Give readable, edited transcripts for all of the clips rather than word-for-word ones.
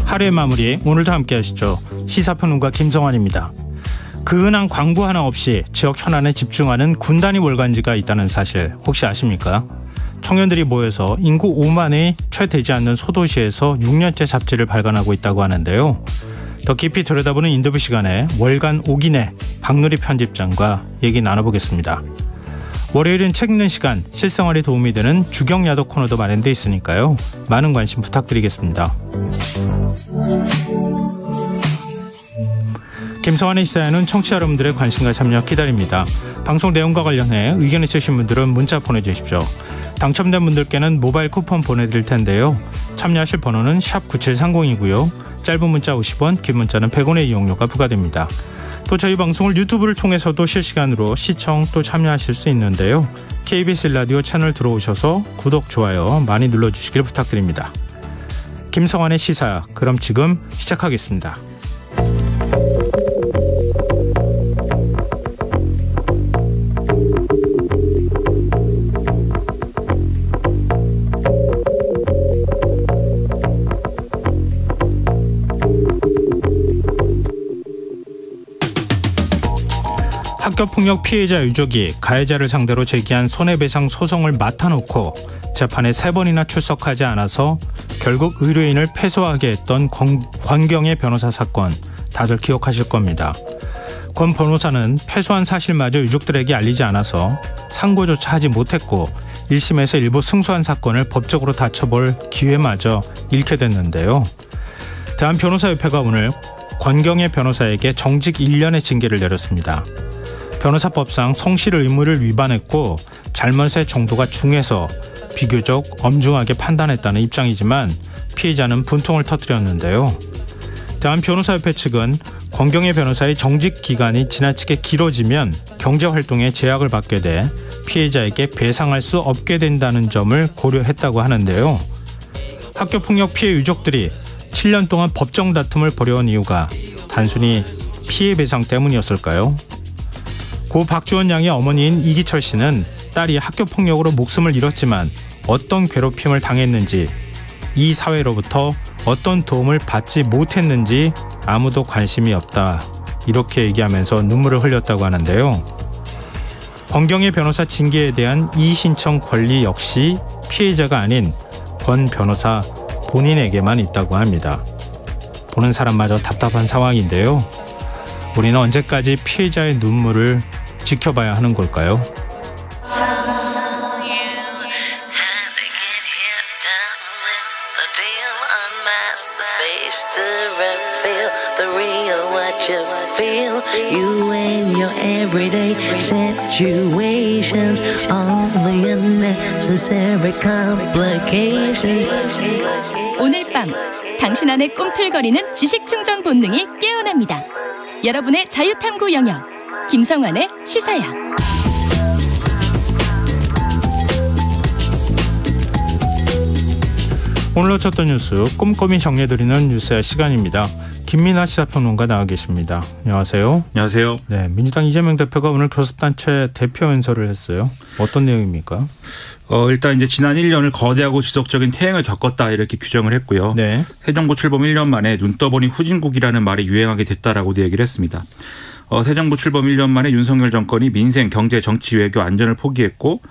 하루의 마무리, 오늘도 함께 하시죠. 시사평론가 김성환입니다. 그 흔한 광고 하나 없이 지역 현안에 집중하는 군단위 월간지가 있다는 사실 혹시 아십니까? 청년들이 모여서 인구 5만이 채 되지 않는 소도시에서 6년째 잡지를 발간하고 있다고 하는데요. 더 깊이 들여다보는 인터뷰 시간에 월간 오기내 박누리 편집장과 얘기 나눠보겠습니다. 월요일은 책 읽는 시간, 실생활에 도움이 되는 주경야도 코너도 마련돼 있으니까요. 많은 관심 부탁드리겠습니다. 김성환의 시사에는 청취자 여러분들의 관심과 참여 기다립니다. 방송 내용과 관련해 의견 있으신 분들은 문자 보내주십시오. 당첨된 분들께는 모바일 쿠폰 보내드릴 텐데요. 참여하실 번호는 샵 9730이고요. 짧은 문자 50원, 긴 문자는 100원의 이용료가 부과됩니다. 또 저희 방송을 유튜브를 통해서도 실시간으로 시청 또 참여하실 수 있는데요. KBS 라디오 채널 들어오셔서 구독, 좋아요 많이 눌러주시길 부탁드립니다. 김성환의 시사, 그럼 지금 시작하겠습니다. 학교폭력 피해자 유족이 가해자를 상대로 제기한 손해배상 소송을 맡아놓고 재판에 3번이나 출석하지 않아서 결국 의뢰인을 패소하게 했던 권경의 변호사 사건, 다들 기억하실 겁니다. 권 변호사는 패소한 사실마저 유족들에게 알리지 않아서 상고조차 하지 못했고 1심에서 일부 승소한 사건을 법적으로 다퉈볼 기회마저 잃게 됐는데요. 대한변호사협회가 오늘 권경의 변호사에게 정직 1년의 징계를 내렸습니다. 변호사법상 성실 의무를 위반했고 잘못의 정도가 중해서 비교적 엄중하게 판단했다는 입장이지만 피해자는 분통을 터뜨렸는데요. 대한변호사협회 측은 권경의 변호사의 정직 기간이 지나치게 길어지면 경제활동에 제약을 받게 돼 피해자에게 배상할 수 없게 된다는 점을 고려했다고 하는데요. 학교폭력 피해 유족들이 7년 동안 법정 다툼을 벌여온 이유가 단순히 피해 배상 때문이었을까요? 고 박주원 양의 어머니인 이기철 씨는 딸이 학교폭력으로 목숨을 잃었지만 어떤 괴롭힘을 당했는지, 이 사회로부터 어떤 도움을 받지 못했는지 아무도 관심이 없다, 이렇게 얘기하면서 눈물을 흘렸다고 하는데요. 권경의 변호사 징계에 대한 이의 신청 권리 역시 피해자가 아닌 권 변호사 본인에게만 있다고 합니다. 보는 사람마저 답답한 상황인데요. 우리는 언제까지 피해자의 눈물을 지켜봐야 하는 걸까요? 오늘 밤 당신 안의 꿈틀거리는 지식충전 본능이 깨어납니다. 여러분의 자유탐구 영역, 김성환의 시사야. 오늘 놓쳤던 뉴스 꼼꼼히 정리해드리는 뉴스의 시간입니다. 김민하 시사평론가 나와 계십니다. 안녕하세요. 안녕하세요. 네, 민주당 이재명 대표가 오늘 교섭단체 대표 연설을 했어요. 어떤 내용입니까? 일단 이제 지난 1년을 거대하고 지속적인 태행을 겪었다, 이렇게 규정을 했고요. 네. 새 정부 출범 1년 만에 눈 떠보니 후진국이라는 말이 유행하게 됐다라고도 얘기를 했습니다. 새 정부 출범 1년 만에 윤석열 정권이 민생, 경제, 정치, 외교, 안전을 포기했고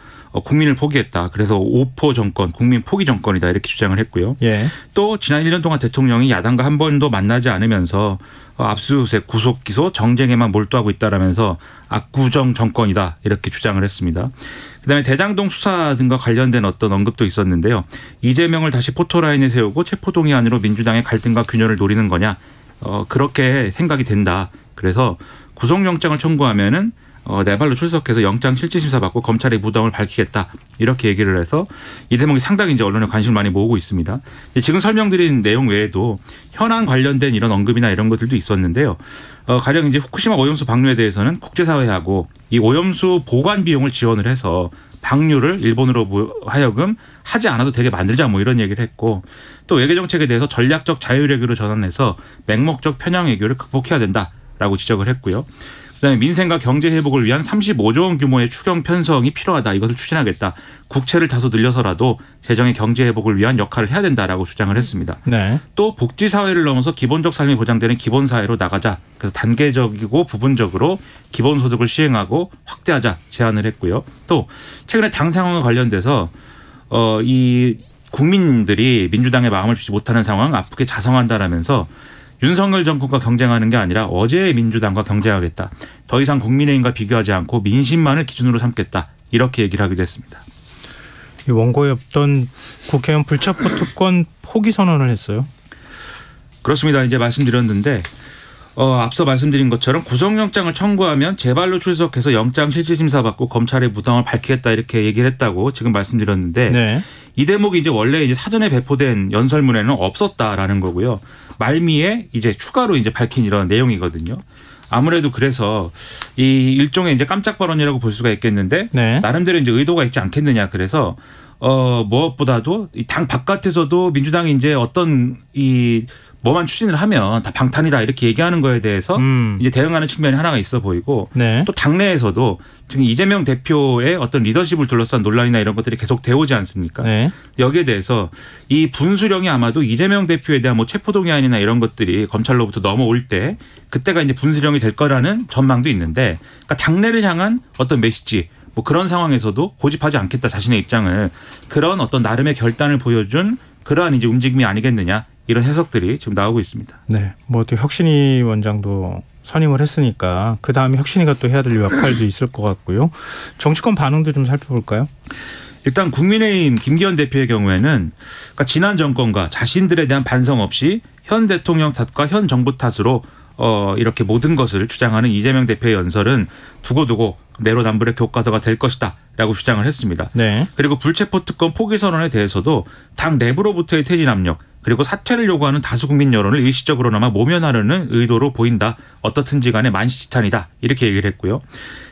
국민을 포기했다. 그래서 오포 정권, 국민 포기 정권이다, 이렇게 주장을 했고요. 예. 또 지난 1년 동안 대통령이 야당과 한 번도 만나지 않으면서 압수수색, 구속, 기소, 정쟁에만 몰두하고 있다라면서 압구정 정권이다, 이렇게 주장을 했습니다. 그다음에 대장동 수사 등과 관련된 어떤 언급도 있었는데요. 이재명을 다시 포토라인에 세우고 체포동의안으로 민주당의 갈등과 균열을 노리는 거냐. 그렇게 생각이 된다. 그래서 구속영장을 청구하면은 내 발로 출석해서 영장 실질심사 받고 검찰의 무덤을 밝히겠다, 이렇게 얘기를 해서 이 대목이 상당히 이제 언론에 관심을 많이 모으고 있습니다. 지금 설명드린 내용 외에도 현안 관련된 이런 언급이나 이런 것들도 있었는데요. 가령 이제 후쿠시마 오염수 방류에 대해서는 국제사회하고 이 오염수 보관 비용을 지원을 해서 방류를 일본으로 하여금 하지 않아도 되게 만들자, 뭐 이런 얘기를 했고, 또 외교 정책에 대해서 전략적 자율 외교로 전환해서 맹목적 편향 외교를 극복해야 된다, 있다라고 지적을 했고요. 그다음에 민생과 경제 회복을 위한 35조 원 규모의 추경 편성이 필요하다. 이것을 추진하겠다. 국채를 다소 늘려서라도 재정의 경제 회복을 위한 역할을 해야 된다라고 주장을 했습니다. 네. 또 복지사회를 넘어서 기본적 삶이 보장되는 기본사회로 나가자. 그래서 단계적이고 부분적으로 기본소득을 시행하고 확대하자 제안을 했고요. 또 최근에 당 상황과 관련돼서 이 국민들이 민주당의 마음을 주지 못하는 상황 아프게 자성한다라면서 윤석열 정권과 경쟁하는 게 아니라 어제의 민주당과 경쟁하겠다. 더 이상 국민의힘과 비교하지 않고 민심만을 기준으로 삼겠다. 이렇게 얘기를 하기도 했습니다. 이 원고에 없던 국회의원 불체포 특권 포기 선언을 했어요. 그렇습니다. 이제 말씀드렸는데 앞서 말씀드린 것처럼 구속영장을 청구하면 제발로 출석해서 영장 실질심사 받고 검찰의 무당을 밝히겠다 이렇게 얘기를 했다고 지금 말씀드렸는데 네. 이 대목이 이제 원래 이제 사전에 배포된 연설문에는 없었다라는 거고요. 말미에 이제 추가로 이제 밝힌 이런 내용이거든요. 아무래도 그래서 이 일종의 이제 깜짝 발언이라고 볼 수가 있겠는데 네. 나름대로 이제 의도가 있지 않겠느냐. 그래서 무엇보다도 당 바깥에서도 민주당이 이제 어떤 뭐만 추진을 하면 다 방탄이다 이렇게 얘기하는 거에 대해서 이제 대응하는 측면이 하나가 있어 보이고 네. 또 당내에서도 지금 이재명 대표의 어떤 리더십을 둘러싼 논란이나 이런 것들이 계속 되어오지 않습니까? 네. 여기에 대해서 이 분수령이 아마도 이재명 대표에 대한 뭐 체포동의안이나 이런 것들이 검찰로부터 넘어올 때 그때가 이제 분수령이 될 거라는 전망도 있는데 그러니까 당내를 향한 어떤 메시지 뭐 그런 상황에서도 고집하지 않겠다 자신의 입장을 그런 어떤 나름의 결단을 보여준 그러한 이제 움직임이 아니겠느냐 이런 해석들이 지금 나오고 있습니다. 네, 뭐 또 혁신위 원장도 선임을 했으니까 그 다음에 혁신위가 또 해야 될 역할도 있을 것 같고요. 정치권 반응도 좀 살펴볼까요? 일단 국민의힘 김기현 대표의 경우에는 그러니까 지난 정권과 자신들에 대한 반성 없이 현 대통령 탓과 현 정부 탓으로 이렇게 모든 것을 주장하는 이재명 대표의 연설은 두고두고 내로남불의 교과서가 될 것이다 라고 주장을 했습니다. 네. 그리고 불체포 특권 포기 선언에 대해서도 당 내부로부터의 퇴진 압력 그리고 사퇴를 요구하는 다수 국민 여론을 일시적으로나마 모면하려는 의도로 보인다. 어떻든지 간에 만시지탄이다. 이렇게 얘기를 했고요.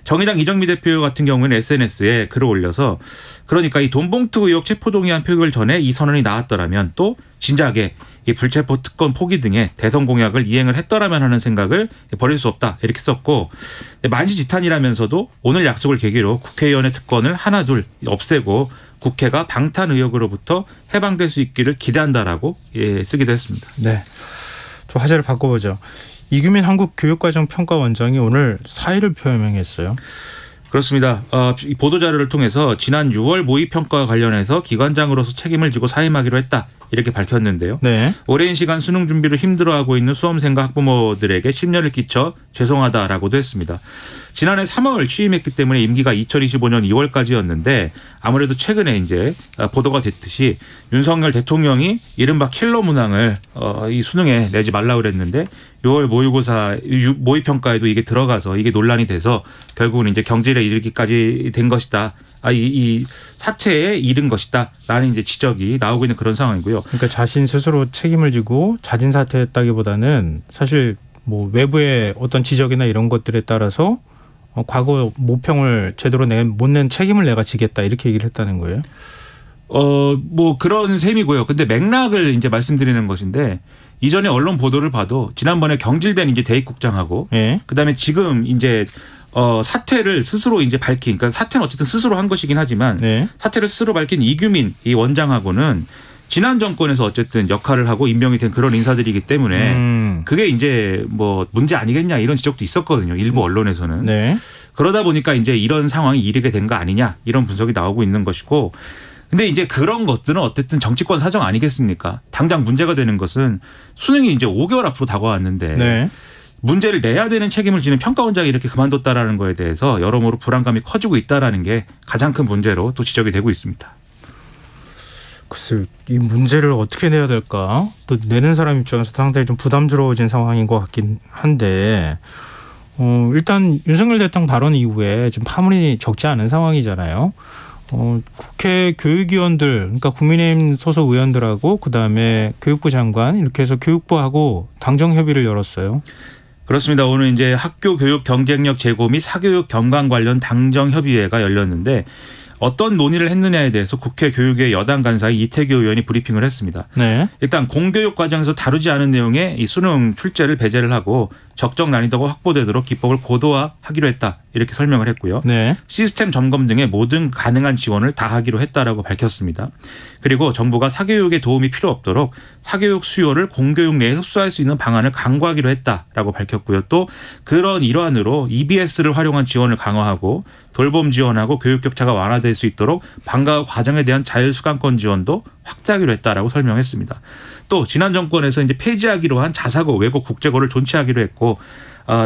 정의당 이정미 대표 같은 경우는 SNS에 글을 올려서 그러니까 이 돈봉투 의혹 체포동의안 표결 전에 이 선언이 나왔더라면 또 진작에 이 불체포 특권 포기 등의 대선 공약을 이행을 했더라면 하는 생각을 버릴 수 없다. 이렇게 썼고 만시지탄이라면서도 오늘 약속을 계기로 국회의원의 특권을 하나둘 없애고 국회가 방탄 의혹으로부터 해방될 수 있기를 기대한다라고 쓰기도 했습니다. 네, 좀 화제를 바꿔보죠. 이규민 한국교육과정평가원장이 오늘 사의를 표명했어요. 그렇습니다. 보도자료를 통해서 지난 6월 모의평가와 관련해서 기관장으로서 책임을 지고 사임하기로 했다. 이렇게 밝혔는데요. 네. 오랜 시간 수능 준비를 힘들어하고 있는 수험생과 학부모들에게 심려를 끼쳐 죄송하다라고도 했습니다. 지난해 3월 취임했기 때문에 임기가 2025년 2월까지였는데 아무래도 최근에 이제 보도가 됐듯이 윤석열 대통령이 이른바 킬러 문항을 이 수능에 내지 말라고 그랬는데 6월 모의고사 모의평가에도 이게 들어가서 이게 논란이 돼서 결국은 이제 경질에 이르기까지 된 것이다. 이 사태에 이른 것이다라는 이제 지적이 나오고 있는 그런 상황이고요. 그러니까 자신 스스로 책임을 지고 자진 사퇴했다기보다는 사실 뭐 외부의 어떤 지적이나 이런 것들에 따라서 과거 모평을 제대로 못 낸 책임을 내가 지겠다 이렇게 얘기를 했다는 거예요. 뭐 그런 셈이고요. 근데 맥락을 이제 말씀드리는 것인데 이전에 언론 보도를 봐도 지난번에 경질된 이제 대입국장하고 네. 그다음에 지금 이제 사퇴를 스스로 이제 밝힌 그러니까 사퇴는 어쨌든 스스로 한 것이긴 하지만 네. 사퇴를 스스로 밝힌 이규민 이 원장하고는 지난 정권에서 어쨌든 역할을 하고 임명이 된 그런 인사들이기 때문에 그게 이제 뭐 문제 아니겠냐 이런 지적도 있었거든요. 일부 언론에서는. 네. 그러다 보니까 이제 이런 상황이 이르게 된 거 아니냐 이런 분석이 나오고 있는 것이고 근데 이제 그런 것들은 어쨌든 정치권 사정 아니겠습니까? 당장 문제가 되는 것은 수능이 이제 5개월 앞으로 다가왔는데 네. 문제를 내야 되는 책임을 지는 평가원장이 이렇게 그만뒀다라는 거에 대해서 여러모로 불안감이 커지고 있다라는 게 가장 큰 문제로 또 지적이 되고 있습니다. 글쎄 이 문제를 어떻게 내야 될까? 또 내는 사람 입장에서 상당히 좀 부담스러워진 상황인 것 같긴 한데 일단 윤석열 대통령 발언 이후에 지금 파문이 적지 않은 상황이잖아요. 국회 교육위원들 그러니까 국민의힘 소속 의원들하고 그다음에 교육부 장관 이렇게 해서 교육부하고 당정 협의를 열었어요. 그렇습니다. 오늘 이제 학교 교육 경쟁력 제고 및 사교육 경감 관련 당정 협의회가 열렸는데 어떤 논의를 했느냐에 대해서 국회 교육의 여당 간사의 이태규 의원이 브리핑을 했습니다. 네. 일단 공교육 과정에서 다루지 않은 내용의 이 수능 출제를 배제를 하고 적정 난이도가 확보되도록 기법을 고도화하기로 했다. 이렇게 설명을 했고요. 네. 시스템 점검 등의 모든 가능한 지원을 다 하기로 했다라고 밝혔습니다. 그리고 정부가 사교육에 도움이 필요 없도록 사교육 수요를 공교육 내에 흡수할 수 있는 방안을 강구하기로 했다라고 밝혔고요. 또 그런 일환으로 EBS를 활용한 지원을 강화하고 돌봄 지원하고 교육 격차가 완화될 수 있도록 방과 과정에 대한 자율수강권 지원도 확대하기로 했다라고 설명했습니다. 또 지난 정권에서 이제 폐지하기로 한 자사고, 외국 국제고를 존치하기로 했고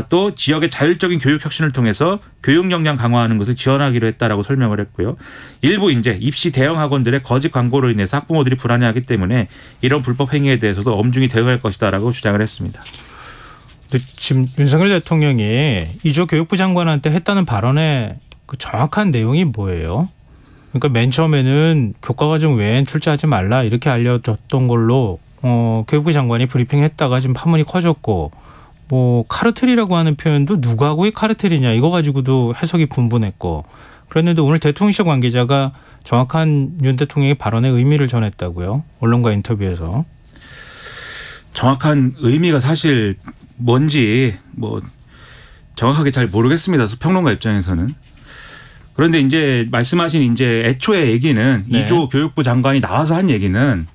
또 지역의 자율적인 교육 혁신을 통해서 교육 역량 강화하는 것을 지원하기로 했다라고 설명을 했고요. 일부 이제 입시 대형 학원들의 거짓 광고로 인해서 학부모들이 불안해하기 때문에 이런 불법 행위에 대해서도 엄중히 대응할 것이다라고 주장을 했습니다. 지금 윤석열 대통령이 이조 교육부 장관한테 했다는 발언의 그 정확한 내용이 뭐예요? 그러니까 맨 처음에는 교과과정 외엔 출제하지 말라 이렇게 알려줬던 걸로 교육부 장관이 브리핑했다가 지금 파문이 커졌고 뭐 카르텔이라고 하는 표현도 누구하고의 카르텔이냐 이거 가지고도 해석이 분분했고 그랬는데 오늘 대통령실 관계자가 정확한 윤 대통령의 발언의 의미를 전했다고요. 언론과 인터뷰에서. 정확한 의미가 사실 뭔지 뭐 정확하게 잘 모르겠습니다. 평론가 입장에서는. 그런데 이제 말씀하신 이제 애초에 얘기는 네. 이조 교육부 장관이 나와서 한 얘기는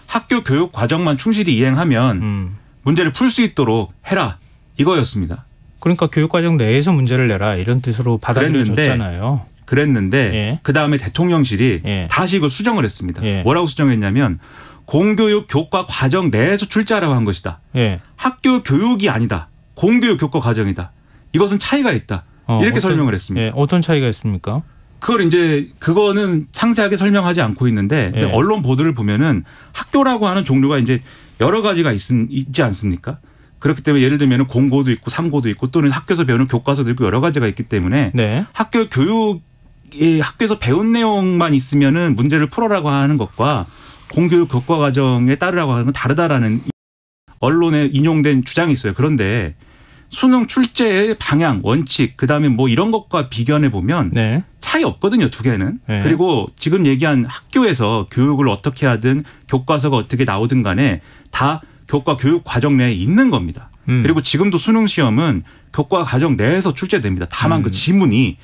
학교 교육 과정만 충실히 이행하면 문제를 풀 수 있도록 해라 이거였습니다. 그러니까 교육과정 내에서 문제를 내라 이런 뜻으로 받아들여졌잖아요. 그랬는데 예. 그다음에 대통령실이 예. 다시 이걸 수정을 했습니다. 예. 뭐라고 수정했냐면 공교육 교과 과정 내에서 출제하라고 한 것이다. 예. 학교 교육이 아니다. 공교육 교과 과정이다. 이것은 차이가 있다. 이렇게 설명을 했습니다. 예. 어떤 차이가 있습니까? 그걸 이제 그거는 상세하게 설명하지 않고 있는데 예. 언론 보도를 보면은 학교라고 하는 종류가 이제 여러 가지가 있지 않습니까? 그렇기 때문에 예를 들면 공고도 있고 상고도 있고 또는 학교에서 배우는 교과서도 있고 여러 가지가 있기 때문에 네. 학교 교육이 학교에서 배운 내용만 있으면은 문제를 풀어라고 하는 것과 공교육 교과 과정에 따르라고 하는 건 다르다라는 언론에 인용된 주장이 있어요. 그런데 수능 출제의 방향, 원칙, 그다음에 뭐 이런 것과 비교해 보면 네. 차이 없거든요, 두 개는. 네. 그리고 지금 얘기한 학교에서 교육을 어떻게 하든 교과서가 어떻게 나오든 간에 다 교과 교육 과정 내에 있는 겁니다. 그리고 지금도 수능 시험은 교과 과정 내에서 출제됩니다. 다만 그 지문에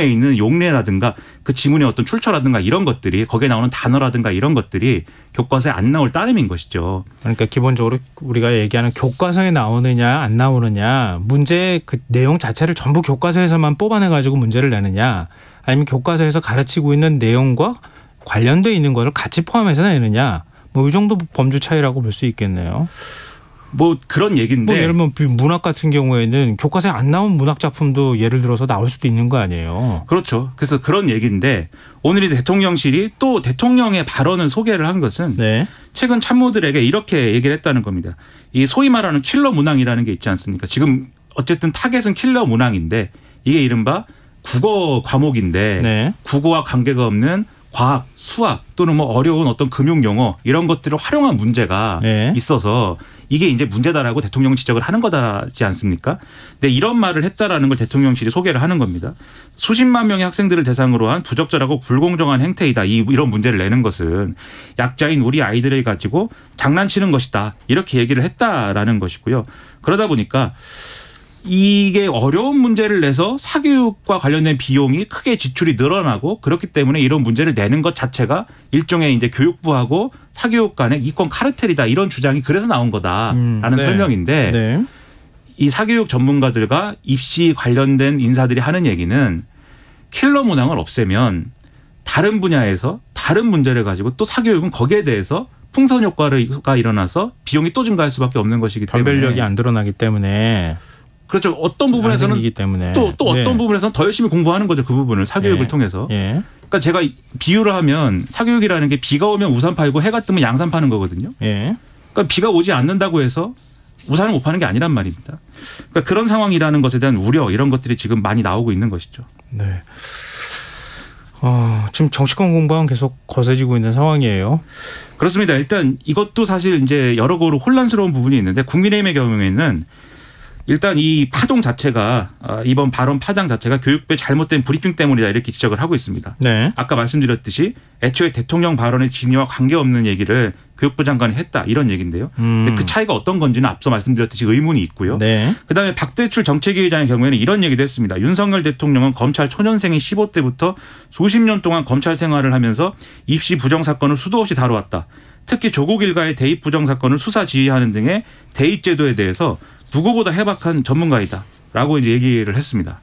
있는 용례라든가 그 지문의 어떤 출처라든가 이런 것들이 거기에 나오는 단어라든가 이런 것들이 교과서에 안 나올 따름인 것이죠. 그러니까 기본적으로 우리가 얘기하는 교과서에 나오느냐 안 나오느냐 문제 그 내용 자체를 전부 교과서에서만 뽑아내 가지고 문제를 내느냐 아니면 교과서에서 가르치고 있는 내용과 관련돼 있는 거를 같이 포함해서 내느냐 뭐 이 정도 범주 차이라고 볼 수 있겠네요. 뭐 그런 얘기인데. 뭐 예를 들면 문학 같은 경우에는 교과서에 안 나온 문학 작품도 예를 들어서 나올 수도 있는 거 아니에요. 그렇죠. 그래서 그런 얘기인데 오늘 이 대통령실이 또 대통령의 발언을 소개를 한 것은 네. 최근 참모들에게 이렇게 얘기를 했다는 겁니다. 이 소위 말하는 킬러 문항이라는 게 있지 않습니까? 지금 어쨌든 타겟은 킬러 문항인데 이게 이른바 국어 과목인데 네. 국어와 관계가 없는 과학, 수학 또는 뭐 어려운 어떤 금융 용어 이런 것들을 활용한 문제가 네. 있어서 이게 이제 문제다라고 대통령은 지적을 하는 거다지 않습니까? 근데 이런 말을 했다라는 걸 대통령실이 소개를 하는 겁니다. 수십만 명의 학생들을 대상으로 한 부적절하고 불공정한 행태이다. 이런 문제를 내는 것은 약자인 우리 아이들을 가지고 장난치는 것이다. 이렇게 얘기를 했다라는 것이고요. 그러다 보니까 이게 어려운 문제를 내서 사교육과 관련된 비용이 크게 지출이 늘어나고 그렇기 때문에 이런 문제를 내는 것 자체가 일종의 이제 교육부하고 사교육 간의 이권 카르텔이다 이런 주장이 그래서 나온 거다라는 네. 설명인데 네. 이 사교육 전문가들과 입시 관련된 인사들이 하는 얘기는 킬러 문항을 없애면 다른 분야에서 다른 문제를 가지고 또 사교육은 거기에 대해서 풍선 효과가 일어나서 비용이 또 증가할 수밖에 없는 것이기 때문에 변별력이 안 드러나기 때문에 그렇죠. 어떤 부분에서는 또 어떤 부분에서는 더 열심히 공부하는 거죠. 그 부분을 사교육을 통해서. 예. 그러니까 제가 비유를 하면 사교육이라는 게 비가 오면 우산 팔고 해가 뜨면 양산 파는 거거든요. 예. 그러니까 비가 오지 않는다고 해서 우산을 못 파는 게 아니란 말입니다. 그러니까 그런 상황이라는 것에 대한 우려 이런 것들이 지금 많이 나오고 있는 것이죠. 네. 지금 정치권 공방은 계속 거세지고 있는 상황이에요. 그렇습니다. 일단 이것도 사실 이제 여러 가지 혼란스러운 부분이 있는데 국민의힘의 경우에는 일단 이 파동 자체가 이번 발언 파장 자체가 교육부의 잘못된 브리핑 때문이다 이렇게 지적을 하고 있습니다. 네. 아까 말씀드렸듯이 애초에 대통령 발언의 진위와 관계없는 얘기를 교육부 장관이 했다 이런 얘기인데요. 근데 그 차이가 어떤 건지는 앞서 말씀드렸듯이 의문이 있고요. 네. 그다음에 박대출 정책위의장의 경우에는 이런 얘기도 했습니다. 윤석열 대통령은 검찰 초년생인 15대부터 수십 년 동안 검찰 생활을 하면서 입시 부정 사건을 수도 없이 다뤄왔다. 특히 조국 일가의 대입 부정 사건을 수사 지휘하는 등의 대입 제도에 대해서 누구보다 해박한 전문가이다라고 이제 얘기를 했습니다.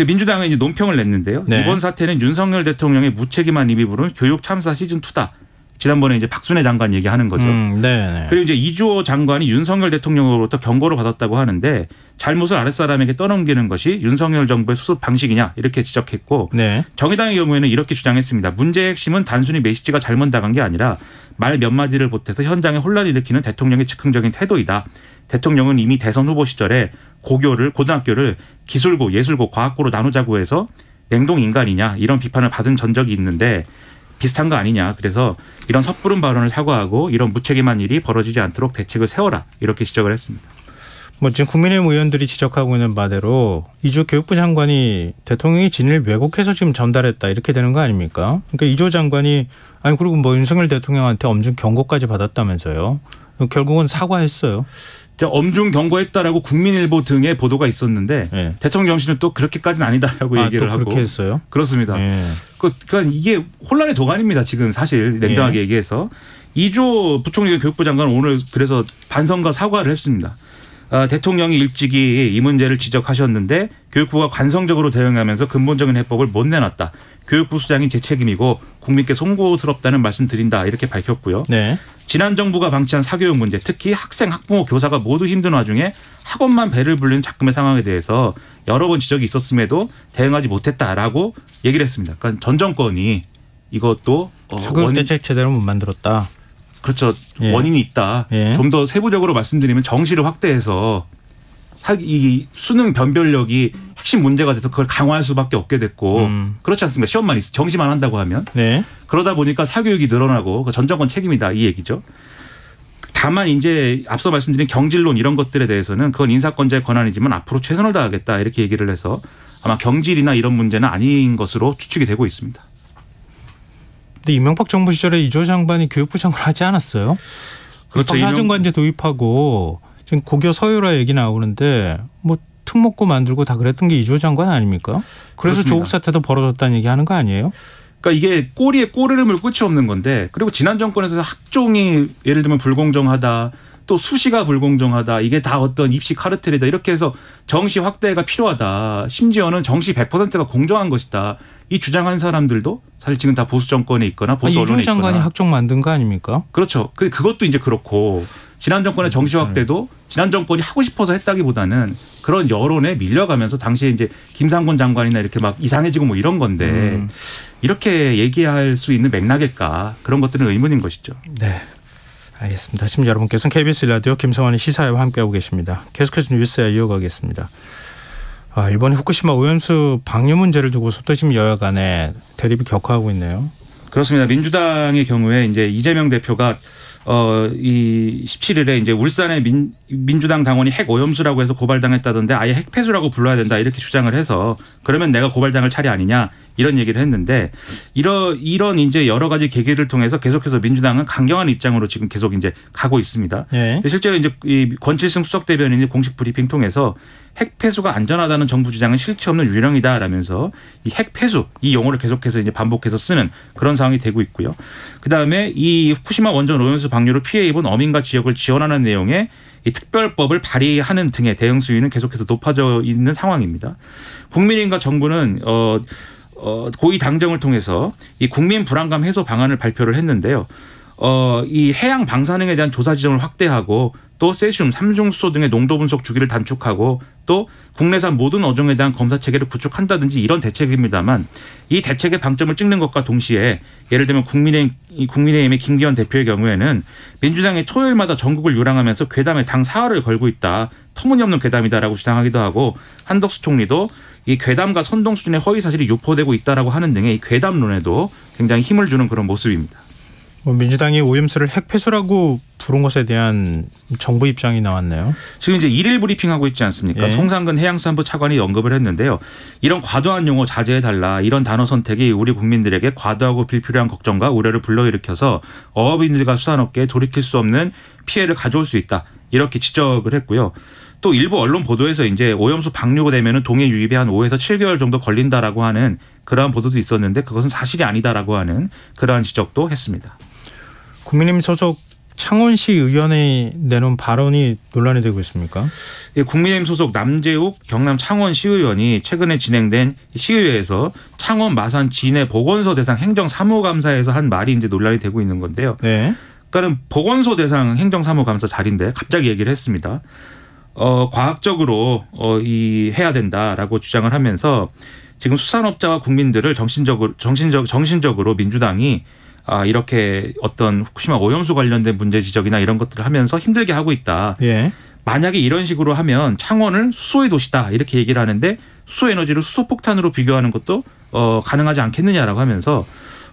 민주당은 이제 논평을 냈는데요. 네. 이번 사태는 윤석열 대통령의 무책임한 입이 부른 교육 참사 시즌 2다. 지난번에 이제 박순애 장관 얘기하는 거죠. 네. 그리고 이제 이주호 장관이 윤석열 대통령으로부터 경고를 받았다고 하는데 잘못을 아랫사람에게 떠넘기는 것이 윤석열 정부의 수습 방식이냐 이렇게 지적했고 네. 정의당의 경우에는 이렇게 주장했습니다. 문제의 핵심은 단순히 메시지가 잘못 나간 게 아니라 말 몇 마디를 보태서 현장에 혼란을 일으키는 대통령의 즉흥적인 태도이다. 대통령은 이미 대선 후보 시절에 고등학교를 기술고, 예술고, 과학고로 나누자고 해서 냉동 인간이냐 이런 비판을 받은 전적이 있는데 비슷한 거 아니냐. 그래서 이런 섣부른 발언을 사과하고 이런 무책임한 일이 벌어지지 않도록 대책을 세워라 이렇게 지적을 했습니다. 지금 국민의힘 의원들이 지적하고 있는 바대로 이주호 교육부 장관이 대통령이 진위를 왜곡해서 지금 전달했다 이렇게 되는 거 아닙니까? 그러니까 이주호 장관이 그리고 윤석열 대통령한테 엄중 경고까지 받았다면서요. 결국은 사과했어요. 엄중 경고했다라고 국민일보 등의 보도가 있었는데 네. 대통령실은 또 그렇게까지는 아니다라고 얘기를 하고. 그렇게 했어요? 그렇습니다. 네. 그러니까 이게 혼란의 도가니입니다. 지금 사실 냉정하게 얘기해서. 이주호 부총리 교육부 장관은 오늘 그래서 반성과 사과를 했습니다. 대통령이 일찍이 이 문제를 지적하셨는데 교육부가 관성적으로 대응하면서 근본적인 해법을 못 내놨다. 교육부 수장이 제 책임이고 국민께 송구스럽다는 말씀 드린다 이렇게 밝혔고요. 네. 지난 정부가 방치한 사교육 문제 특히 학생, 학부모, 교사가 모두 힘든 와중에 학원만 배를 불리는 작금의 상황에 대해서 여러 번 지적이 있었음에도 대응하지 못했다라고 얘기를 했습니다. 그러니까 전 정권이 이것도 사교육 대책 제대로 못 만들었다. 그렇죠. 예. 원인이 있다. 예. 좀 더 세부적으로 말씀드리면 정시를 확대해서 이 수능 변별력이 핵심 문제가 돼서 그걸 강화할 수밖에 없게 됐고 그렇지 않습니까? 시험만 정시만 한다고 하면. 네. 그러다 보니까 사교육이 늘어나고 전 정권 책임이다 이 얘기죠. 다만 이제 앞서 말씀드린 경질론 이런 것들에 대해서는 그건 인사권자의 권한이지만 앞으로 최선을 다하겠다 이렇게 얘기를 해서 아마 경질이나 이런 문제는 아닌 것으로 추측이 되고 있습니다. 근데 이명박 정부 시절에 이주호 장관이 교육부 장관 하지 않았어요? 그렇죠. 사정관제 도입하고 지금 고교 서열화 얘기 나오는데 특목고 만들고 다 그랬던 게 이주호 장관 아닙니까? 그래서 그렇습니다. 조국 사태도 벌어졌다는 얘기 하는 거 아니에요? 그러니까 이게 꼬리에 꼬리를 물 끝이 없는 건데 그리고 지난 정권에서 학종이 예를 들면 불공정하다. 또 수시가 불공정하다. 이게 다 어떤 입시 카르텔이다. 이렇게 해서 정시 확대가 필요하다. 심지어는 정시 100%가 공정한 것이다. 이 주장한 사람들도 사실 지금 다 보수 정권에 있거나 보수 언론에 있거나. 이주호 장관이 학종 만든 거 아닙니까? 그렇죠. 그것도 이제 그렇고 지난 정권의 정시 확대도 지난 정권이 하고 싶어서 했다기보다는 그런 여론에 밀려가면서 당시에 이제 김상곤 장관이나 이렇게 막 이상해지고 이런 건데 이렇게 얘기할 수 있는 맥락일까. 그런 것들은 의문인 것이죠. 네. 알겠습니다. 지금 여러분께서는 KBS 라디오 김성환의 시사회와 함께하고 계십니다. 계속해서 뉴스에 이어가겠습니다. 일본의 후쿠시마 오염수 방류 문제를 두고서 또 지금 여야 간에 대립이 격화하고 있네요. 그렇습니다. 민주당의 경우에 이제 이재명 대표가 이 17일에 이제 울산의 민주당 당원이 핵 오염수라고 해서 고발당했다던데 아예 핵폐수라고 불러야 된다 이렇게 주장을 해서 그러면 내가 고발당할 차례 아니냐 이런 얘기를 했는데 이런 이제 여러 가지 계기를 통해서 계속해서 민주당은 강경한 입장으로 지금 계속 이제 가고 있습니다. 네. 실제로 이제 이 권칠승 수석 대변인이 공식 브리핑 통해서 핵폐수가 안전하다는 정부 주장은 실체 없는 유령이다라면서 이 핵폐수 이 용어를 계속해서 이제 반복해서 쓰는 그런 상황이 되고 있고요. 그다음에 이 후쿠시마 원전 오염수 방류로 피해 입은 어민과 지역을 지원하는 내용의 이 특별법을 발의하는 등의 대응 수위는 계속해서 높아져 있는 상황입니다. 국민의힘과 정부는 고위 당정을 통해서 이 국민 불안감 해소 방안을 발표를 했는데요. 이 해양 방사능에 대한 조사 지점을 확대하고 또 세슘, 삼중수소 등의 농도 분석 주기를 단축하고 또 국내산 모든 어종에 대한 검사 체계를 구축한다든지 이런 대책입니다만 이 대책의 방점을 찍는 것과 동시에 예를 들면 국민의힘의 김기현 대표의 경우에는 민주당이 토요일마다 전국을 유랑하면서 괴담에 당 사활을 걸고 있다. 터무니없는 괴담이다라고 주장하기도 하고 한덕수 총리도 이 괴담과 선동 수준의 허위 사실이 유포되고 있다라고 하는 등의 이 괴담론에도 굉장히 힘을 주는 그런 모습입니다. 민주당이 오염수를 핵폐수라고 부른 것에 대한 정부 입장이 나왔네요. 지금 이제 1일 브리핑하고 있지 않습니까? 예. 송상근 해양수산부 차관이 언급을 했는데요. 이런 과도한 용어 자제해달라. 이런 단어 선택이 우리 국민들에게 과도하고 불필요한 걱정과 우려를 불러일으켜서 어업인들과 수산업계에 돌이킬 수 없는 피해를 가져올 수 있다. 이렇게 지적을 했고요. 또 일부 언론 보도에서 이제 오염수 방류가 되면은 동해 유입에 한 5에서 7개월 정도 걸린다라고 하는 그러한 보도도 있었는데 그것은 사실이 아니다라고 하는 그러한 지적도 했습니다. 국민의힘 소속 창원시 의원이 내놓은 발언이 논란이 되고 있습니까? 예, 국민의힘 소속 남재욱 경남 창원 시의원이 최근에 진행된 시의회에서 창원 마산 진해 보건소 대상 행정사무감사에서 한 말이 이제 논란이 되고 있는 건데요. 네. 그러니까 보건소 대상 행정사무감사 자리인데 갑자기 얘기를 했습니다. 과학적으로 해야 된다라고 주장을 하면서 지금 수산업자와 국민들을 정신적으로 민주당이 이렇게 어떤 후쿠시마 오염수 관련된 문제 지적이나 이런 것들을 하면서 힘들게 하고 있다. 예. 만약에 이런 식으로 하면 창원을 수소의 도시다 이렇게 얘기를 하는데 수소에너지를 수소폭탄으로 비교하는 것도 가능하지 않겠느냐라고 하면서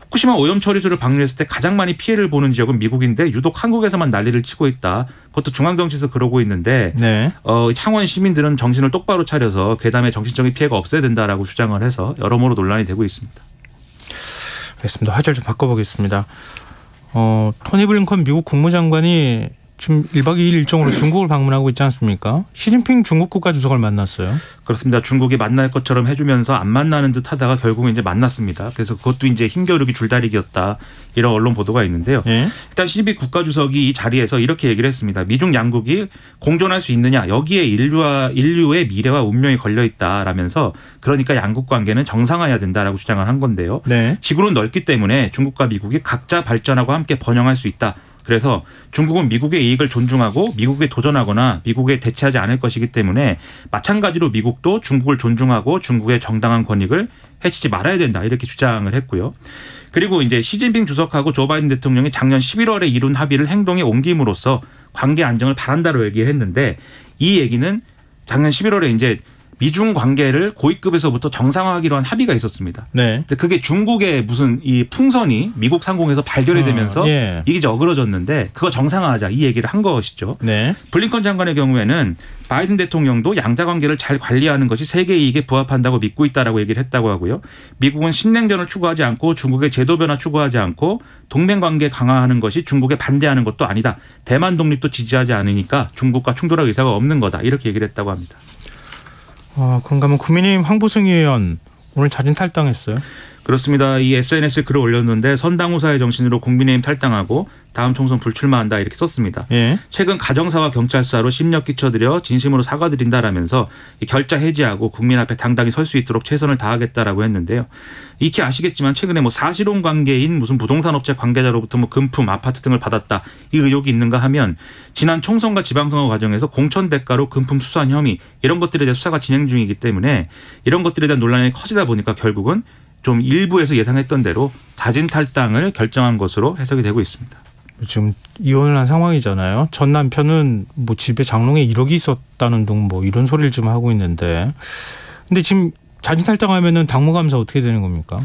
후쿠시마 오염 처리수를 방류했을 때 가장 많이 피해를 보는 지역은 미국인데 유독 한국에서만 난리를 치고 있다. 그것도 중앙정치에서 그러고 있는데 네. 창원 시민들은 정신을 똑바로 차려서 괴담의 정신적인 피해가 없어야 된다라고 주장을 해서 여러모로 논란이 되고 있습니다. 알겠습니다. 화제를 좀 바꿔보겠습니다. 토니 블링컨 미국 국무장관이 지금 1박 2일 일정으로 중국을 방문하고 있지 않습니까? 시진핑 중국 국가주석을 만났어요. 그렇습니다. 중국이 만날 것처럼 해주면서 안 만나는 듯 하다가 결국은 이제 만났습니다. 그래서 그것도 이제 힘겨루기 줄다리기였다. 이런 언론 보도가 있는데요. 예? 일단 시진핑 국가주석이 이 자리에서 이렇게 얘기를 했습니다. 미중 양국이 공존할 수 있느냐. 여기에 인류의 미래와 운명이 걸려있다라면서 그러니까 양국 관계는 정상화해야 된다라고 주장을 한 건데요. 네. 지구는 넓기 때문에 중국과 미국이 각자 발전하고 함께 번영할 수 있다. 그래서 중국은 미국의 이익을 존중하고 미국에 도전하거나 미국에 대체하지 않을 것이기 때문에 마찬가지로 미국도 중국을 존중하고 중국의 정당한 권익을 해치지 말아야 된다 이렇게 주장을 했고요. 그리고 이제 시진핑 주석하고 조 바이든 대통령이 작년 11월에 이룬 합의를 행동에 옮김으로써 관계 안정을 바란다고 얘기를 했는데 이 얘기는 작년 11월에 이제 미중 관계를 고위급에서부터 정상화하기로 한 합의가 있었습니다. 네. 근데 그게 중국의 무슨 이 풍선이 미국 상공에서 발견이 되면서 예. 이게 이제 어그러졌는데 그거 정상화하자 이 얘기를 한 것이죠. 네. 블링컨 장관의 경우에는 바이든 대통령도 양자 관계를 잘 관리하는 것이 세계 이익에 부합한다고 믿고 있다라고 얘기를 했다고 하고요. 미국은 신냉전을 추구하지 않고 중국의 제도 변화 추구하지 않고 동맹 관계 강화하는 것이 중국에 반대하는 것도 아니다. 대만 독립도 지지하지 않으니까 중국과 충돌할 의사가 없는 거다. 이렇게 얘기를 했다고 합니다. 그런가 하면 국민의힘 황보승 의원 오늘 자진 탈당했어요. 그렇습니다. 이 SNS에 글을 올렸는데 선당후사의 정신으로 국민의힘 탈당하고 다음 총선 불출마한다 이렇게 썼습니다. 예. 최근 가정사와 경찰사로 심력 끼쳐드려 진심으로 사과드린다라면서 결자 해지하고 국민 앞에 당당히 설 수 있도록 최선을 다하겠다라고 했는데요. 익히 아시겠지만 최근에 뭐 사실혼 관계인 무슨 부동산업체 관계자로부터 뭐 금품, 아파트 등을 받았다 이 의혹이 있는가 하면 지난 총선과 지방선거 과정에서 공천 대가로 금품 수수한 혐의 이런 것들에 대해 수사가 진행 중이기 때문에 이런 것들에 대한 논란이 커지다 보니까 결국은 좀 일부에서 예상했던 대로 자진 탈당을 결정한 것으로 해석이 되고 있습니다. 지금 이혼을 한 상황이잖아요. 전 남편은 뭐 집에 장롱에 1억이 있었다는 등 뭐 이런 소리를 좀 하고 있는데, 근데 지금 자진 탈당하면은 당무감사 어떻게 되는 겁니까?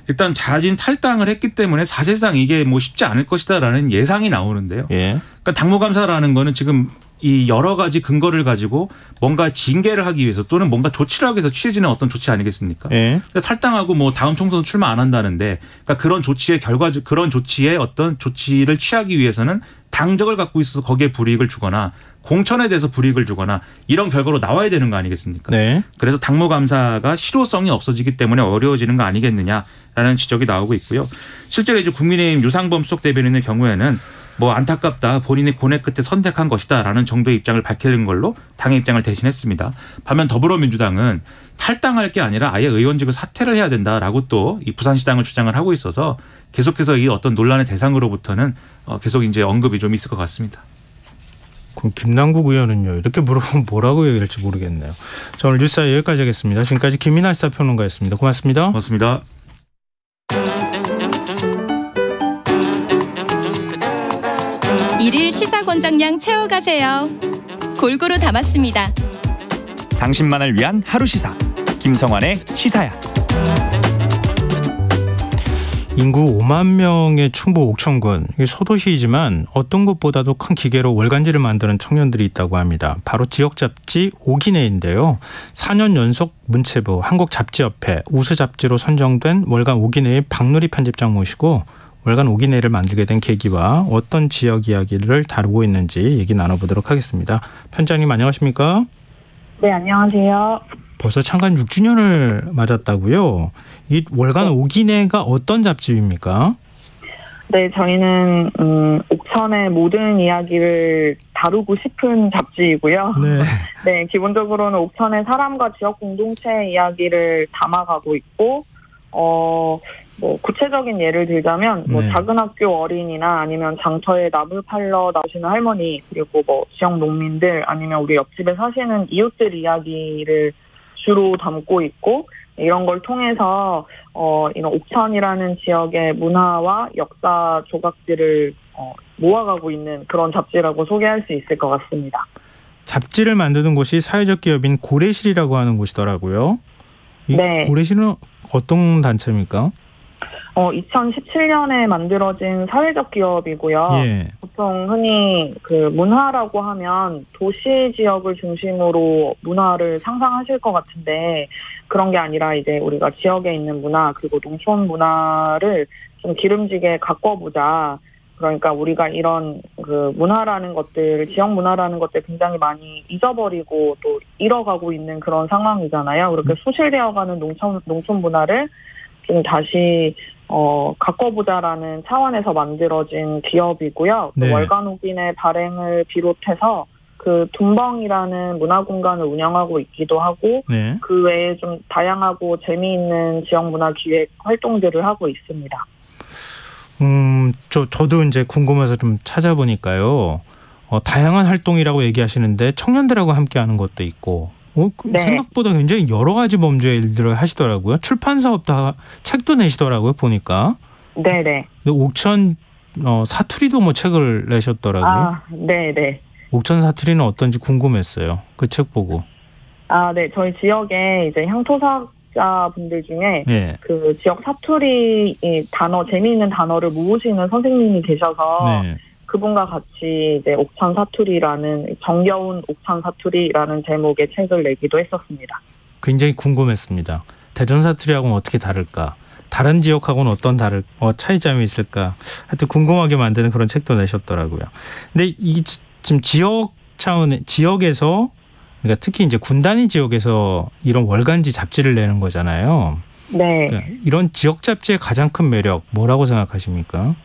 일단 자진 탈당을 했기 때문에 사실상 이게 뭐 쉽지 않을 것이다라는 예상이 나오는데요. 예. 그러니까 당무감사라는 거는 지금 이 여러 가지 근거를 가지고 뭔가 징계를 하기 위해서 또는 뭔가 조치를 하기 위해서 취해지는 어떤 조치 아니겠습니까? 예. 탈당하고 뭐 다음 총선 출마 안 한다는데 그러니까 그런 조치의 그런 조치에 어떤 조치를 취하기 위해서는 당적을 갖고 있어서 거기에 불이익을 주거나 공천에 대해서 불이익을 주거나 이런 결과로 나와야 되는 거 아니겠습니까? 네. 그래서 당무감사가 실효성이 없어지기 때문에 어려워지는 거 아니겠느냐라는 지적이 나오고 있고요. 실제로 이제 국민의힘 유상범 수석 대변인의 경우에는 뭐 안타깝다 본인이 고뇌 끝에 선택한 것이다라는 정도의 입장을 밝히는 걸로 당의 입장을 대신했습니다. 반면 더불어민주당은 탈당할 게 아니라 아예 의원직을 사퇴를 해야 된다라고 또 이 부산시당을 주장을 하고 있어서 계속해서 이 어떤 논란의 대상으로부터는 계속 이제 언급이 좀 있을 것 같습니다. 그럼 김남국 의원은요 이렇게 물어보면 뭐라고 얘기를 할지 모르겠네요. 자, 오늘 뉴스에 여기까지 하겠습니다. 지금까지 김민하 시사평론가였습니다. 고맙습니다. 고맙습니다. 일일 시사권장량 채워가세요. 골고루 담았습니다. 당신만을 위한 하루 시사 김성환의 시사야. 인구 5만 명의 충북 옥천군, 소도시이지만 어떤 것보다도 큰 기계로 월간지를 만드는 청년들이 있다고 합니다. 바로 지역 잡지 오기내인데요. 4년 연속 문체부, 한국잡지협회 우수잡지로 선정된 월간 오기내의 박누리 편집장 모시고 월간 오기내를 만들게 된 계기와 어떤 지역 이야기를 다루고 있는지 얘기 나눠보도록 하겠습니다. 편장님 안녕하십니까? 네, 안녕하세요. 벌써 창간 6주년을 맞았다고요? 이 월간 오기내가 어떤 잡지입니까? 네, 저희는 옥천의 모든 이야기를 다루고 싶은 잡지이고요. 네. 네, 기본적으로는 옥천의 사람과 지역 공동체의 이야기를 담아가고 있고, 뭐 구체적인 예를 들자면 뭐 네. 작은 학교 어린이나 아니면 장터에 나물 팔러 나오시는 할머니, 그리고 뭐 지역 농민들 아니면 우리 옆집에 사시는 이웃들 이야기를 주로 담고 있고, 이런 걸 통해서 이런 옥천이라는 지역의 문화와 역사 조각들을 모아가고 있는 그런 잡지라고 소개할 수 있을 것 같습니다. 잡지를 만드는 곳이 사회적 기업인 고래실이라고 하는 곳이더라고요. 이 네. 고래실은 어떤 단체입니까? 2017년에 만들어진 사회적 기업이고요. 예. 보통 흔히 그 문화라고 하면 도시 지역을 중심으로 문화를 상상하실 것 같은데, 그런 게 아니라 이제 우리가 지역에 있는 문화 그리고 농촌 문화를 좀 기름지게 가꿔보자. 그러니까 우리가 이런 그 문화라는 것들, 지역 문화라는 것들 굉장히 많이 잊어버리고 또 잃어가고 있는 그런 상황이잖아요. 그렇게 소실되어가는 농촌 문화를 좀 다시 가꿔보자라는 차원에서 만들어진 기업이고요. 네. 월간 오기내 발행을 비롯해서 그 둔벙이라는 문화공간을 운영하고 있기도 하고, 네. 그 외에 좀 다양하고 재미있는 지역 문화 기획 활동들을 하고 있습니다. 저도 이제 궁금해서 좀 찾아보니까요. 다양한 활동이라고 얘기하시는데 청년들하고 함께하는 것도 있고, 네. 생각보다 굉장히 여러 가지 범주의 일들을 하시더라고요. 출판 사업도 책도 내시더라고요. 보니까. 네네. 옥천 사투리도 뭐 책을 내셨더라고요. 아, 네네. 옥천 사투리는 어떤지 궁금했어요. 그 책 보고. 아, 네. 저희 지역에 이제 향토사 분들 중에 예. 그 지역 사투리 단어, 재미있는 단어를 모으시는 선생님이 계셔서 네. 그분과 같이 이제 옥천 사투리라는, 정겨운 옥천 사투리라는 제목의 책을 내기도 했었습니다. 굉장히 궁금했습니다. 대전 사투리하고는 어떻게 다를까? 다른 지역하고는 어떤 차이점이 있을까? 하여튼 궁금하게 만드는 그런 책도 내셨더라고요. 근데 지금 지역에서, 그러니까 특히 이제 군단위 지역에서 이런 월간지 잡지를 내는 거잖아요. 네. 그러니까 이런 지역 잡지의 가장 큰 매력 뭐라고 생각하십니까?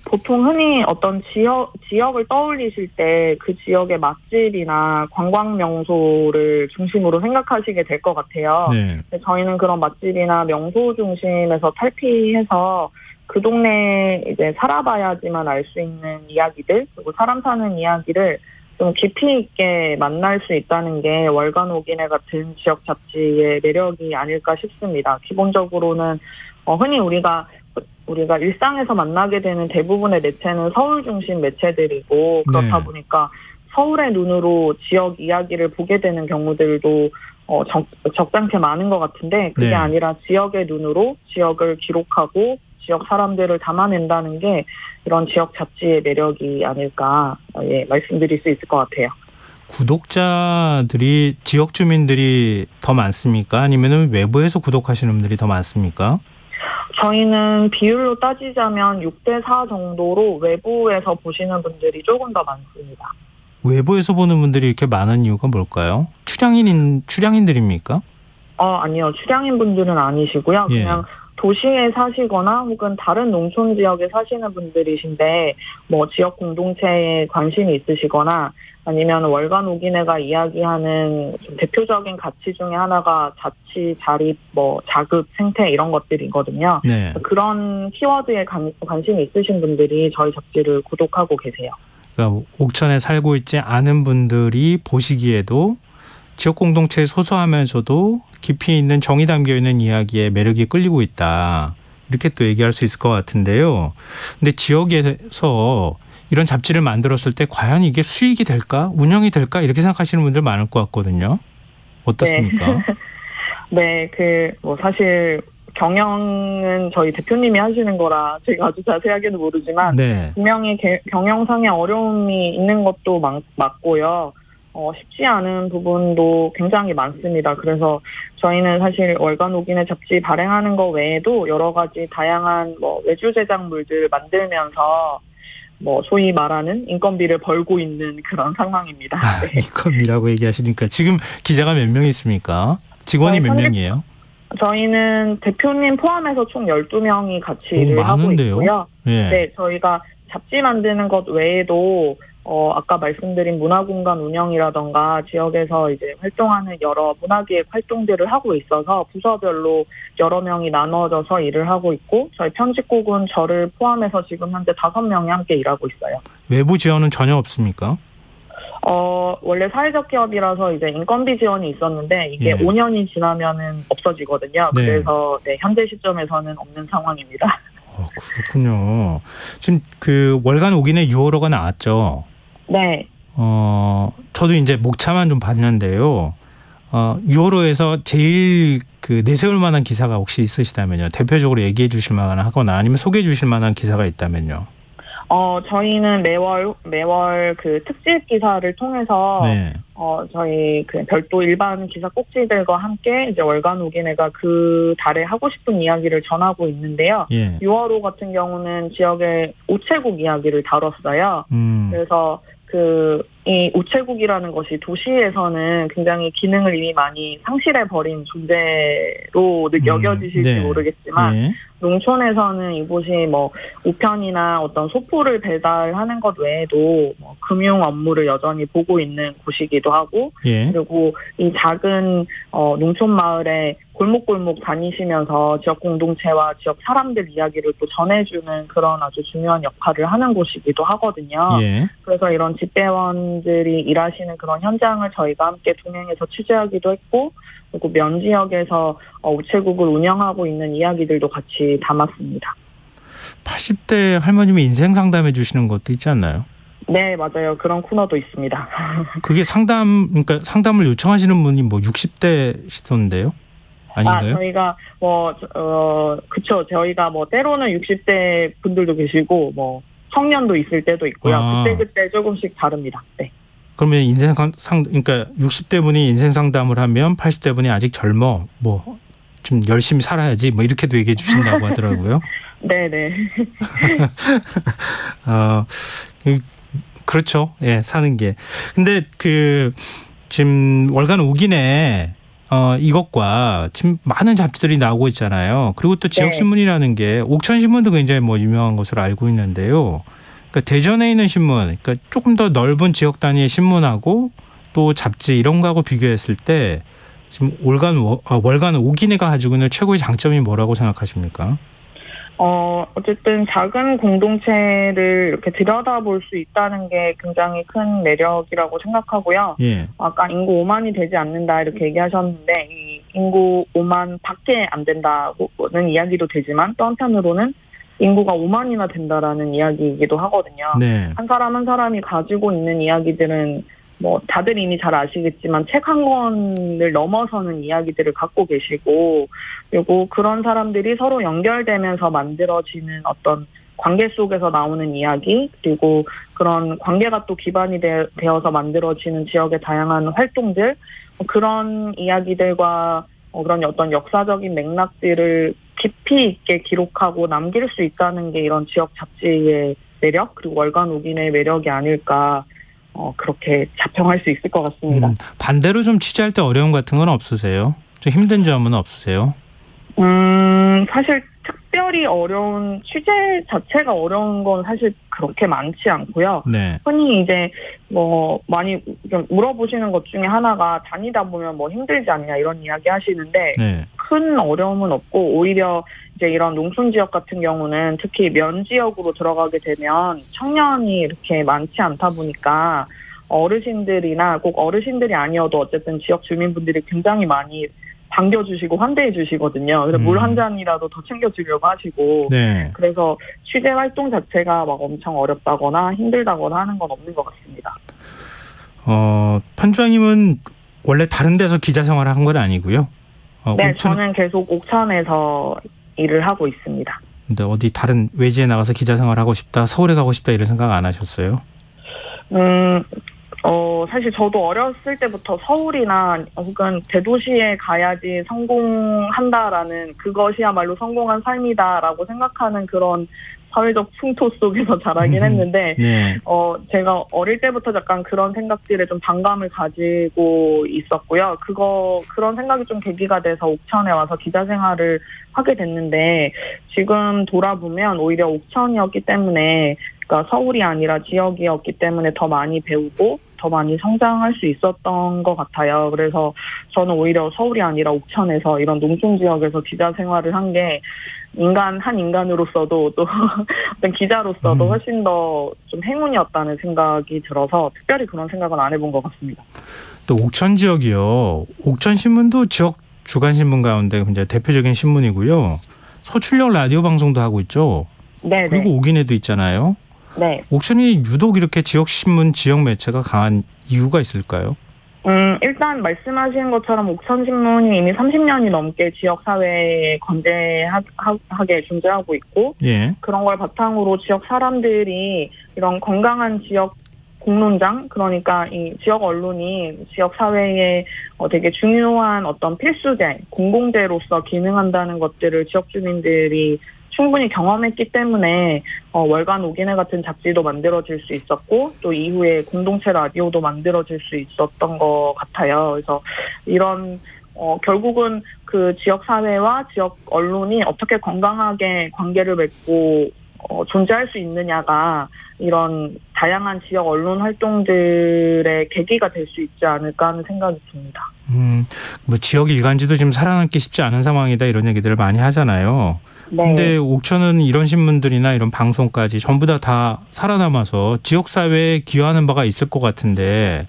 보통 흔히 어떤 지역을 떠올리실 때 그 지역의 맛집이나 관광 명소를 중심으로 생각하시게 될 것 같아요. 네. 저희는 그런 맛집이나 명소 중심에서 탈피해서 그 동네에 이제 살아봐야지만 알 수 있는 이야기들, 그리고 사람 사는 이야기를 좀 깊이 있게 만날 수 있다는 게 월간 오기내 같은 지역 잡지의 매력이 아닐까 싶습니다. 기본적으로는 흔히 우리가 일상에서 만나게 되는 대부분의 매체는 서울 중심 매체들이고, 그렇다 네. 보니까 서울의 눈으로 지역 이야기를 보게 되는 경우들도 적잖게 많은 것 같은데, 그게 네. 아니라 지역의 눈으로 지역을 기록하고 지역 사람들을 담아낸다는 게 이런 지역 잡지의 매력이 아닐까 말씀드릴 수 있을 것 같아요. 구독자들이 지역 주민들이 더 많습니까? 아니면 외부에서 구독하시는 분들이 더 많습니까? 저희는 비율로 따지자면 6대4 정도로 외부에서 보시는 분들이 조금 더 많습니다. 외부에서 보는 분들이 이렇게 많은 이유가 뭘까요? 출향인들입니까? 아니요. 출향인 분들은 아니시고요. 예. 그냥 도시에 사시거나 혹은 다른 농촌 지역에 사시는 분들이신데, 뭐 지역 공동체에 관심이 있으시거나 아니면 월간 오기내가 이야기하는 좀 대표적인 가치 중에 하나가 자치, 자립, 뭐 자급, 생태 이런 것들이거든요. 네. 그런 키워드에 관심이 있으신 분들이 저희 잡지를 구독하고 계세요. 그러니까 옥천에 살고 있지 않은 분들이 보시기에도 지역 공동체에 소소하면서도 깊이 있는 정이 담겨 있는 이야기에 매력이 끌리고 있다. 이렇게 또 얘기할 수 있을 것 같은데요. 근데 지역에서 이런 잡지를 만들었을 때 과연 이게 수익이 될까? 운영이 될까? 이렇게 생각하시는 분들 많을 것 같거든요. 어떻습니까? 네, 사실 경영은 저희 대표님이 하시는 거라 제가 아주 자세하게는 모르지만 네. 분명히 경영상의 어려움이 있는 것도 맞고요. 쉽지 않은 부분도 굉장히 많습니다. 그래서 저희는 사실 월간 오기내 잡지 발행하는 거 외에도 여러 가지 다양한 외주 제작물들 만들면서 소위 말하는 인건비를 벌고 있는 그런 상황입니다. 네. 인건비라고 얘기하시니까 지금 기자가 몇 명 있습니까? 직원이 몇 명이에요? 저희는 대표님 포함해서 총 12명이 같이 일을 하고 있고요. 예. 네, 저희가 잡지 만드는 것 외에도 아까 말씀드린 문화공간 운영이라던가 지역에서 이제 활동하는 여러 문화기획 활동들을 하고 있어서 부서별로 여러 명이 나눠져서 일을 하고 있고 저희 편집국은 저를 포함해서 지금 현재 5명이 함께 일하고 있어요. 외부 지원은 전혀 없습니까? 원래 사회적 기업이라서 이제 인건비 지원이 있었는데 이게 예. 5년이 지나면은 없어지거든요. 네. 그래서 현재 시점에서는 없는 상황입니다. 그렇군요. 지금 그 월간 오기내 6월호가 나왔죠. 네. 저도 이제 목차만 좀 봤는데요. 6월호에서 제일 내세울 만한 기사가 혹시 있으시다면요. 대표적으로 얘기해 주실 만한 하거나 아니면 소개해 주실 만한 기사가 있다면요. 저희는 매월 그 특집 기사를 통해서 네. 저희 별도 일반 기사 꼭지들과 함께 이제 월간 오기내가 그 달에 하고 싶은 이야기를 전하고 있는데요. 예. 6월호 같은 경우는 지역의 우체국 이야기를 다뤘어요. 그래서 이 우체국이라는 것이 도시에서는 굉장히 기능을 이미 많이 상실해버린 존재로 여겨지실지 모르겠지만 예. 농촌에서는 이곳이 우편이나 어떤 소포를 배달하는 것 외에도 금융 업무를 여전히 보고 있는 곳이기도 하고 예. 그리고 이 작은 농촌 마을에 골목골목 다니시면서 지역 공동체와 지역 사람들 이야기를 또 전해주는 그런 아주 중요한 역할을 하는 곳이기도 하거든요. 예. 그래서 이런 집배원들이 일하시는 그런 현장을 저희가 함께 동행해서 취재하기도 했고 그리고 면 지역에서 우체국을 운영하고 있는 이야기들도 같이 담았습니다. 80대 할머님이 인생 상담해 주시는 것도 있지 않나요? 네, 맞아요. 그런 코너도 있습니다. 그게 그러니까 상담을 요청하시는 분이 60대시던데요? 아닌가요? 저희가 그쵸. 저희가 때로는 60대 분들도 계시고 청년도 있을 때도 있고요. 그때 조금씩 다릅니다. 네. 그러면 그러니까 60대 분이 인생 상담을 하면 80대 분이 아직 젊어, 좀 열심히 살아야지, 이렇게도 얘기해 주신다고 하더라고요. 네네. 그렇죠. 예, 사는 게. 근데 지금 월간 오기내 이것과 지금 많은 잡지들이 나오고 있잖아요. 그리고 또 지역신문이라는 게 옥천신문도 굉장히 유명한 것으로 알고 있는데요. 그러니까 대전에 있는 신문, 그러니까 조금 더 넓은 지역 단위의 신문하고 또 잡지 이런 거하고 비교했을 때 지금 월간 오기내가 가지고 있는 최고의 장점이 뭐라고 생각하십니까? 어쨌든 작은 공동체를 이렇게 들여다볼 수 있다는 게 굉장히 큰 매력이라고 생각하고요. 예. 아까 인구 5만이 되지 않는다 이렇게 얘기하셨는데 이 인구 5만 밖에 안 된다는 이야기도 되지만 또 한편으로는 인구가 5만이나 된다라는 이야기이기도 하거든요. 네. 한 사람 한 사람이 가지고 있는 이야기들은 다들 이미 잘 아시겠지만 책 한 권을 넘어서는 이야기들을 갖고 계시고 그리고 그런 사람들이 서로 연결되면서 만들어지는 어떤 관계 속에서 나오는 이야기 그리고 그런 관계가 또 기반이 되어서 만들어지는 지역의 다양한 활동들 그런 이야기들과 그런 어떤 역사적인 맥락들을 깊이 있게 기록하고 남길 수 있다는 게 이런 지역 잡지의 매력 그리고 월간 오기내의 매력이 아닐까 그렇게 자평할 수 있을 것 같습니다. 반대로 좀 취재할 때 어려움 같은 건 없으세요? 좀 힘든 점은 없으세요? 사실 특별히 어려운 취재 자체가 어려운 건 사실 그렇게 많지 않고요. 네. 흔히 이제 많이 좀 물어보시는 것 중에 하나가 다니다 보면 힘들지 않냐 이런 이야기 하시는데 네. 큰 어려움은 없고 오히려 이제 이런 농촌 지역 같은 경우는 특히 면 지역으로 들어가게 되면 청년이 이렇게 많지 않다 보니까 어르신들이나 꼭 어르신들이 아니어도 어쨌든 지역 주민분들이 굉장히 많이 반겨주시고 환대해 주시거든요. 그래서 물 한 잔이라도 더 챙겨주려고 하시고 네. 그래서 취재 활동 자체가 엄청 어렵다거나 힘들다거나 하는 건 없는 것 같습니다. 편집장님은 원래 다른 데서 기자 생활을 한 건 아니고요. 네, 저는 계속 옥천에서 일을 하고 있습니다. 근데 어디 다른 외지에 나가서 기자 생활하고 싶다, 서울에 가고 싶다 이런 생각 안 하셨어요? 사실 저도 어렸을 때부터 서울이나 혹은 대도시에 가야지 성공한다라는, 그것이야말로 성공한 삶이다라고 생각하는 그런 사회적 풍토 속에서 자라긴 했는데, 네. 제가 어릴 때부터 약간 그런 생각들에 좀 반감을 가지고 있었고요. 그런 생각이 좀 계기가 돼서 옥천에 와서 기자 생활을 하게 됐는데, 지금 돌아보면 오히려 옥천이었기 때문에, 그러니까 서울이 아니라 지역이었기 때문에 더 많이 배우고 더 많이 성장할 수 있었던 것 같아요. 그래서 저는 오히려 서울이 아니라 옥천에서 이런 농촌 지역에서 기자 생활을 한 게 한 인간으로서도 또 어떤 기자로서도 훨씬 더 좀 행운이었다는 생각이 들어서 특별히 그런 생각은 안 해본 것 같습니다. 또 옥천 지역이요. 옥천 신문도 지역 주간 신문 가운데 굉장히 대표적인 신문이고요. 소출력 라디오 방송도 하고 있죠. 네. 그리고 오기내도 있잖아요. 네. 옥천이 유독 이렇게 지역 신문, 지역 매체가 강한 이유가 있을까요? 일단 말씀하신 것처럼 옥천신문이 이미 30년이 넘게 지역사회에 건재하게 존재하고 있고, 예. 그런 걸 바탕으로 지역 사람들이 이런 건강한 지역 공론장, 그러니까 이 지역 언론이 지역 사회에 되게 중요한 어떤 필수제, 공공재로서 기능한다는 것들을 지역 주민들이 충분히 경험했기 때문에 월간 오기내 같은 잡지도 만들어질 수 있었고, 또 이후에 공동체 라디오도 만들어질 수 있었던 것 같아요. 그래서 이런 결국은 그 지역 사회와 지역 언론이 어떻게 건강하게 관계를 맺고 존재할 수 있느냐가 이런 다양한 지역 언론 활동들의 계기가 될 수 있지 않을까 하는 생각이 듭니다. 뭐 지역 일간지도 지금 살아남기 쉽지 않은 상황이다 이런 얘기들을 많이 하잖아요. 네. 근데 옥천은 이런 신문들이나 이런 방송까지 전부 다 살아남아서 지역 사회에 기여하는 바가 있을 것 같은데,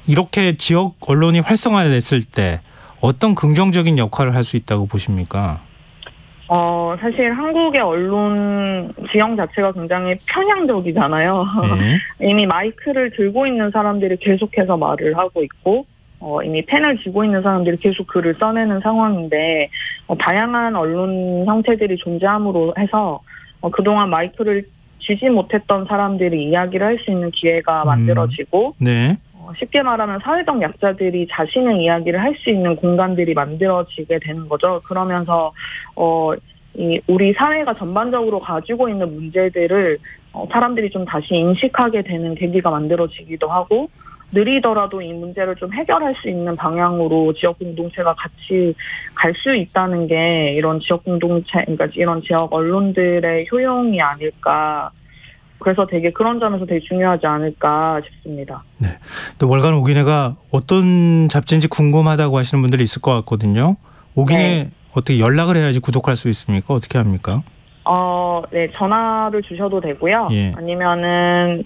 이렇게 지역 언론이 활성화됐을 때 어떤 긍정적인 역할을 할 수 있다고 보십니까? 사실 한국의 언론 지형 자체가 굉장히 편향적이잖아요. 네. 이미 마이크를 들고 있는 사람들이 계속해서 말을 하고 있고, 이미 펜을 쥐고 있는 사람들이 계속 글을 써내는 상황인데, 다양한 언론 형태들이 존재함으로 해서 그동안 마이크를 쥐지 못했던 사람들이 이야기를 할 수 있는 기회가 만들어지고, 네. 쉽게 말하면 사회적 약자들이 자신의 이야기를 할 수 있는 공간들이 만들어지게 되는 거죠. 그러면서 우리 사회가 전반적으로 가지고 있는 문제들을 사람들이 좀 다시 인식하게 되는 계기가 만들어지기도 하고, 느리더라도 이 문제를 좀 해결할 수 있는 방향으로 지역 공동체가 같이 갈 수 있다는 게 이런 지역 공동체, 그러니까 이런 지역 언론들의 효용이 아닐까. 그래서 되게 그런 점에서 되게 중요하지 않을까 싶습니다. 네. 또 월간 오기내가 어떤 잡지인지 궁금하다고 하시는 분들이 있을 것 같거든요. 오기내 네. 어떻게 연락을 해야지 구독할 수 있습니까? 어떻게 합니까? 네, 전화를 주셔도 되고요. 예. 아니면은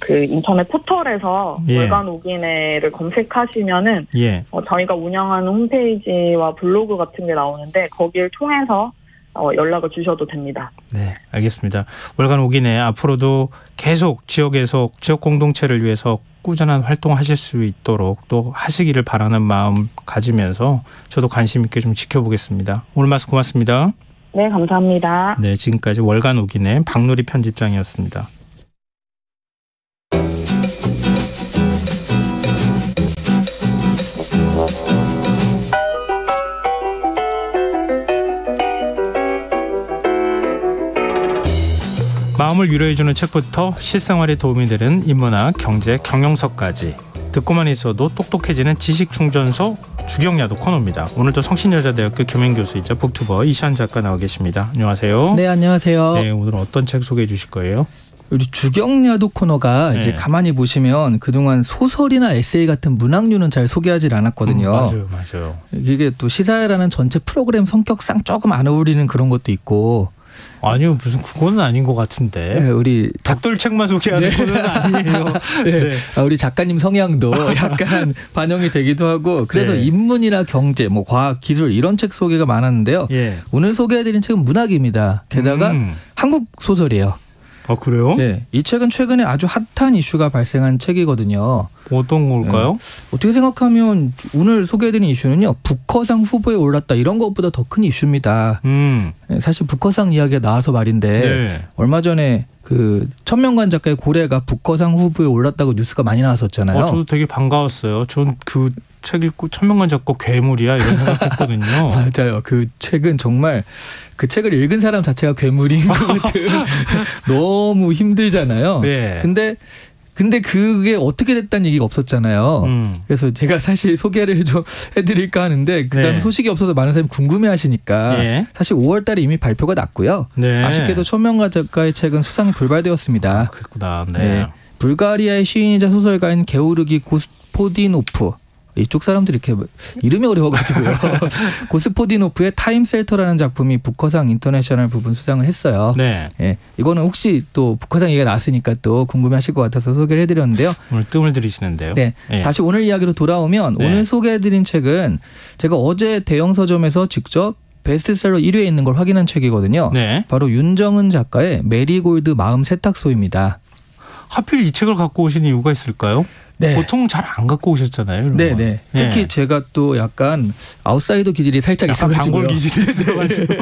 인터넷 포털에서 예. 월간 오기내를 검색하시면은 예. 저희가 운영하는 홈페이지와 블로그 같은 게 나오는데 거기를 통해서 연락을 주셔도 됩니다. 네, 알겠습니다. 월간 오기내 앞으로도 계속 지역에서 지역 공동체를 위해서 꾸준한 활동하실 수 있도록 또 하시기를 바라는 마음 가지면서 저도 관심 있게 좀 지켜보겠습니다. 오늘 말씀 고맙습니다. 네, 감사합니다. 네, 지금까지 월간 오기내 박누리 편집장이었습니다. 마음을 위로해주는 책부터 실생활에 도움이 되는 인문학, 경제, 경영서까지 듣고만 있어도 똑똑해지는 지식충전소 주경야도 코너입니다. 오늘도 성신여자대학교 겸임교수이자 북튜버 이시안 작가 나와 계십니다. 안녕하세요. 네, 안녕하세요. 네, 오늘은 어떤 책 소개해 주실 거예요? 우리 주경야도 코너가 이제 가만히 보시면 그동안 소설이나 에세이 같은 문학류는 잘 소개하지 않았거든요. 맞아요. 이게 또 시사회라는 전체 프로그램 성격상 조금 안 어울리는 그런 것도 있고. 아니요, 무슨 그거는 아닌 것 같은데. 네, 우리 닭돌책만 소개하는 거는 아니에요. 네. 우리 작가님 성향도 약간 반영이 되기도 하고 그래서 네. 인문이나 경제, 뭐 과학, 기술 이런 책 소개가 많았는데요. 예. 오늘 소개해드린 책은 문학입니다. 게다가 한국 소설이에요. 그래요? 네, 이 책은 최근에 아주 핫한 이슈가 발생한 책이거든요. 어떤 걸까요? 어떻게 생각하면 오늘 소개해드린 이슈는요. 북커상 후보에 올랐다 이런 것보다 더 큰 이슈입니다. 사실 북커상 이야기가 나와서 말인데 네. 얼마 전에 그 천명관 작가의 고래가 북커상 후보에 올랐다고 뉴스가 많이 나왔었잖아요. 저도 되게 반가웠어요. 전 그 책 읽고 천명관 작가 괴물이야 이런 생각했거든요. 맞아요. 그 책은 정말 그 책을 읽은 사람 자체가 괴물인 것 같은 너무 힘들잖아요. 네. 근데 그게 어떻게 됐다는 얘기가 없었잖아요. 그래서 제가 사실 소개를 좀 해드릴까 하는데 그다음에 네. 소식이 없어서 많은 사람이 궁금해하시니까 네. 사실 5월 달에 이미 발표가 났고요. 네. 아쉽게도 천명관 작가의 책은 수상이 불발되었습니다. 그랬구나. 네. 네. 불가리아의 시인이자 소설가인 게오르기 고스포디노프 이쪽 사람들이 이렇게 이름이 어려워가지고요. 고스포디노프의 타임셀터라는 작품이 북커상 인터내셔널 부분 수상을 했어요. 네. 예, 이거는 혹시 또 북커상 얘기가 나왔으니까 또 궁금해하실 것 같아서 소개를 해드렸는데요. 오늘 뜸을 들이시는데요. 네, 네. 다시 오늘 이야기로 돌아오면 네. 오늘 소개해드린 책은 제가 어제 대형 서점에서 직접 베스트셀러 1위에 있는 걸 확인한 책이거든요. 네. 바로 윤정은 작가의 메리골드 마음 세탁소입니다. 하필 이 책을 갖고 오신 이유가 있을까요? 네. 보통 잘 안 갖고 오셨잖아요. 이런 네네. 건. 특히 네. 제가 또 약간 아웃사이더 기질이 살짝 약간 있어가지고요. 반골 기질이 있어가지고.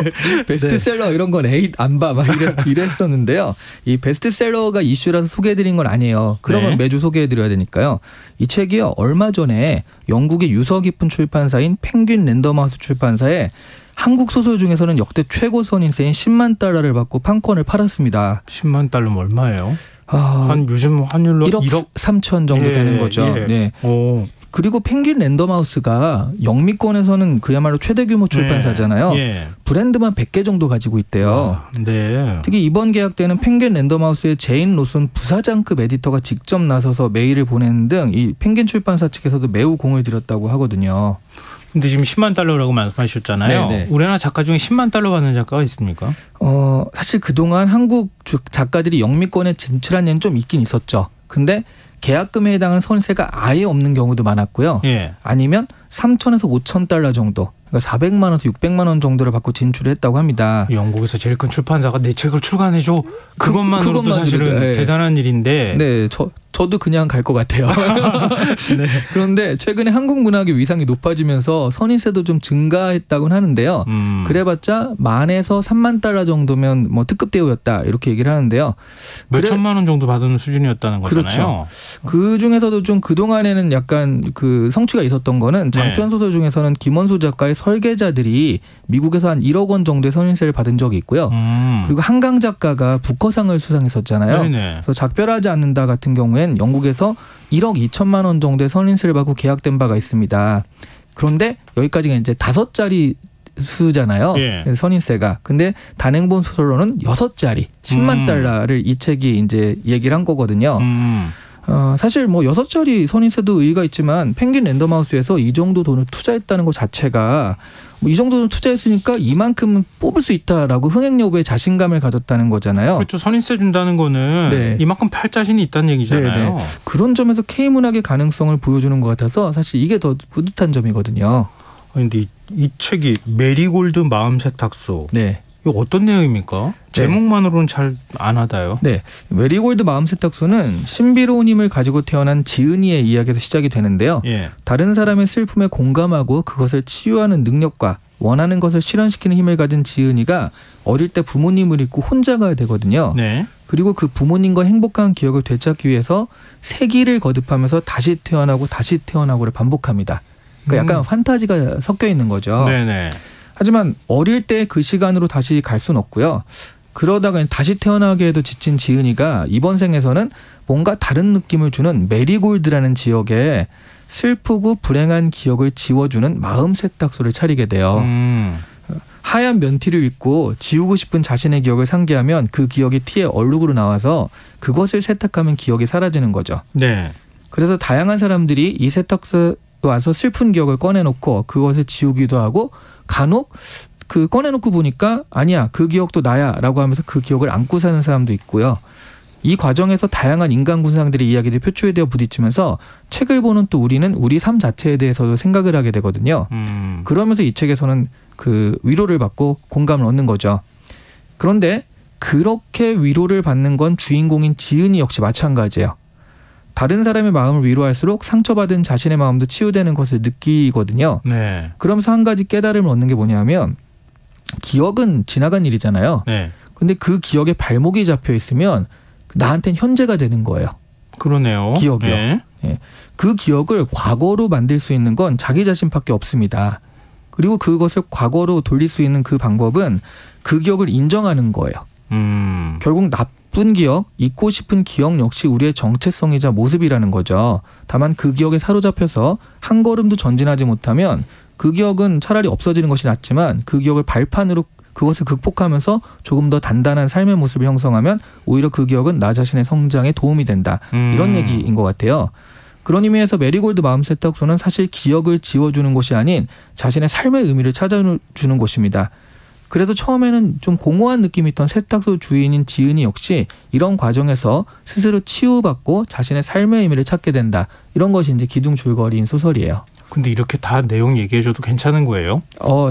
베스트셀러 이런 건 에잇 안 봐 막 이랬었는데요. 이 베스트셀러가 이슈라서 소개해드린 건 아니에요. 그러면 네. 매주 소개해드려야 되니까요. 이 책이요. 얼마 전에 영국의 유서 깊은 출판사인 펭귄 랜덤하우스 출판사에 한국 소설 중에서는 역대 최고 선인세인 10만 달러를 받고 판권을 팔았습니다. 10만 달러면 얼마예요? 아, 한 요즘 환율로 1억 3천 정도 예, 되는 거죠. 예. 네. 오. 그리고 펭귄 랜덤하우스가 영미권에서는 그야말로 최대 규모 출판사잖아요. 예. 브랜드만 100개 정도 가지고 있대요. 네. 특히 이번 계약 때는 펭귄 랜덤하우스의 제인 로슨 부사장급 에디터가 직접 나서서 메일을 보내는 등 이 펭귄 출판사 측에서도 매우 공을 들였다고 하거든요. 근데 지금 10만 달러라고 말씀하셨잖아요. 네네. 우리나라 작가 중에 10만 달러 받는 작가가 있습니까? 사실 그동안 한국 작가들이 영미권에 진출한 예는 좀 있긴 있었죠. 근데 계약금에 해당하는 선세가 아예 없는 경우도 많았고요. 예. 아니면 3천에서 5천 달러 정도, 그러니까 400만 원에서 600만 원 정도를 받고 진출을 했다고 합니다. 영국에서 제일 큰 출판사가 내 책을 출간해줘. 그것만으로도 그것만으로도, 사실은 네. 대단한 일인데. 네, 저도 그냥 갈 것 같아요. 네. 그런데 최근에 한국 문학의 위상이 높아지면서 선인세도 좀 증가했다고는 하는데요. 그래봤자 10,000에서 3만 달러 정도면 뭐 특급 대우였다 이렇게 얘기를 하는데요. 몇 천만 원 정도 받는 수준이었다는 거잖아요. 그렇죠. 그 중에서도 좀 그동안에는 약간 그 성취가 있었던 거는 장편 소설 중에서는 김원수 작가의 설계자들이 미국에서 한 1억 원 정도의 선인세를 받은 적이 있고요. 그리고 한강 작가가 북커상을 수상했었잖아요. 네네. 그래서 작별하지 않는다 같은 경우엔 영국에서 1억 2천만 원 정도의 선인세를 받고 계약된 바가 있습니다. 그런데 여기까지가 이제 5자리 수잖아요. 예. 선인세가. 근데 단행본 소설로는 6자리 10만 달러를 이 책이 이제 얘기를 한 거거든요. 사실 뭐 6자리 선인세도 의의가 있지만 펭귄 랜덤하우스에서 이 정도 돈을 투자했다는 것 자체가 뭐 이 정도 돈 투자했으니까 이만큼은 뽑을 수 있다라고 흥행 여부에 자신감을 가졌다는 거잖아요. 그렇죠. 선인세 준다는 거는 네. 이만큼 팔 자신이 있다는 얘기잖아요. 네네. 그런 점에서 K문학의 가능성을 보여주는 것 같아서 사실 이게 더 뿌듯한 점이거든요. 그런데 이 책이 메리골드 마음 세탁소. 네. 이거 어떤 내용입니까? 제목만으로는 잘 안 와닿아요. 네. 메리골드 마음 세탁소는 신비로운 힘을 가지고 태어난 지은이의 이야기에서 시작이 되는데요. 예. 다른 사람의 슬픔에 공감하고 그것을 치유하는 능력과 원하는 것을 실현시키는 힘을 가진 지은이가 어릴 때 부모님을 잃고 혼자가 되거든요. 네. 그리고 그 부모님과 행복한 기억을 되찾기 위해서 세기를 거듭하면서 다시 태어나고를 반복합니다. 그러니까 약간 판타지가 섞여 있는 거죠. 네네. 하지만 어릴 때 그 시간으로 다시 갈 수는 없고요. 그러다가 다시 태어나기에도 지친 지은이가 이번 생에서는 뭔가 다른 느낌을 주는 메리골드라는 지역에 슬프고 불행한 기억을 지워주는 마음 세탁소를 차리게 돼요. 하얀 면티를 입고 지우고 싶은 자신의 기억을 상기하면 그 기억이 티에 얼룩으로 나와서 그것을 세탁하면 기억이 사라지는 거죠. 네. 그래서 다양한 사람들이 이 세탁소에 와서 슬픈 기억을 꺼내놓고 그것을 지우기도 하고 간혹 그 꺼내놓고 보니까 아니야 그 기억도 나야 라고 하면서 그 기억을 안고 사는 사람도 있고요. 이 과정에서 다양한 인간 군상들의 이야기들이 표출되어 부딪히면서 책을 보는 또 우리는 우리 삶 자체에 대해서도 생각을 하게 되거든요. 그러면서 이 책에서는 그 위로를 받고 공감을 얻는 거죠. 그런데 그렇게 위로를 받는 건 주인공인 지은이 역시 마찬가지예요. 다른 사람의 마음을 위로할수록 상처받은 자신의 마음도 치유되는 것을 느끼거든요. 네. 그러면서 한 가지 깨달음을 얻는 게 뭐냐면 기억은 지나간 일이잖아요. 네. 근데 그 기억에 발목이 잡혀 있으면 나한테는 현재가 되는 거예요. 그러네요. 기억이요. 네. 예. 그 기억을 과거로 만들 수 있는 건 자기 자신밖에 없습니다. 그리고 그것을 과거로 돌릴 수 있는 그 방법은 그 기억을 인정하는 거예요. 결국 나쁜 기억, 잊고 싶은 기억 역시 우리의 정체성이자 모습이라는 거죠. 다만 그 기억에 사로잡혀서 한 걸음도 전진하지 못하면 그 기억은 차라리 없어지는 것이 낫지만 그 기억을 발판으로 그것을 극복하면서 조금 더 단단한 삶의 모습을 형성하면 오히려 그 기억은 나 자신의 성장에 도움이 된다. 이런 얘기인 것 같아요. 그런 의미에서 메리골드 마음 세탁소는 사실 기억을 지워주는 곳이 아닌 자신의 삶의 의미를 찾아주는 곳입니다. 그래서 처음에는 좀 공허한 느낌이 있던 세탁소 주인인 지은이 역시 이런 과정에서 스스로 치유받고 자신의 삶의 의미를 찾게 된다. 이런 것이 이제 기둥줄거리인 소설이에요. 근데 이렇게 다 내용 얘기해줘도 괜찮은 거예요?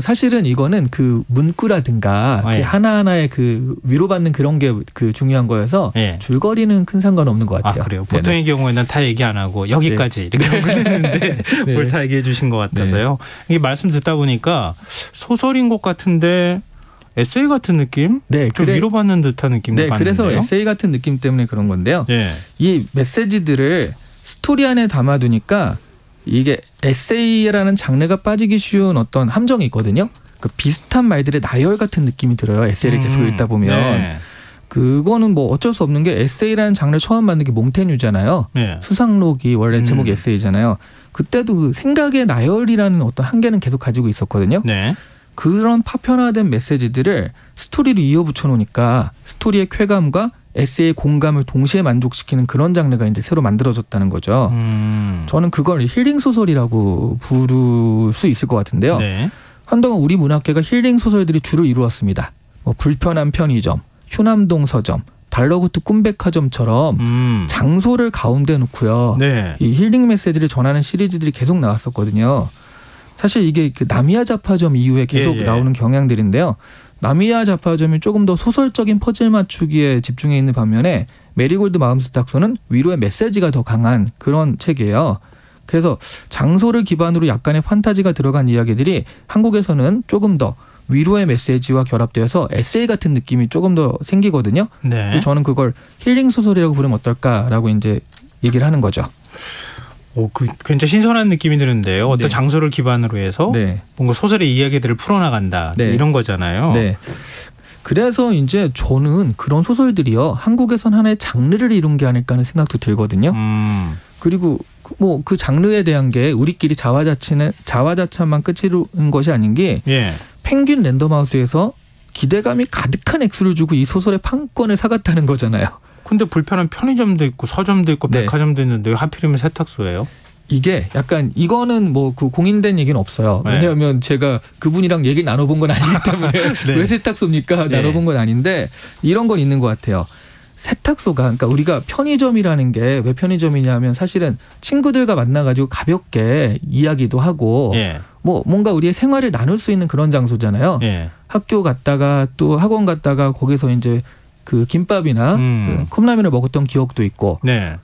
사실은 이거는 그 문구라든가 네. 그 하나하나의 그 위로받는 그런 게 그 중요한 거여서 네. 줄거리는 큰 상관없는 것 같아요. 그래요? 보통의 경우에는 다 얘기 안 하고 여기까지 이렇게 하고 있는데 네. 뭘 다 얘기해 주신 것 같아서요. 이게 말씀 듣다 보니까 소설인 것 같은데 에세이 같은 느낌? 네, 좀 위로받는 듯한 느낌도 네, 받는데요. 그래서 에세이 같은 느낌 때문에 그런 건데요. 네. 이 메시지들을 스토리 안에 담아두니까 이게 에세이라는 장르가 빠지기 쉬운 어떤 함정이 있거든요. 그 비슷한 말들의 나열 같은 느낌이 들어요. 에세이를 계속 읽다 보면. 네. 그거는 뭐 어쩔 수 없는 게 에세이라는 장르를 처음 만든 게 몽테뉴잖아요. 네. 수상록이 원래 제목이 에세이잖아요. 그때도 그 생각의 나열이라는 어떤 한계는 계속 가지고 있었거든요. 네. 그런 파편화된 메시지들을 스토리로 이어붙여 놓으니까 스토리의 쾌감과 에세이의 공감을 동시에 만족시키는 그런 장르가 이제 새로 만들어졌다는 거죠. 저는 그걸 힐링 소설이라고 부를 수 있을 것 같은데요. 네. 한동안 우리 문학계가 힐링 소설들이 주를 이루었습니다. 뭐 불편한 편의점, 휴남동 서점, 달러구트 꿈백화점처럼 장소를 가운데 놓고요. 네. 이 힐링 메시지를 전하는 시리즈들이 계속 나왔었거든요. 사실 이게 그 나미야 잡화점 이후에 계속 나오는 경향들인데요. 나미야 잡화점이 조금 더 소설적인 퍼즐 맞추기에 집중해 있는 반면에 메리골드 마음 세탁소는 위로의 메시지가 더 강한 그런 책이에요. 그래서 장소를 기반으로 약간의 판타지가 들어간 이야기들이 한국에서는 조금 더 위로의 메시지와 결합되어서 에세이 같은 느낌이 조금 더 생기거든요. 네. 저는 그걸 힐링 소설이라고 부르면 어떨까라고 이제 얘기를 하는 거죠. 굉장히 신선한 느낌이 드는데요. 어떤 네. 장소를 기반으로 해서 네. 뭔가 소설의 이야기들을 풀어나간다. 네. 이런 거잖아요. 네. 그래서 이제 저는 그런 소설들이요. 한국에선 하나의 장르를 이룬 게 아닐까 하는 생각도 들거든요. 그리고 뭐 그 장르에 대한 게 우리끼리 자화자찬만 끝이는 것이 아닌 게 펭귄 랜덤하우스에서 기대감이 가득한 액수를 주고 이 소설의 판권을 사갔다는 거잖아요. 근데 불편한 편의점도 있고 서점도 있고 네. 백화점도 있는데 왜 하필이면 세탁소예요? 이게 약간 이거는 뭐 그 공인된 얘기는 없어요. 네. 왜냐하면 제가 그분이랑 얘기를 나눠본 건 아니기 때문에 네. 왜 세탁소입니까? 네. 나눠본 건 아닌데 이런 건 있는 것 같아요. 세탁소가 그러니까 우리가 편의점이라는 게 왜 편의점이냐면 사실은 친구들과 만나가지고 가볍게 이야기도 하고 뭐 뭔가 우리의 생활을 나눌 수 있는 그런 장소잖아요. 학교 갔다가 또 학원 갔다가 거기서 이제 그 김밥이나 그 컵라면을 먹었던 기억도 있고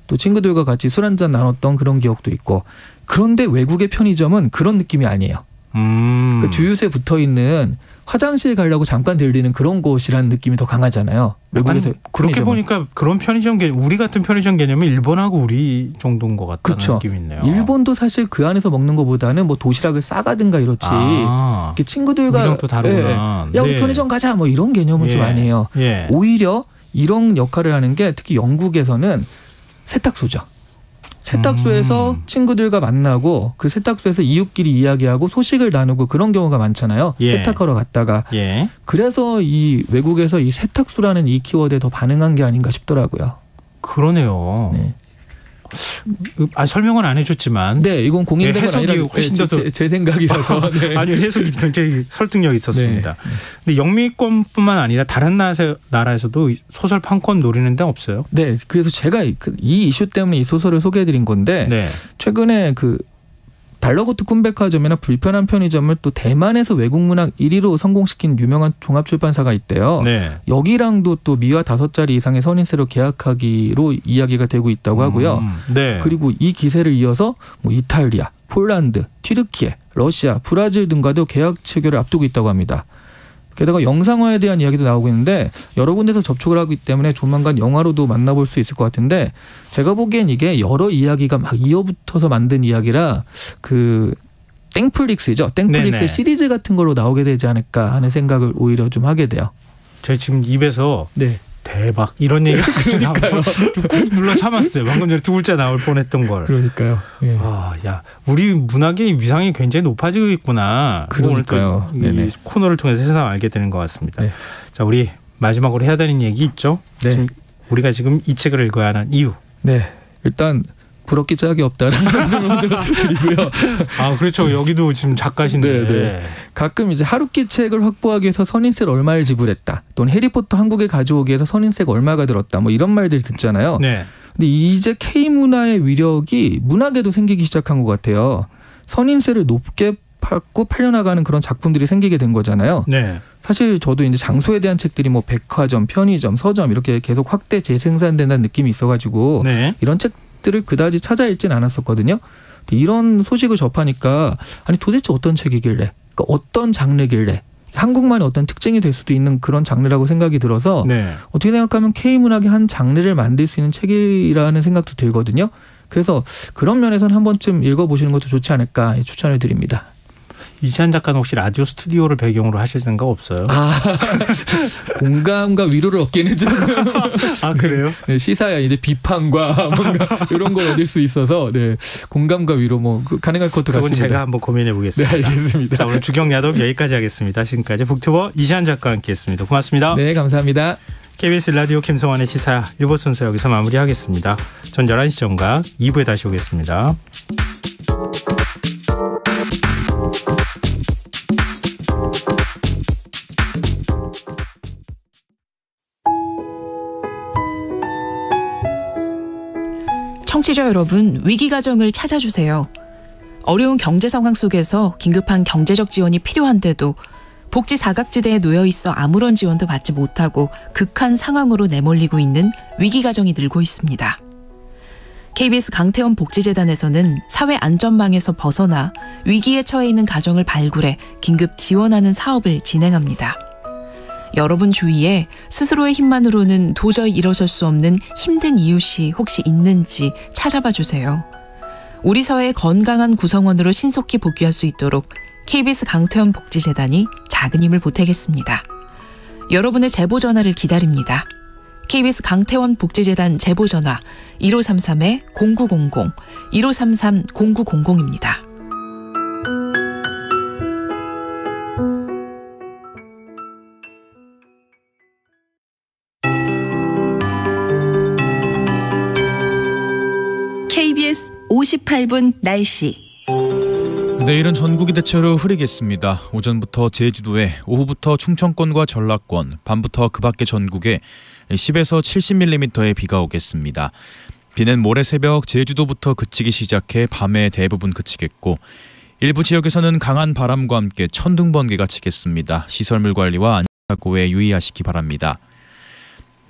또 친구들과 같이 술 한잔 나눴던 그런 기억도 있고 그런데 외국의 편의점은 그런 느낌이 아니에요. 그 주유소에 붙어있는 화장실 가려고 잠깐 들리는 그런 곳이라는 느낌이 더 강하잖아요. 외국에서 그렇게 편의점은. 보니까 그런 편의점 개념 우리 같은 편의점 개념은 일본하고 우리 정도인 것 같다는 그쵸. 느낌이 있네요. 일본도 사실 그 안에서 먹는 것보다는 뭐 도시락을 싸가든가 이렇지 이렇게 친구들과 우리랑 또 다르구나. 야 우리 편의점 가자 뭐 이런 개념은 좀 아니에요. 오히려 이런 역할을 하는 게 특히 영국에서는 세탁소죠. 세탁소에서 친구들과 만나고 그 세탁소에서 이웃끼리 이야기하고 소식을 나누고 그런 경우가 많잖아요. 세탁하러 갔다가. 그래서 이 외국에서 이 세탁소라는 이 키워드에 더 반응한 게 아닌가 싶더라고요. 그러네요. 네. 설명은 안 해줬지만 네, 이건 공인된 건 해석이 아니라 훨씬 더 제 생각이라서. 네. 아니요, 해석이 굉장히 설득력이 있었습니다. 근데 영미권뿐만 아니라 다른 나라에서도 소설 판권 노리는 데 없어요? 네, 그래서 제가 이 이슈 때문에 이 소설을 소개해드린 건데 최근에 그 달러고트 꿈백화점이나 불편한 편의점을 또 대만에서 외국문학 1위로 성공시킨 유명한 종합출판사가 있대요. 네. 여기랑도 또 미화 5자리 이상의 선인세로 계약하기로 이야기가 되고 있다고 하고요. 네. 그리고 이 기세를 이어서 뭐 이탈리아, 폴란드, 튀르키예, 러시아, 브라질 등과도 계약 체결을 앞두고 있다고 합니다. 게다가 영상화에 대한 이야기도 나오고 있는데 여러 군데서 접촉을 하기 때문에 조만간 영화로도 만나볼 수 있을 것 같은데 제가 보기엔 이게 여러 이야기가 막 이어붙어서 만든 이야기라 그 땡플릭스죠. 땡플릭스의 네네. 시리즈 같은 걸로 나오게 되지 않을까 하는 생각을 오히려 좀 하게 돼요. 제가 지금 입에서 네. 대박 이런 얘기가 꾹 눌러 참았어요. 방금 전에 두 글자 나올 뻔했던 걸. 그러니까요. 예. 야, 우리 문학의 위상이 굉장히 높아지고 있구나. 그러니까요. 오늘 또 네네. 이 코너를 통해서 세상 알게 되는 것 같습니다. 네. 자, 우리 마지막으로 해야 되는 얘기 있죠? 네. 우리가 지금 이 책을 읽어야 하는 이유. 네. 일단 부럽기 짝이 없다는 말씀을 먼저 드리고요. 아, 그렇죠. 여기도 지금 작가신데. 네. 가끔 이제 하루키 책을 확보하기 위해서 선인세를 얼마를 지불했다. 또는 해리포터 한국에 가져오기 위해서 선인세가 얼마가 들었다. 뭐 이런 말들 듣잖아요. 네. 근데 이제 K문화의 위력이 문학에도 생기기 시작한 것 같아요. 선인세를 높게 받고 팔려나가는 그런 작품들이 생기게 된 거잖아요. 네. 사실 저도 이제 장소에 대한 책들이 뭐 백화점, 편의점, 서점 이렇게 계속 확대 재생산된다는 느낌이 있어가지고 네. 이런 책들을 그다지 찾아 읽진 않았었거든요. 근데 이런 소식을 접하니까 아니 도대체 어떤 책이길래, 그러니까 어떤 장르길래 한국만의 어떤 특징이 될 수도 있는 그런 장르라고 생각이 들어서 네. 어떻게 생각하면 K문학의 한 장르를 만들 수 있는 책이라는 생각도 들거든요. 그래서 그런 면에서는 한 번쯤 읽어보시는 것도 좋지 않을까 추천을 드립니다. 이시안 작가는 혹시 라디오 스튜디오를 배경으로 하실 생각 없어요? 공감과 위로를 얻기는 좀 아, 그래요? 네, 시사야 이제 비판과 뭔가 이런 걸 얻을 수 있어서 네, 공감과 위로 뭐 가능할 것도 그건 같습니다. 제가 한번 고민해 네, 보겠습니다. 알겠습니다. 자, 오늘 주경야독 여기까지 하겠습니다. 지금까지 북튜버 이시안 작가와 함께했습니다. 고맙습니다. 네, 감사합니다. KBS 라디오 김성환의 시사 1부 순서 여기서 마무리하겠습니다. 전 11시 정각 2부에 다시 오겠습니다. 청취자 여러분, 위기가정을 찾아주세요. 어려운 경제 상황 속에서 긴급한 경제적 지원이 필요한데도 복지 사각지대에 놓여 있어 아무런 지원도 받지 못하고 극한 상황으로 내몰리고 있는 위기가정이 늘고 있습니다. KBS 강태원 복지재단에서는 사회 안전망에서 벗어나 위기에 처해 있는 가정을 발굴해 긴급 지원하는 사업을 진행합니다. 여러분 주위에 스스로의 힘만으로는 도저히 일어설 수 없는 힘든 이웃이 혹시 있는지 찾아봐 주세요. 우리 사회의 건강한 구성원으로 신속히 복귀할 수 있도록 KBS 강태원 복지재단이 작은 힘을 보태겠습니다. 여러분의 제보 전화를 기다립니다. KBS 강태원 복지재단 제보 전화 1533-0900, 1533-0900입니다. KBS 58분 날씨. 내일은 전국이 대체로 흐리겠습니다. 오전부터 제주도에, 오후부터 충청권과 전라권, 밤부터 그 밖의 전국에 10에서 70mm의 비가 오겠습니다. 비는 모레 새벽 제주도부터 그치기 시작해 밤에 대부분 그치겠고 일부 지역에서는 강한 바람과 함께 천둥 번개가 치겠습니다. 시설물 관리와 안전사고에 유의하시기 바랍니다.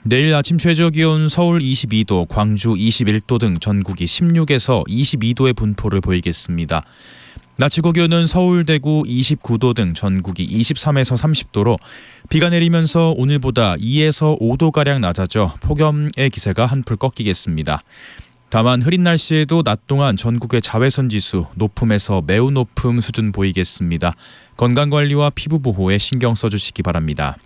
내일 아침 최저기온 서울 22도, 광주 21도 등 전국이 16에서 22도의 분포를 보이겠습니다. 낮 최고기온은 서울, 대구 29도 등 전국이 23에서 30도로 비가 내리면서 오늘보다 2에서 5도가량 낮아져 폭염의 기세가 한풀 꺾이겠습니다. 다만 흐린 날씨에도 낮 동안 전국의 자외선 지수 높음에서 매우 높음 수준 보이겠습니다. 건강관리와 피부보호에 신경 써주시기 바랍니다.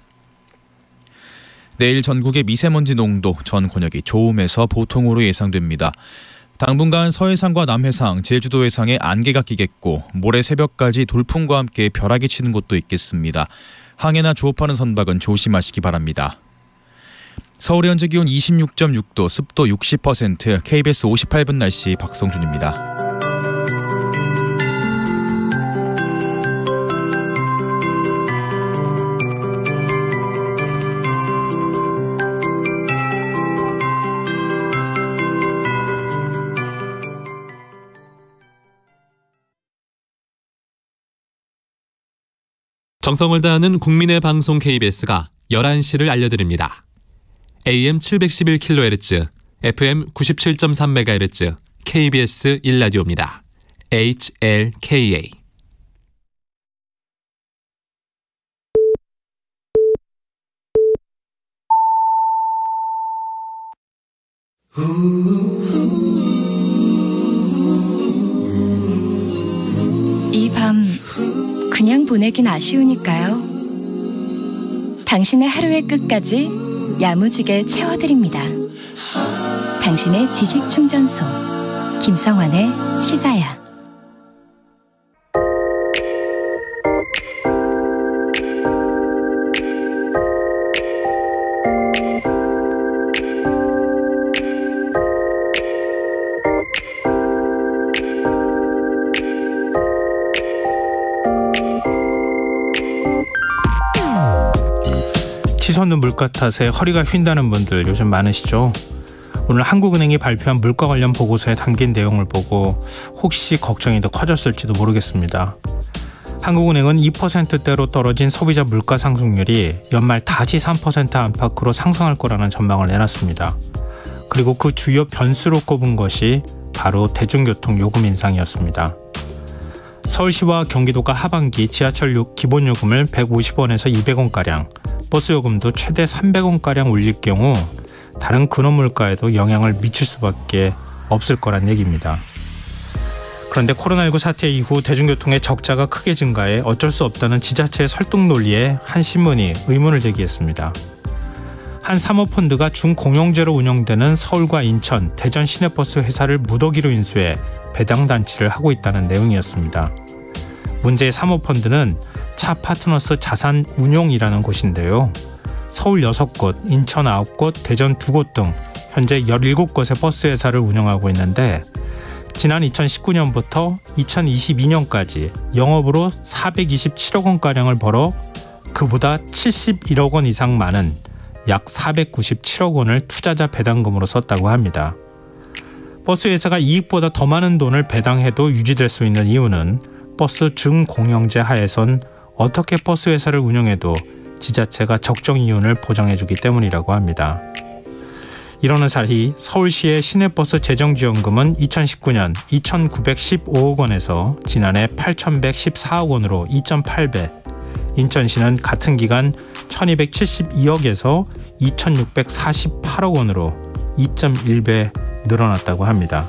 내일 전국의 미세먼지 농도 전 권역이 좋음에서 보통으로 예상됩니다. 당분간 서해상과 남해상, 제주도 해상에 안개가 끼겠고 모레 새벽까지 돌풍과 함께 벼락이 치는 곳도 있겠습니다. 항해나 조업하는 선박은 조심하시기 바랍니다. 서울의 현재 기온 26.6도, 습도 60%, KBS 58분 날씨 박성준입니다. 정성을 다하는 국민의 방송 KBS가 11시를 알려드립니다. AM 711kHz, FM 97.3MHz, KBS 1라디오입니다. HLKA. 이 밤 그냥 보내긴 아쉬우니까요. 당신의 하루의 끝까지 야무지게 채워드립니다. 당신의 지식 충전소 김성환의 시사야. 치솟는 물가 탓에 허리가 휜다는 분들 요즘 많으시죠? 오늘 한국은행이 발표한 물가 관련 보고서에 담긴 내용을 보고 혹시 걱정이 더 커졌을지도 모르겠습니다. 한국은행은 2%대로 떨어진 소비자 물가 상승률이 연말 다시 3% 안팎으로 상승할 거라는 전망을 내놨습니다. 그리고 그 주요 변수로 꼽은 것이 바로 대중교통 요금 인상이었습니다. 서울시와 경기도가 하반기 지하철 기본요금을 150원에서 200원가량, 버스 요금도 최대 300원가량 올릴 경우 다른 근원물가에도 영향을 미칠 수밖에 없을 거란 얘기입니다. 그런데 코로나19 사태 이후 대중교통의 적자가 크게 증가해 어쩔 수 없다는 지자체의 설득 논리에 한 신문이 의문을 제기했습니다. 한 사모펀드가 준공영제로 운영되는 서울과 인천, 대전 시내버스 회사를 무더기로 인수해 배당단치를 하고 있다는 내용이었습니다. 문제의 사모펀드는 차 파트너스 자산운용이라는 곳인데요. 서울 6곳, 인천 9곳, 대전 2곳 등 현재 17곳의 버스 회사를 운영하고 있는데 지난 2019년부터 2022년까지 영업으로 427억 원가량을 벌어 그보다 71억 원 이상 많은 약 497억 원을 투자자 배당금으로 썼다고 합니다. 버스 회사가 이익보다 더 많은 돈을 배당해도 유지될 수 있는 이유는 버스 준공영제 하에선 어떻게 버스 회사를 운영해도 지자체가 적정 이윤을 보장해주기 때문이라고 합니다. 이러는 사이 서울시의 시내버스 재정지원금은 2019년 2,915억 원에서 지난해 8,114억 원으로 2.8배, 인천시는 같은 기간 1,272억에서 2,648억 원으로 2.1배 늘어났다고 합니다.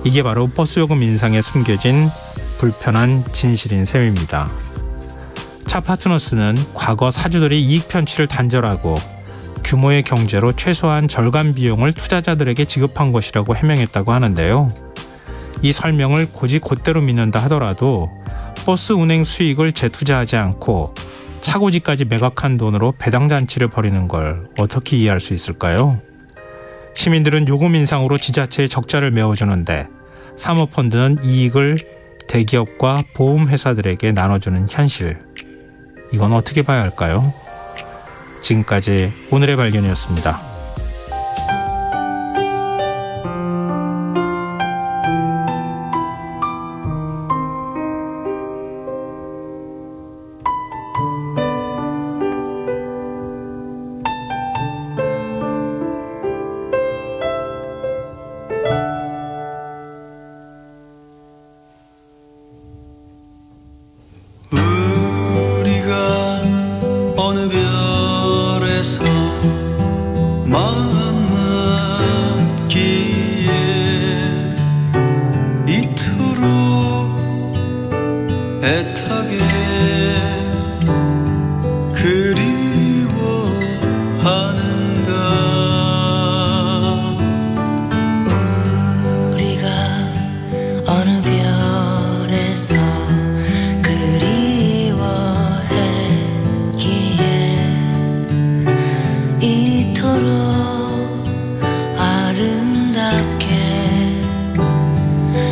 이게 바로 버스요금 인상에 숨겨진 불편한 진실인 셈입니다. 차 파트너스는 과거 사주들이 이익 편취를 단절하고 규모의 경제로 최소한 절감 비용을 투자자들에게 지급한 것이라고 해명했다고 하는데요. 이 설명을 곧대로 믿는다 하더라도 버스 운행 수익을 재투자하지 않고 차고지까지 매각한 돈으로 배당잔치를 벌이는 걸 어떻게 이해할 수 있을까요? 시민들은 요금 인상으로 지자체의 적자를 메워주는데 사모펀드는 이익을 대기업과 보험회사들에게 나눠주는 현실. 이건 어떻게 봐야 할까요? 지금까지 오늘의 발견이었습니다. 어느 별에서 만났기에 이토록 애타게 그리워하는가. 우리가 어느 별에서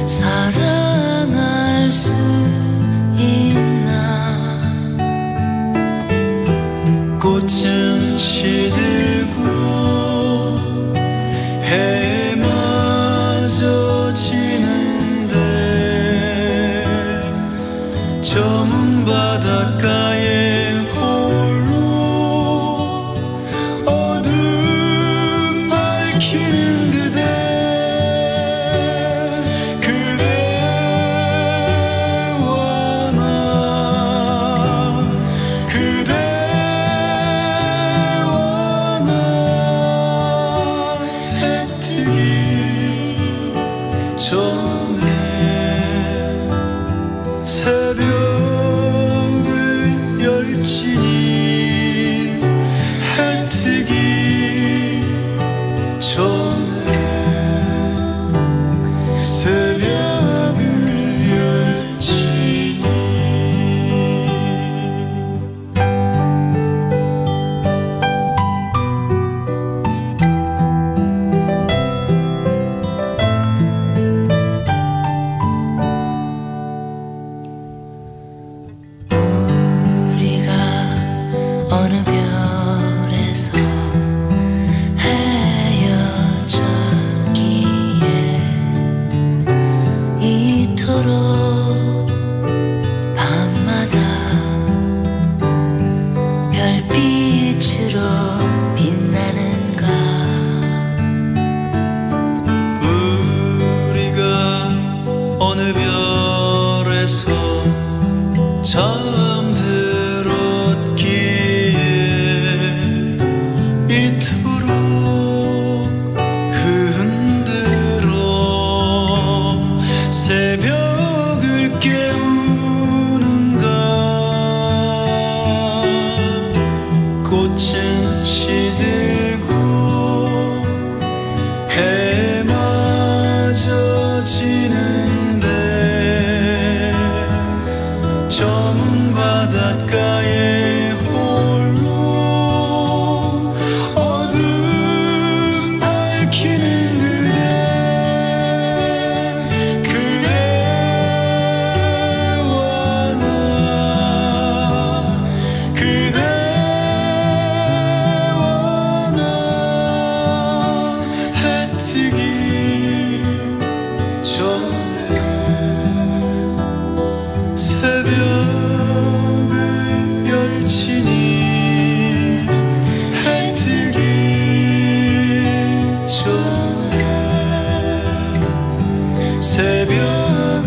사랑할 수 있나. 꽃은 시들고 해마저 지는데 저 문 바닷가에 새벽을 열지니 해 뜨기 전에 새벽을 열지니 어느 별에서 헤어졌기에 이토록 밤마다 별빛으로 빛나는가. 우리가 어느 별에서 잠들었기에 이토록 흔들어 새벽을 깨우는가. 꽃은 시들고 해마저 지는데 저문 바닷가에 홀로 어둠 밝히는 그대와 나 그대와 나 해 뜨기 전에 새벽을 열지니 해 뜨기 전에 새벽을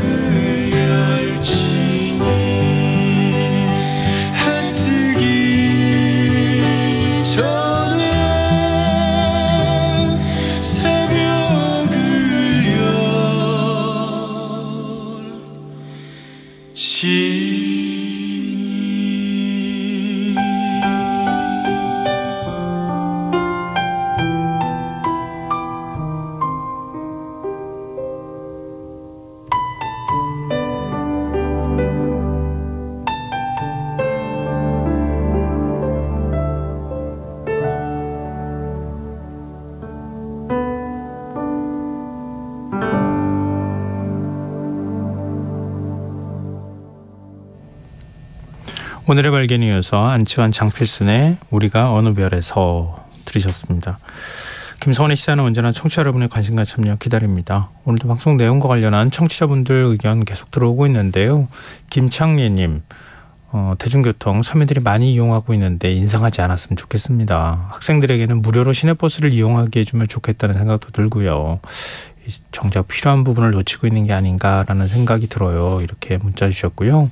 열지니 해 뜨기 전에 새벽을 오늘의 발견에 이어서 안치환 장필순의 우리가 어느 별에서 들으셨습니다. 김성원의 시사는 언제나 청취자 여러분의 관심과 참여 기다립니다. 오늘도 방송 내용과 관련한 청취자분들 의견 계속 들어오고 있는데요. 김창예님, 대중교통 서민들이 많이 이용하고 있는데 인상하지 않았으면 좋겠습니다. 학생들에게는 무료로 시내버스를 이용하게 해주면 좋겠다는 생각도 들고요. 정작 필요한 부분을 놓치고 있는 게 아닌가라는 생각이 들어요. 이렇게 문자 주셨고요.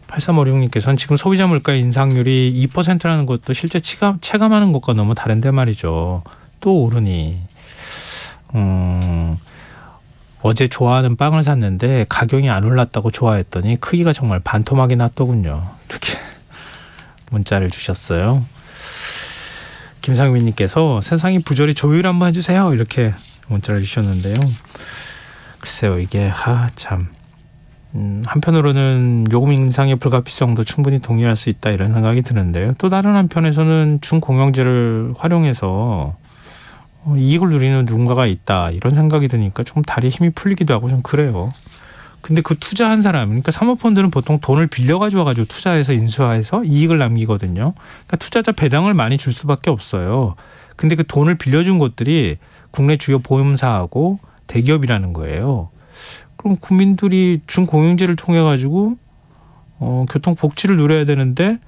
8356님께서는 지금 소비자 물가 인상률이 2%라는 것도 실제 체감하는 것과 너무 다른데 말이죠. 또 오르니. 어제 좋아하는 빵을 샀는데 가격이 안 올랐다고 좋아했더니 크기가 정말 반토막이 났더군요. 이렇게 문자를 주셨어요. 김상민님께서 세상이 부조리 조율 한번 해주세요. 이렇게 문자를 주셨는데요. 글쎄요, 이게 참. 한편으로는 요금 인상의 불가피성도 충분히 동의할 수 있다 이런 생각이 드는데요. 또 다른 한편에서는 중공영제를 활용해서 이익을 누리는 누군가가 있다 이런 생각이 드니까 좀 다리에 힘이 풀리기도 하고 좀 그래요. 근데 그 투자한 사람, 그러니까 사모펀드는 보통 돈을 빌려가지고 와가지고 투자해서 인수해서 이익을 남기거든요. 그러니까 투자자 배당을 많이 줄 수밖에 없어요. 근데 그 돈을 빌려준 곳들이 국내 주요 보험사하고 대기업이라는 거예요. 그럼 국민들이 중공영제를 통해 가지고 교통복지를 누려야 되는데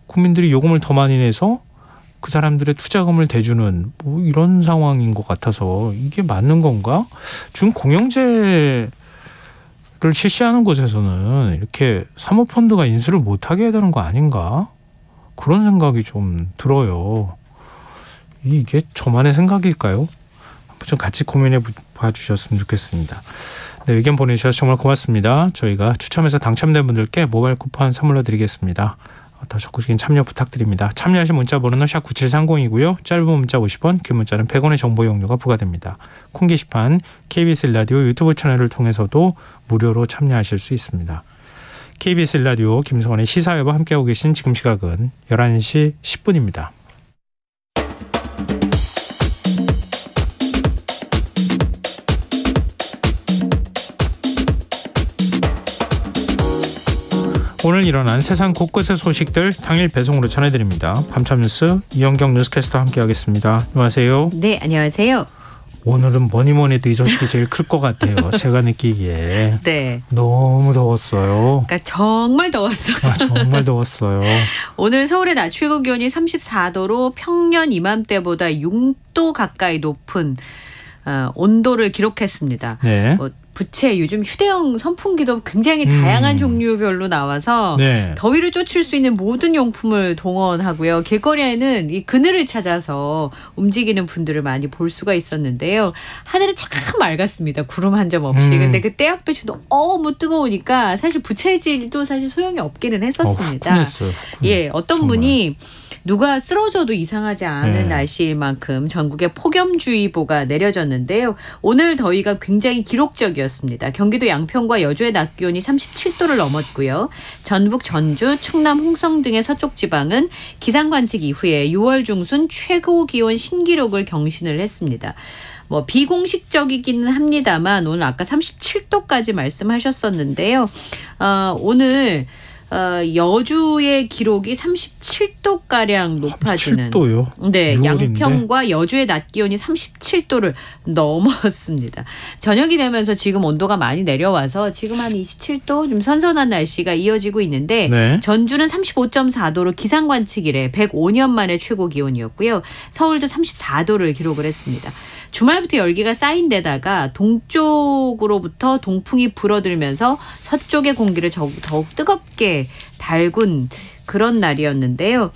국민들이 요금을 더 많이 내서 그 사람들의 투자금을 대주는 뭐 이런 상황인 것 같아서 이게 맞는 건가? 중공영제를 실시하는 곳에서는 이렇게 사모펀드가 인수를 못하게 해야 되는 거 아닌가? 그런 생각이 좀 들어요. 이게 저만의 생각일까요? 좀 같이 고민해 봐주셨으면 좋겠습니다. 네, 의견 보내주셔서 정말 고맙습니다. 저희가 추첨해서 당첨된 분들께 모바일 쿠폰 선물로 드리겠습니다. 더 적극적인 참여 부탁드립니다. 참여하신 문자 번호는 샵 9730이고요. 짧은 문자 50원, 긴 문자는 100원의 정보 이용료가 부과됩니다. 콩 게시판, KBS 라디오 유튜브 채널을 통해서도 무료로 참여하실 수 있습니다. KBS 라디오 김성환의 시사회와 함께하고 계신 지금 시각은 11시 10분입니다. 오늘 일어난 세상 곳곳의 소식들 당일 배송으로 전해드립니다. 밤참 뉴스 이영경 뉴스캐스터와 함께하겠습니다. 안녕하세요. 네, 안녕하세요. 오늘은 뭐니 해도 이 소식이 제일 클 것 같아요. 제가 느끼기에. 네. 너무 더웠어요. 그러니까 정말 더웠어요. 정말 더웠어요. 오늘 서울의 낮 최고 기온이 34도로 평년 이맘때보다 6도 가까이 높은 온도를 기록했습니다. 네. 부채 요즘 휴대용 선풍기도 굉장히 다양한 종류별로 나와서 네. 더위를 쫓을 수 있는 모든 용품을 동원하고요. 길거리에는 이 그늘을 찾아서 움직이는 분들을 많이 볼 수가 있었는데요. 하늘은 참 맑았습니다. 구름 한 점 없이. 근데 그 떼약볕이 너무 뜨거우니까 사실 부채질도 사실 소용이 없기는 했었습니다. 훈훈했어요. 예, 어떤 정말. 분이 누가 쓰러져도 이상하지 않은 네. 날씨일 만큼 전국에 폭염주의보가 내려졌는데요. 오늘 더위가 굉장히 기록적이었습니다. 경기도 양평과 여주의 낮 기온이 37도를 넘었고요. 전북, 전주, 충남, 홍성 등의 서쪽 지방은 기상 관측 이후에 6월 중순 최고 기온 신기록을 경신을 했습니다. 비공식적이기는 합니다만 오늘 아까 37도까지 말씀하셨었는데요. 오늘 여주의 기록이 37도가량 높아지는. 37도요? 네, 6월인데. 양평과 여주의 낮 기온이 37도를 넘었습니다. 저녁이 되면서 지금 온도가 많이 내려와서 지금 한 27도 좀 선선한 날씨가 이어지고 있는데 네. 전주는 35.4도로 기상 관측 이래 105년 만에 최고 기온이었고요. 서울도 34도를 기록을 했습니다. 주말부터 열기가 쌓인 데다가 동쪽으로부터 동풍이 불어들면서 서쪽의 공기를 더욱 뜨겁게 달군 그런 날이었는데요.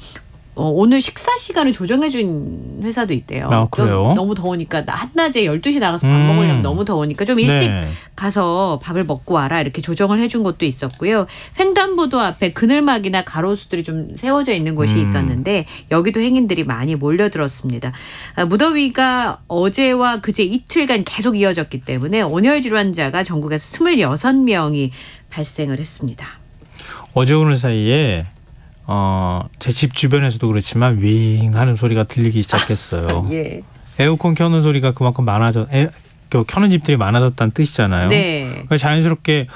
오늘 식사 시간을 조정해준 회사도 있대요. 아, 그래요? 좀 너무 더우니까 한낮에 12시 나가서 밥 먹으려면 너무 더우니까 좀 일찍 네. 가서 밥을 먹고 와라 이렇게 조정을 해준 곳도 있었고요. 횡단보도 앞에 그늘막이나 가로수들이 좀 세워져 있는 곳이 있었는데 여기도 행인들이 많이 몰려들었습니다. 무더위가 어제와 그제 이틀간 계속 이어졌기 때문에 온열 질환자가 전국에서 26명이 발생을 했습니다. 어제 오늘 사이에 제 집 주변에서도 그렇지만 윙 하는 소리가 들리기 시작했어요. 예. 에어컨 켜는 소리가 그만큼 켜는 집들이 많아졌다는 뜻이잖아요. 네. 자연스럽게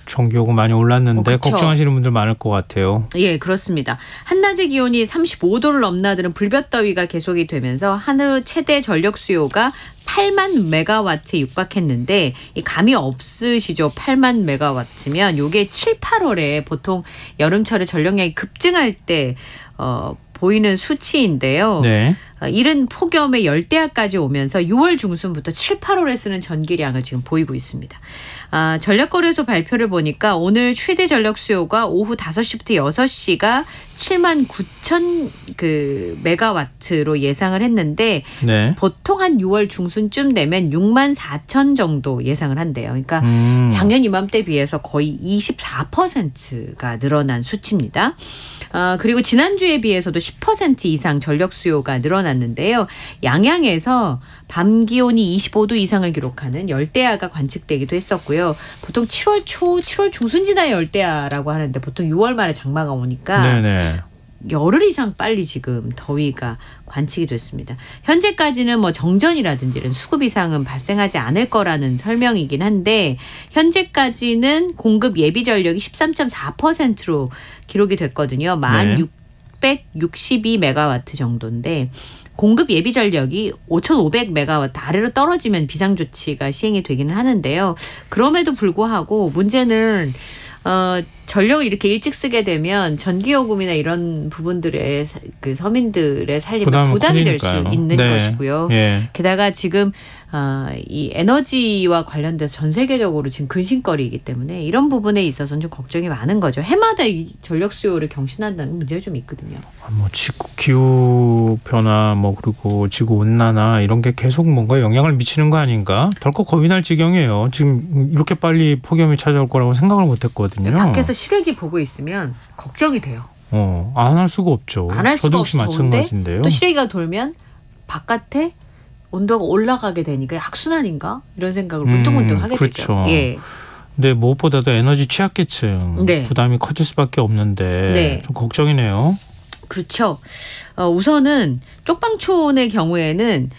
전기요금 많이 올랐는데 그쵸. 걱정하시는 분들 많을 것 같아요. 예, 그렇습니다. 한낮의 기온이 35도를 넘나드는 불볕더위가 계속이 되면서 하루 최대 전력 수요가 8만 메가와트에 육박했는데 이 감이 없으시죠? 8만 메가와트면 이게 7, 8월에 보통 여름철에 전력량이 급증할 때 보이는 수치인데요. 네. 이른 폭염의 열대야까지 오면서 6월 중순부터 7, 8월에 쓰는 전기량을 지금 보이고 있습니다. 전력거래소 발표를 보니까 오늘 최대 전력 수요가 오후 5시부터 6시가 7만 9천 메가와트로 예상을 했는데 네. 보통 한 6월 중순쯤 되면 6만 4천 정도 예상을 한대요. 그러니까 작년 이맘때 비해서 거의 24%가 늘어난 수치입니다. 그리고 지난주에 비해서도 10% 이상 전력 수요가 늘어났는데요. 양양에서 밤 기온이 25도 이상을 기록하는 열대야가 관측되기도 했었고요. 보통 7월 초, 7월 중순 지나야 열대야라고 하는데 보통 6월 말에 장마가 오니까 네네. 열흘 이상 빨리 지금 더위가 관측이 됐습니다. 현재까지는 정전이라든지 이런 수급 이상은 발생하지 않을 거라는 설명이긴 한데 현재까지는 공급 예비 전력이 13.4%로 기록이 됐거든요. 1,662메가와트 정도인데 공급 예비 전력이 5,500메가와트 아래로 떨어지면 비상조치가 시행이 되기는 하는데요. 그럼에도 불구하고 문제는 전력을 이렇게 일찍 쓰게 되면 전기요금이나 이런 부분들의 그 서민들의 살림에 부담이 될 수 있는 것이고요. 게다가 지금 이 에너지와 관련돼서 전 세계적으로 지금 근심거리이기 때문에 이런 부분에 있어서는 좀 걱정이 많은 거죠. 해마다 이 전력 수요를 경신한다는 문제가 좀 있거든요. 뭐 지구 기후 변화 뭐 그리고 지구 온난화 이런 게 계속 뭔가 영향을 미치는 거 아닌가? 덜컥 겁이 날 지경이에요. 지금 이렇게 빨리 폭염이 찾아올 거라고 생각을 못했거든요. 밖에서 실외기 보고 있으면 걱정이 돼요. 안 할 수가 없죠. 안 할 수가 없어 마찬가지인데요. 또 실외기가 돌면 바깥에 온도가 올라가게 되니까 악순환인가? 이런 생각을 문득문득 하게 그렇죠. 되죠. 예. 근데 무엇보다도 에너지 취약계층 부담이 커질 수밖에 없는데 좀 걱정이네요. 그렇죠. 우선은 쪽방촌의 경우에는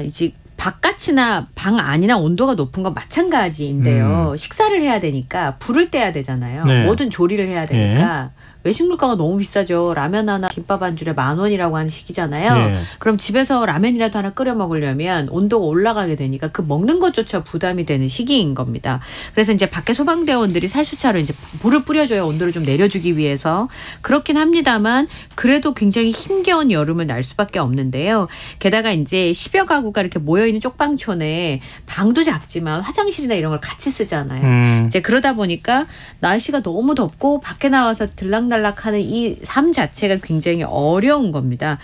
이제 바깥이나 방 안이나 온도가 높은 건 마찬가지인데요. 식사를 해야 되니까 불을 떼야 되잖아요. 뭐든 조리를 해야 되니까. 외식 물가가 너무 비싸죠. 라면 하나 김밥 한 줄에 10,000원이라고 하는 시기잖아요. 그럼 집에서 라면이라도 하나 끓여 먹으려면 온도가 올라가게 되니까 그 먹는 것조차 부담이 되는 시기인 겁니다. 그래서 이제 밖에 소방대원들이 살수차로 이제 불을 뿌려줘야 온도를 좀 내려주기 위해서 그렇긴 합니다만 그래도 굉장히 힘겨운 여름을 날 수밖에 없는데요. 게다가 이제 10여 가구가 이렇게 모여있는 쪽방촌에 방도 작지만 화장실이나 이런 걸 같이 쓰잖아요. 이제 그러다 보니까 날씨가 너무 덥고 밖에 나와서 들락날락하는 이 삶 자체가 굉장히 어려운 겁니다.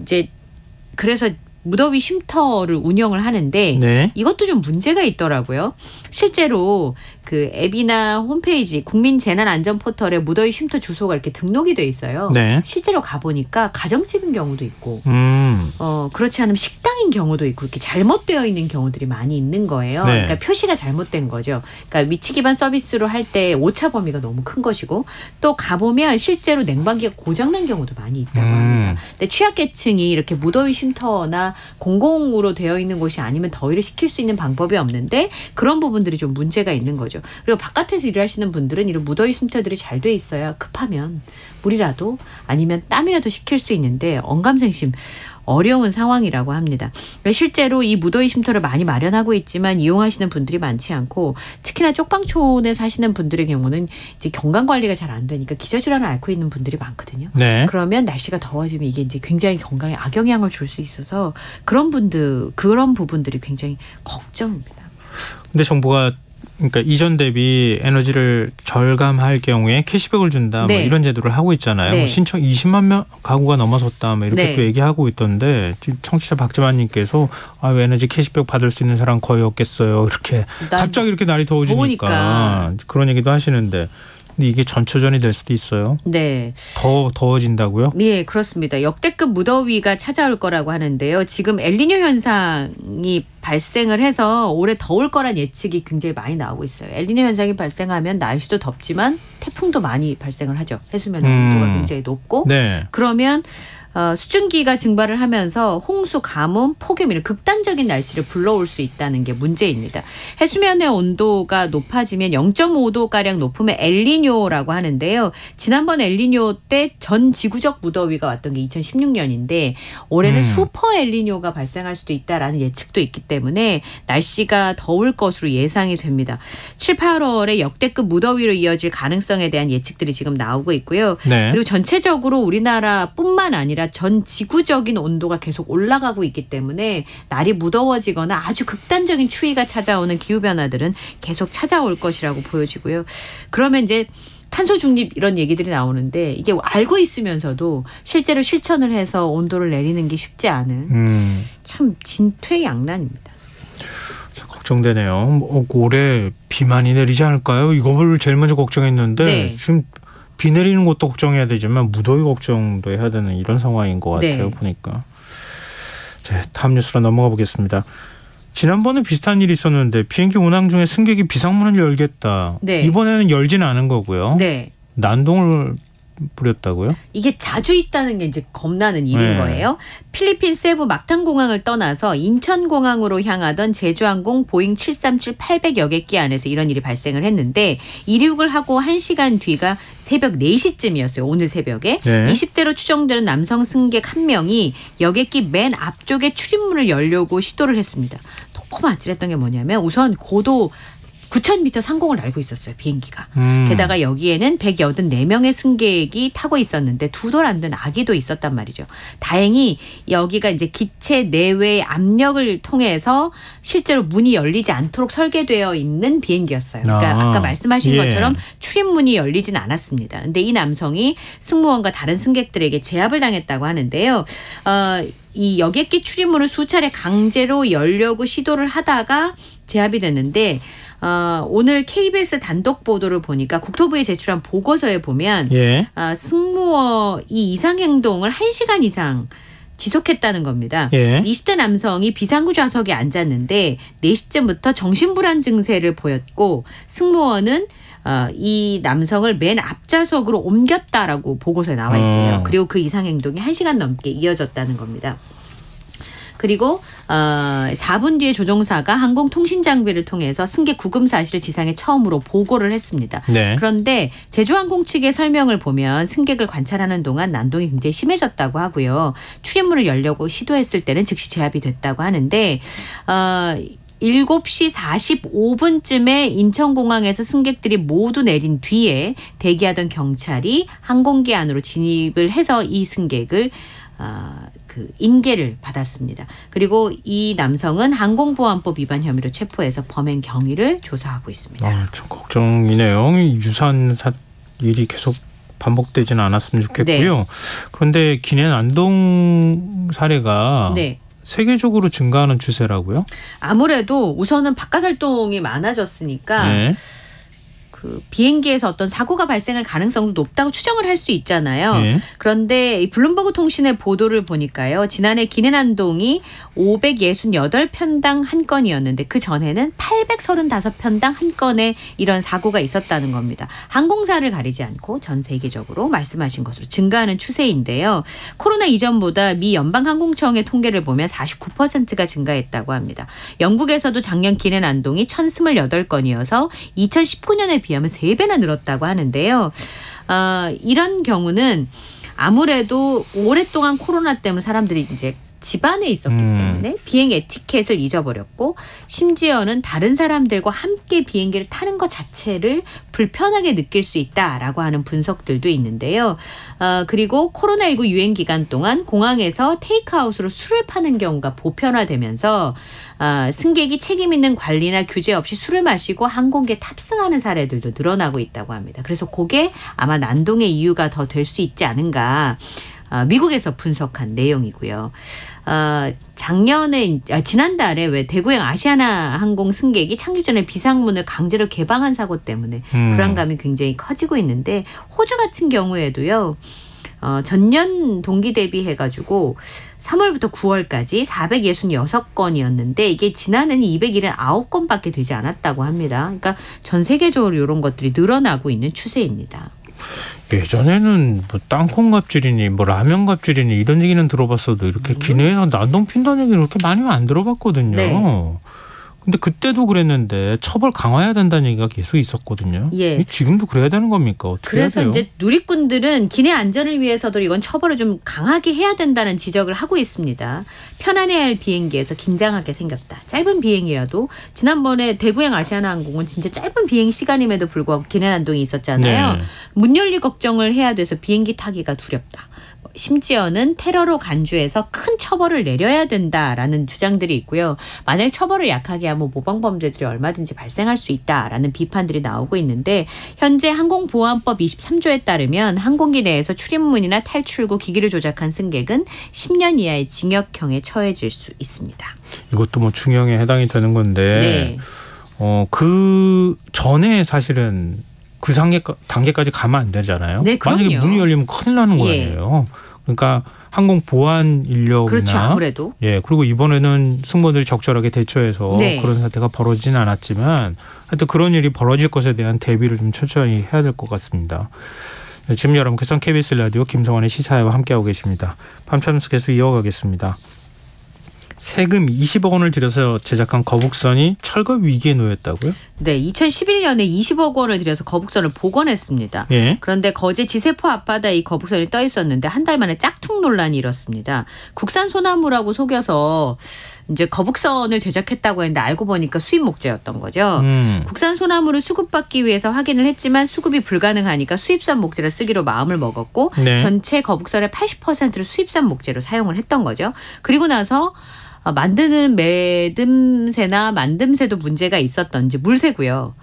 이제 그래서 무더위 쉼터를 운영을 하는데 이것도 좀 문제가 있더라고요. 실제로 그 앱이나 홈페이지 국민재난안전포털에 무더위 쉼터 주소가 이렇게 등록이 돼 있어요. 실제로 가보니까 가정집인 경우도 있고 그렇지 않으면 식당인 경우도 있고 이렇게 잘못되어 있는 경우들이 많이 있는 거예요. 그러니까 표시가 잘못된 거죠. 그러니까 위치 기반 서비스로 할 때 오차 범위가 너무 큰 것이고 또 가보면 실제로 냉방기가 고장난 경우도 많이 있다고 합니다. 근데 취약계층이 이렇게 무더위 쉼터나 공공으로 되어 있는 곳이 아니면 더위를 식힐 수 있는 방법이 없는데 그런 부분들이 좀 문제가 있는 거죠. 그리고 바깥에서 일하시는 분들은 이런 무더위 쉼터들이 잘 돼 있어야 급하면 물이라도 아니면 땀이라도 식힐 수 있는데 언감생심 어려운 상황이라고 합니다. 실제로 이 무더위 쉼터를 많이 마련하고 있지만 이용하시는 분들이 많지 않고 특히나 쪽방촌에 사시는 분들의 경우는 이제 건강 관리가 잘 안 되니까 기저질환을 앓고 있는 분들이 많거든요. 그러면 날씨가 더워지면 이게 이제 굉장히 건강에 악영향을 줄 수 있어서 그런 부분들이 굉장히 걱정입니다. 근데 정부가 그러니까 이전 대비 에너지를 절감할 경우에 캐시백을 준다 뭐 이런 제도를 하고 있잖아요. 뭐 신청 20만 명 가구가 넘어섰다 뭐 이렇게 또 얘기하고 있던데 청취자 박재만님께서 왜 에너지 캐시백 받을 수 있는 사람 거의 없겠어요. 이렇게 갑자기 이렇게 날이 더워지니까 그런 얘기도 하시는데 근데 이게 전초전이 될 수도 있어요. 더 더워진다고요? 네, 그렇습니다. 역대급 무더위가 찾아올 거라고 하는데요. 지금 엘니뇨 현상이 발생을 해서 올해 더울 거란 예측이 굉장히 많이 나오고 있어요. 엘니뇨 현상이 발생하면 날씨도 덥지만 태풍도 많이 발생을 하죠. 해수면 온도가 굉장히 높고 그러면 수증기가 증발을 하면서 홍수, 가뭄, 폭염 이런 극단적인 날씨를 불러올 수 있다는 게 문제입니다. 해수면의 온도가 높아지면 0.5도가량 높으면 엘니뇨라고 하는데요. 지난번 엘니뇨 때 전 지구적 무더위가 왔던 게 2016년인데 올해는 슈퍼 엘니뇨가 발생할 수도 있다라는 예측도 있기 때문에 날씨가 더울 것으로 예상이 됩니다. 7, 8월에 역대급 무더위로 이어질 가능성에 대한 예측들이 지금 나오고 있고요. 그리고 전체적으로 우리나라뿐만 아니라 전 지구적인 온도가 계속 올라가고 있기 때문에 날이 무더워지거나 아주 극단적인 추위가 찾아오는 기후변화들은 계속 찾아올 것이라고 보여지고요. 그러면 이제 탄소 중립 이런 얘기들이 나오는데 이게 알고 있으면서도 실제로 실천을 해서 온도를 내리는 게 쉽지 않은 참 진퇴양난입니다. 걱정되네요. 올해 비 많이 내리지 않을까요? 이거를 제일 먼저 걱정했는데 지금 비 내리는 것도 걱정해야 되지만 무더위 걱정도 해야 되는 이런 상황인 것 같아요. 보니까. 자, 다음 뉴스로 넘어가 보겠습니다. 지난번에 비슷한 일이 있었는데 비행기 운항 중에 승객이 비상문을 열겠다. 이번에는 열지는 않은 거고요. 난동을 부렸다고요? 이게 자주 있다는 게 이제 겁나는 일인 거예요. 필리핀 세부 막탄공항을 떠나서 인천공항으로 향하던 제주항공 보잉 737-800 여객기 안에서 이런 일이 발생을 했는데 이륙을 하고 1시간 뒤가 새벽 4시쯤이었어요. 오늘 새벽에. 20대로 추정되는 남성 승객 1명이 여객기 맨 앞쪽에 출입문을 열려고 시도를 했습니다. 너무 아찔했던 게 뭐냐면 우선 고도 9,000m 상공을 날고 있었어요. 비행기가. 게다가 여기에는 184명의 승객이 타고 있었는데 2돌 안 된 아기도 있었단 말이죠. 다행히 여기가 이제 기체 내외 압력을 통해서 실제로 문이 열리지 않도록 설계되어 있는 비행기였어요. 그러니까 아까 말씀하신 것처럼 출입문이 열리진 않았습니다. 근데 이 남성이 승무원과 다른 승객들에게 제압을 당했다고 하는데요. 이 여객기 출입문을 수차례 강제로 열려고 시도를 하다가 제압이 됐는데 오늘 KBS 단독 보도를 보니까 국토부에 제출한 보고서에 보면 승무원이 이상 행동을 1시간 이상 지속했다는 겁니다. 20대 남성이 비상구 좌석에 앉았는데 4시쯤부터 정신불안 증세를 보였고 승무원은 이 남성을 맨 앞좌석으로 옮겼다라고 보고서에 나와 있대요. 그리고 그 이상 행동이 1시간 넘게 이어졌다는 겁니다. 그리고 4분 뒤에 조종사가 항공통신장비를 통해서 승객 구금 사실을 지상에 처음으로 보고를 했습니다. 그런데 제주항공 측의 설명을 보면 승객을 관찰하는 동안 난동이 굉장히 심해졌다고 하고요. 출입문을 열려고 시도했을 때는 즉시 제압이 됐다고 하는데 7시 45분쯤에 인천공항에서 승객들이 모두 내린 뒤에 대기하던 경찰이 항공기 안으로 진입을 해서 이 승객을 그 인계를 받았습니다. 그리고 이 남성은 항공보안법 위반 혐의로 체포해서 범행 경위를 조사하고 있습니다. 좀 걱정이네요. 유사한 일이 계속 반복되지는 않았으면 좋겠고요. 그런데 기내 난동 사례가 세계적으로 증가하는 추세라고요? 아무래도 우선은 바깥 활동이 많아졌으니까 그 비행기에서 어떤 사고가 발생할 가능성도 높다고 추정을 할 수 있잖아요. 그런데 이 블룸버그 통신의 보도를 보니까요. 지난해 기내 난동이 568편당 한 건이었는데 그 전에는 835편당 한 건의 이런 사고가 있었다는 겁니다. 항공사를 가리지 않고 전 세계적으로 말씀하신 것으로 증가하는 추세인데요. 코로나 이전보다 미 연방항공청의 통계를 보면 49%가 증가했다고 합니다. 영국에서도 작년 기내 난동이 1,028건이어서 2019년에 비하면 3배나 늘었다고 하는데요. 이런 경우는 아무래도 오랫동안 코로나 때문에 사람들이 이제 집안에 있었기 때문에 비행 에티켓을 잊어버렸고 심지어는 다른 사람들과 함께 비행기를 타는 것 자체를 불편하게 느낄 수 있다라고 하는 분석들도 있는데요. 그리고 코로나19 유행 기간 동안 공항에서 테이크아웃으로 술을 파는 경우가 보편화되면서 승객이 책임 있는 관리나 규제 없이 술을 마시고 항공기에 탑승하는 사례들도 늘어나고 있다고 합니다. 그래서 그게 아마 난동의 이유가 더 될 수 있지 않은가. 미국에서 분석한 내용이고요. 지난달에 왜 대구행 아시아나 항공 승객이 착륙 전에 비상문을 강제로 개방한 사고 때문에 불안감이 굉장히 커지고 있는데 호주 같은 경우에도요. 전년 동기 대비해가지고 3월부터 9월까지 466건이었는데 이게 지난해는 279건밖에 되지 않았다고 합니다. 그러니까 전 세계적으로 이런 것들이 늘어나고 있는 추세입니다. 예전에는 뭐 땅콩 갑질이니 뭐 라면 갑질이니 이런 얘기는 들어봤어도 이렇게 기내에서 난동 핀다는 얘기는 그렇게 많이 안 들어봤거든요. 근데 그때도 그랬는데 처벌 강화해야 된다는 얘기가 계속 있었거든요. 지금도 그래야 되는 겁니까? 어떻게 그래서 해야 돼요? 이제 누리꾼들은 기내 안전을 위해서도 이건 처벌을 좀 강하게 해야 된다는 지적을 하고 있습니다. 편안해야 할 비행기에서 긴장하게 생겼다. 짧은 비행이라도 지난번에 대구행 아시아나항공은 진짜 짧은 비행 시간임에도 불구하고 기내 난동이 있었잖아요. 문 열릴 걱정을 해야 돼서 비행기 타기가 두렵다. 심지어는 테러로 간주해서 큰 처벌을 내려야 된다라는 주장들이 있고요. 만약 처벌을 약하게 하면 모방범죄들이 얼마든지 발생할 수 있다라는 비판들이 나오고 있는데 현재 항공보안법 23조에 따르면 항공기 내에서 출입문이나 탈출구 기기를 조작한 승객은 10년 이하의 징역형에 처해질 수 있습니다. 이것도 뭐 중형에 해당이 되는 건데 그 전에 사실은 그 단계까지 가면 안 되잖아요. 만약에 문이 열리면 큰일 나는 거예요. 그러니까 항공 보안 인력이나 아무래도 그리고 이번에는 승무원들이 적절하게 대처해서 그런 사태가 벌어지진 않았지만 하여튼 그런 일이 벌어질 것에 대한 대비를 좀 철저히 해야 될 것 같습니다. 지금 여러분께서는 KBS 라디오 김성환의 시사회와 함께하고 계십니다. 밤참수 계속 이어가겠습니다. 세금 20억 원을 들여서 제작한 거북선이 철거 위기에 놓였다고요? 네, 2011년에 20억 원을 들여서 거북선을 복원했습니다. 예. 그런데 거제 지세포 앞바다에 이 거북선이 떠 있었는데 한 달 만에 짝퉁 논란이 일었습니다. 국산 소나무라고 속여서 이제 거북선을 제작했다고 했는데 알고 보니까 수입 목재였던 거죠. 국산 소나무를 수급받기 위해서 확인을 했지만 수급이 불가능하니까 수입산 목재를 쓰기로 마음을 먹었고 네. 전체 거북선의 80%를 수입산 목재로 사용을 했던 거죠. 그리고 나서 만드는 매듭새나 만듦새도 문제가 있었던지 물새고요.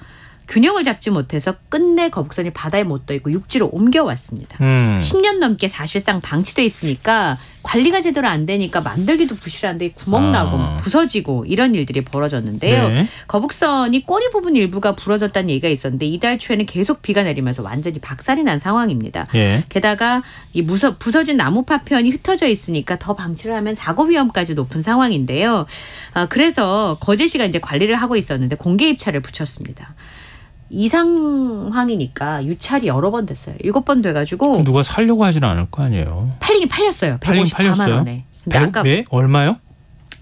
균형을 잡지 못해서 끝내 거북선이 바다에 못 떠 있고 육지로 옮겨왔습니다. 10년 넘게 사실상 방치돼 있으니까 관리가 제대로 안 되니까 만들기도 부실한데 구멍 나고 부서지고 이런 일들이 벌어졌는데요. 네. 거북선이 꼬리 부분 일부가 부러졌다는 얘기가 있었는데 이달 초에는 계속 비가 내리면서 완전히 박살이 난 상황입니다. 예. 게다가 이 부서진 나무 파편이 흩어져 있으니까 더 방치를 하면 사고 위험까지 높은 상황인데요. 그래서 거제시가 이제 관리를 하고 있었는데 공개 입찰을 붙였습니다. 이 상황이니까 유찰이 여러 번 됐어요. 7번 돼가지고 누가 살려고 하지는 않을 거 아니에요. 팔리긴 팔렸어요. 154만 원에. 근데 아까 네? 얼마요?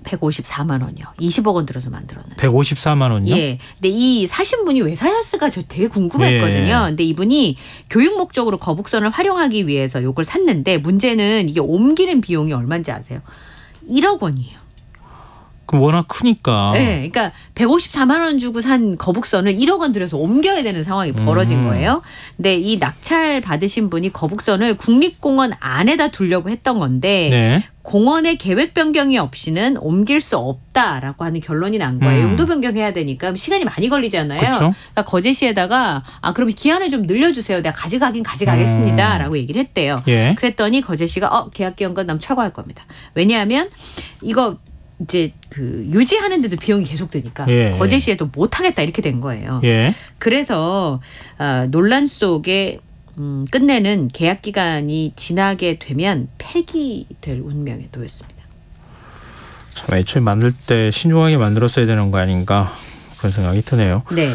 154만 원이요. 20억 원 들어서 만들었는데. 154만 원이요? 예. 근데 이 사신 분이 왜 사셨을까 저 되게 궁금했거든요. 예. 근데 이분이 교육 목적으로 거북선을 활용하기 위해서 이걸 샀는데 문제는 이게 옮기는 비용이 얼마인지 아세요? 1억 원이에요. 그럼 워낙 크니까. 네, 그러니까 154만 원 주고 산 거북선을 1억 원 들여서 옮겨야 되는 상황이 벌어진 거예요. 근데 이 낙찰 받으신 분이 거북선을 국립공원 안에다 두려고 했던 건데 네. 공원의 계획 변경이 없이는 옮길 수 없다라고 하는 결론이 난 거예요. 용도 변경해야 되니까 시간이 많이 걸리잖아요. 그쵸? 그러니까 거제시에다가 그럼 기한을 좀 늘려주세요. 내가 가져가긴 가져가겠습니다라고 얘기를 했대요. 예. 그랬더니 거제시가 계약 기간 끝나면 철거할 겁니다. 왜냐하면 이거 이제 그 유지하는데도 비용이 계속 드니까 예. 거제시에도 못하겠다 이렇게 된 거예요. 예. 그래서 논란 속에 끝내는 계약 기간이 지나게 되면 폐기될 운명에 놓였습니다. 참 애초에 만들 때 신중하게 만들었어야 되는 거 아닌가 그런 생각이 드네요. 네.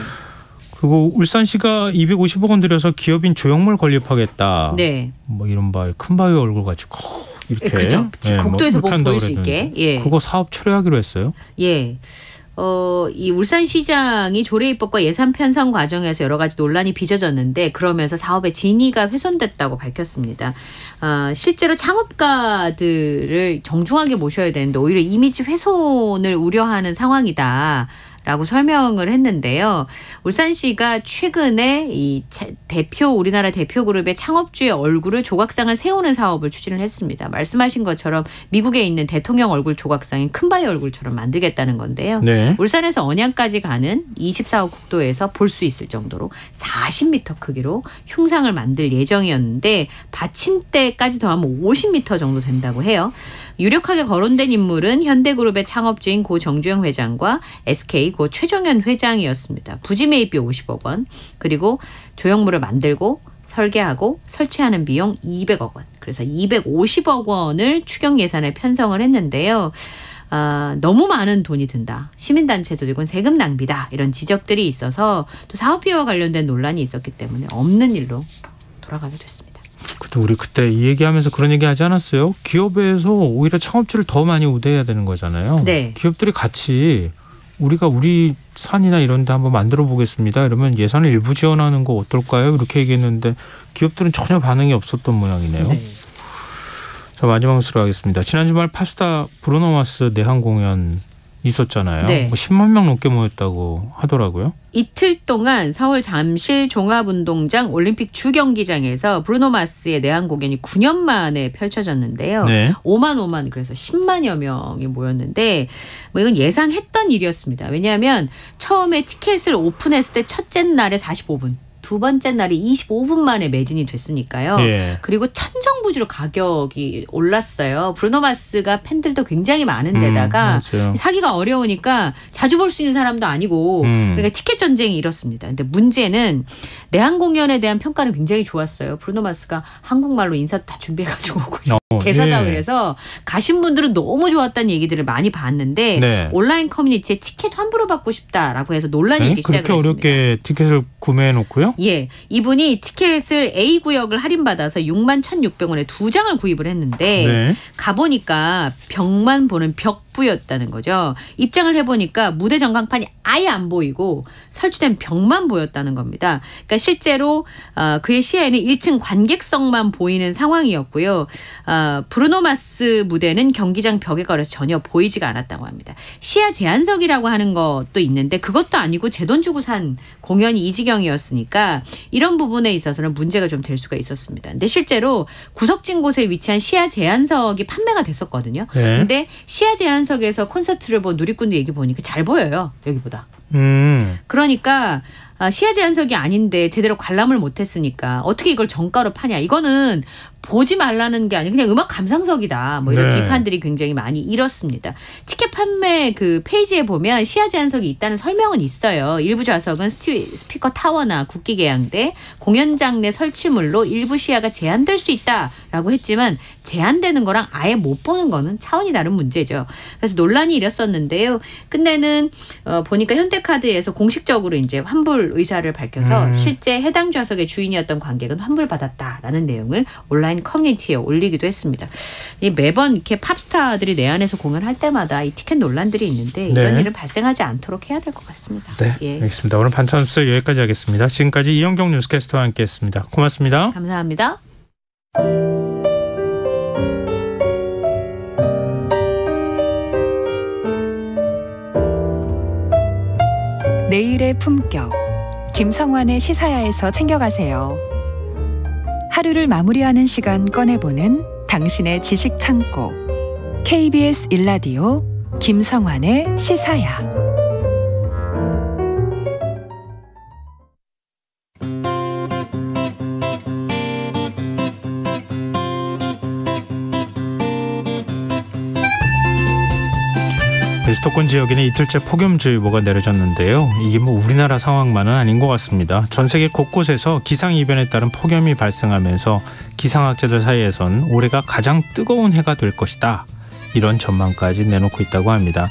그리고 울산시가 250억 원 들여서 기업인 조형물 건립하겠다. 네. 뭐 이런 큰 바위 얼굴 같이 이렇게. 그죠. 곡도에서 뭐 보일 수 있게. 예. 그거 사업 철회하기로 했어요. 예. 이 울산시장이 조례입법과 예산 편성 과정에서 여러 가지 논란이 빚어졌는데 그러면서 사업의 진위가 훼손됐다고 밝혔습니다. 실제로 창업가들을 정중하게 모셔야 되는데 오히려 이미지 훼손을 우려하는 상황이다. 라고 설명을 했는데요. 울산시가 최근에 이 우리나라 대표 그룹의 창업주의 얼굴을 조각상을 세우는 사업을 추진을 했습니다. 말씀하신 것처럼 미국에 있는 대통령 얼굴 조각상인 큰바위 얼굴처럼 만들겠다는 건데요. 네. 울산에서 언양까지 가는 24호 국도에서 볼 수 있을 정도로 40m 크기로 흉상을 만들 예정이었는데 받침대까지 더하면 50m 정도 된다고 해요. 유력하게 거론된 인물은 현대그룹의 창업주인 고 정주영 회장과 SK 고 최종현 회장이었습니다. 부지 매입비 50억 원, 그리고 조형물을 만들고 설계하고 설치하는 비용 200억 원. 그래서 250억 원을 추경 예산에 편성을 했는데요. 너무 많은 돈이 든다. 시민단체도 이건 세금 낭비다. 이런 지적들이 있어서 또 사업비와 관련된 논란이 있었기 때문에 없는 일로 돌아가게 됐습니다. 그때 우리 그때 이 얘기하면서 그런 얘기 하지 않았어요? 기업에서 오히려 창업주를 더 많이 우대해야 되는 거잖아요. 네. 기업들이 같이 우리가 우리 산이나 이런 데 한번 만들어 보겠습니다. 이러면 예산을 일부 지원하는 거 어떨까요? 이렇게 얘기했는데 기업들은 전혀 반응이 없었던 모양이네요. 네. 자, 마지막으로 하겠습니다. 지난 주말 팝스타 브루노 마스 내한 공연 있었잖아요. 네. 10만 명 넘게 모였다고 하더라고요. 이틀 동안 서울 잠실 종합운동장 올림픽 주경기장에서 브루노 마스의 내한 공연이 9년 만에 펼쳐졌는데요. 네. 5만 그래서 10만여 명이 모였는데 뭐 이건 예상했던 일이었습니다. 왜냐하면 처음에 티켓을 오픈했을 때 첫째 날에 45분. 두 번째 날이 25분 만에 매진이 됐으니까요. 예. 그리고 천정부지로 가격이 올랐어요. 브루노 마스가 팬들도 굉장히 많은 데다가 사기가 어려우니까 자주 볼 수 있는 사람도 아니고 그러니까 티켓 전쟁이 이렇습니다. 근데 문제는 내한 공연에 대한 평가는 굉장히 좋았어요. 브루노 마스가 한국말로 인사 다 준비해가지고 오고 개사다 그래서 가신 분들은 너무 좋았다는 얘기들을 많이 봤는데 네. 온라인 커뮤니티에 티켓 환불을 받고 싶다라고 해서 논란이 있기 시작을 그렇게 했습니다. 어렵게 티켓을 구매해놓고요? 예, 이분이 티켓을 A구역을 할인받아서 61,600원에 2장을 구입을 했는데 네. 가보니까 벽만 보는 벽 북부였다는 거죠. 입장을 해보니까 무대 전광판이 아예 안 보이고 설치된 벽만 보였다는 겁니다. 그러니까 실제로 그의 시야에는 1층 관객석만 보이는 상황이었고요. 브루노 마스 무대는 경기장 벽에 걸어서 전혀 보이지가 않았다고 합니다. 시야 제한석이라고 하는 것도 있는데 그것도 아니고 제 돈 주고 산 공연이 이 지경이었으니까 이런 부분에 있어서는 문제가 좀 될 수가 있었습니다. 근데 실제로 구석진 곳에 위치한 시야 제한석이 판매가 됐었거든요. 네. 근데 시야 제한석에서 콘서트를 본 누리꾼들 얘기 보니까 잘 보여요. 여기보다. 그러니까 시야 제한석이 아닌데 제대로 관람을 못했으니까 어떻게 이걸 정가로 파냐. 이거는 보지 말라는 게 아니고 그냥 음악 감상석이다. 뭐 이런 네. 비판들이 굉장히 많이 일었습니다. 티켓 판매 그 페이지에 보면 시야 제한석이 있다는 설명은 있어요. 일부 좌석은 스피커 타워나 국기 계양대, 공연장 내 설치물로 일부 시야가 제한될 수 있다라고 했지만 제한되는 거랑 아예 못 보는 거는 차원이 다른 문제죠. 그래서 논란이 일었었는데요. 끝내는 보니까 현대카드에서 공식적으로 이제 환불 의사를 밝혀서 실제 해당 좌석의 주인이었던 관객은 환불받았다라는 내용을 온라인 커뮤니티에 올리기도 했습니다. 매번 이렇게 팝스타들이 내 안에서 공연할 때마다 이 티켓 논란들이 있는데 이런 네. 일은 발생하지 않도록 해야 될 것 같습니다. 네, 예. 알겠습니다. 오늘 반찬업소 여기까지 하겠습니다. 지금까지 이영경 뉴스캐스터와 함께했습니다. 고맙습니다. 감사합니다. 내일의 품격. 김성환의 시사야에서 챙겨가세요. 하루를 마무리하는 시간 꺼내보는 당신의 지식 창고. KBS 1라디오 김성환의 시사야. 수도권 지역에는 이틀째 폭염주의보가 내려졌는데요. 이게 뭐 우리나라 상황만은 아닌 것 같습니다. 전 세계 곳곳에서 기상이변에 따른 폭염이 발생하면서 기상학자들 사이에선 올해가 가장 뜨거운 해가 될 것이다. 이런 전망까지 내놓고 있다고 합니다.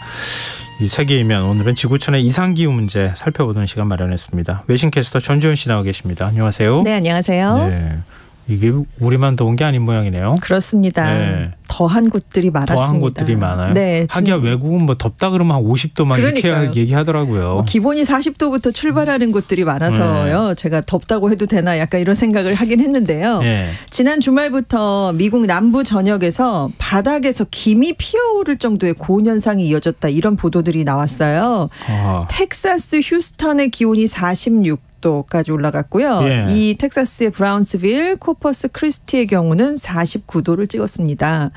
이 세계이면 오늘은 지구촌의 이상기후 문제 살펴보는 시간 마련했습니다. 외신캐스터 전지현 씨 나와 계십니다. 안녕하세요. 네, 안녕하세요. 네. 이게 우리만 더운 게 아닌 모양이네요. 그렇습니다. 네. 더한 곳들이 많았습니다. 더한 곳들이 많아요. 네, 하기야 외국은 뭐 덥다 그러면 한 50도 막 이렇게 얘기하더라고요. 뭐 기본이 40도부터 출발하는 곳들이 많아서요. 제가 덥다고 해도 되나 약간 이런 생각을 하긴 했는데요. 네. 지난 주말부터 미국 남부 전역에서 바닥에서 김이 피어오를 정도의 고온 현상이 이어졌다. 이런 보도들이 나왔어요. 텍사스 휴스턴의 기온이 46도까지 올라갔고요. 예. 이 텍사스의 브라운스빌, 코퍼스 크리스티의 경우는 49도를 찍었습니다.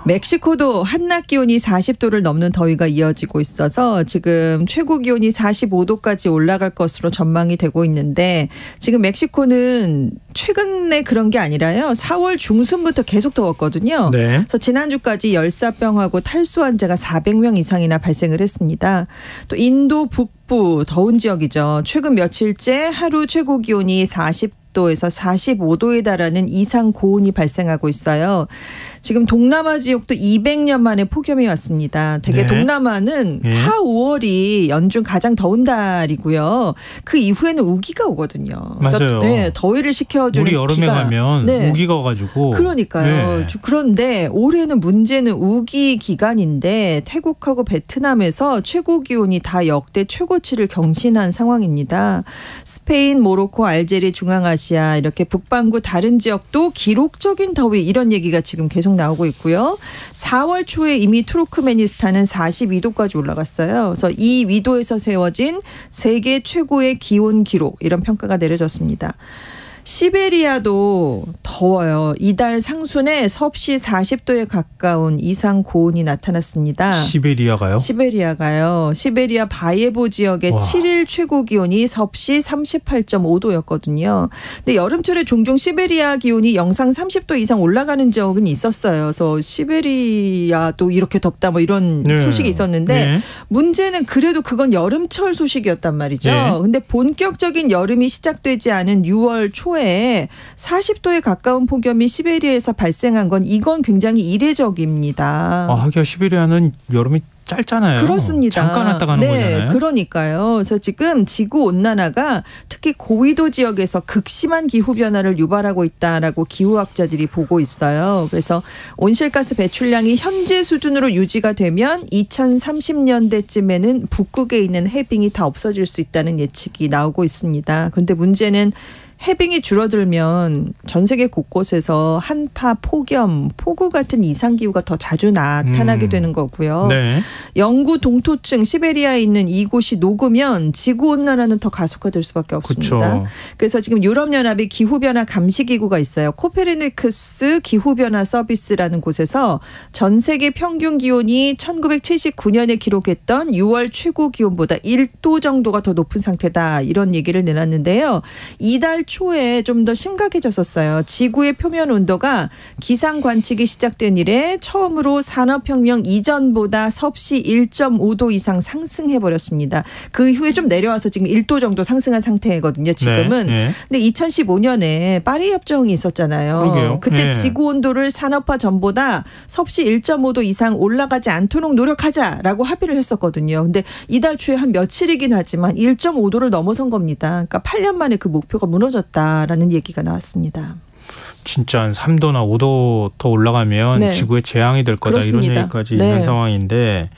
멕시코도 한낮 기온이 40도를 넘는 더위가 이어지고 있어서 지금 최고 기온이 45도까지 올라갈 것으로 전망이 되고 있는데 지금 멕시코는 최근에 그런 게 아니라요. 4월 중순부터 계속 더웠거든요. 네. 그래서 지난주까지 열사병하고 탈수 환자가 400명 이상이나 발생을 했습니다. 또 인도 북부 더운 지역이죠. 최근 며칠째 하루 최고 기온이 40도에서 45도에 달하는 이상 고온이 발생하고 있어요. 지금 동남아 지역도 200년 만에 폭염이 왔습니다. 대개 네. 동남아는 4, 5월이 연중 가장 더운 달이고요. 그 이후에는 우기가 오거든요. 맞아요. 네, 더위를 식혀주는 우리 여름에 기가. 가면 네. 우기가 와가지고. 그러니까요. 네. 그런데 올해는 문제는 우기 기간인데 태국하고 베트남에서 최고 기온이 다 역대 최고치를 경신한 상황입니다. 스페인, 모로코, 알제리, 중앙아시아 이렇게 북반구 다른 지역도 기록적인 더위 이런 얘기가 지금 계속 나오고 있고요. 4월 초에 이미 투르크메니스탄은 42도까지 올라갔어요. 그래서 이 위도에서 세워진 세계 최고의 기온 기록 이런 평가가 내려졌습니다. 시베리아도 더워요. 이달 상순에 섭씨 40도에 가까운 이상 고온이 나타났습니다. 시베리아가요? 시베리아 바예보 지역의 와. 7일 최고 기온이 섭씨 38.5도였거든요. 근데 여름철에 종종 시베리아 기온이 영상 30도 이상 올라가는 적은 있었어요. 그래서 시베리아도 이렇게 덥다 뭐 이런 네. 소식이 있었는데 네. 문제는 그래도 그건 여름철 소식이었단 말이죠. 네. 근데 본격적인 여름이 시작되지 않은 6월 초에 40도에 가까운 폭염이 시베리아에서 발생한 건 이건 굉장히 이례적입니다. 하기야 시베리아는 여름이 짧잖아요. 그렇습니다. 잠깐 왔다 가는 거잖아요. 그러니까요. 그래서 지금 지구 온난화가 특히 고위도 지역에서 극심한 기후 변화를 유발하고 있다라고 기후학자들이 보고 있어요. 그래서 온실가스 배출량이 현재 수준으로 유지가 되면 2030년대쯤에는 북극에 있는 해빙이 다 없어질 수 있다는 예측이 나오고 있습니다. 그런데 문제는 해빙이 줄어들면 전 세계 곳곳에서 한파, 폭염, 폭우 같은 이상기후가 더 자주 나타나게 되는 거고요. 네. 영구 동토층 시베리아에 있는 이곳이 녹으면 지구온난화는 더 가속화될 수밖에 없습니다. 그쵸. 그래서 지금 유럽연합이 기후변화 감시기구가 있어요. 코페르니쿠스 기후변화 서비스라는 곳에서 전 세계 평균 기온이 1979년에 기록했던 6월 최고 기온보다 1도 정도가 더 높은 상태다. 이런 얘기를 내놨는데요. 이달 초에 좀 더 심각해졌었어요. 지구의 표면 온도가 기상 관측이 시작된 이래 처음으로 산업혁명 이전보다 섭씨 1.5도 이상 상승해버렸습니다. 그 이후에 좀 내려와서 지금 1도 정도 상승한 상태거든요. 지금은. 네. 근데 2015년에 파리 협정이 있었잖아요. 그러게요. 그때 네. 지구 온도를 산업화 전보다 섭씨 1.5도 이상 올라가지 않도록 노력하자라고 합의를 했었거든요. 근데 이달 초에 한 며칠이긴 하지만 1.5도를 넘어선 겁니다. 그러니까 8년 만에 그 목표가 무너졌다라는 얘기가 나왔습니다. 진짜 한 3도나 5도 더 올라가면 네. 지구에 재앙이 될 거다. 그렇습니다. 이런 얘기까지 네. 있는 상황인데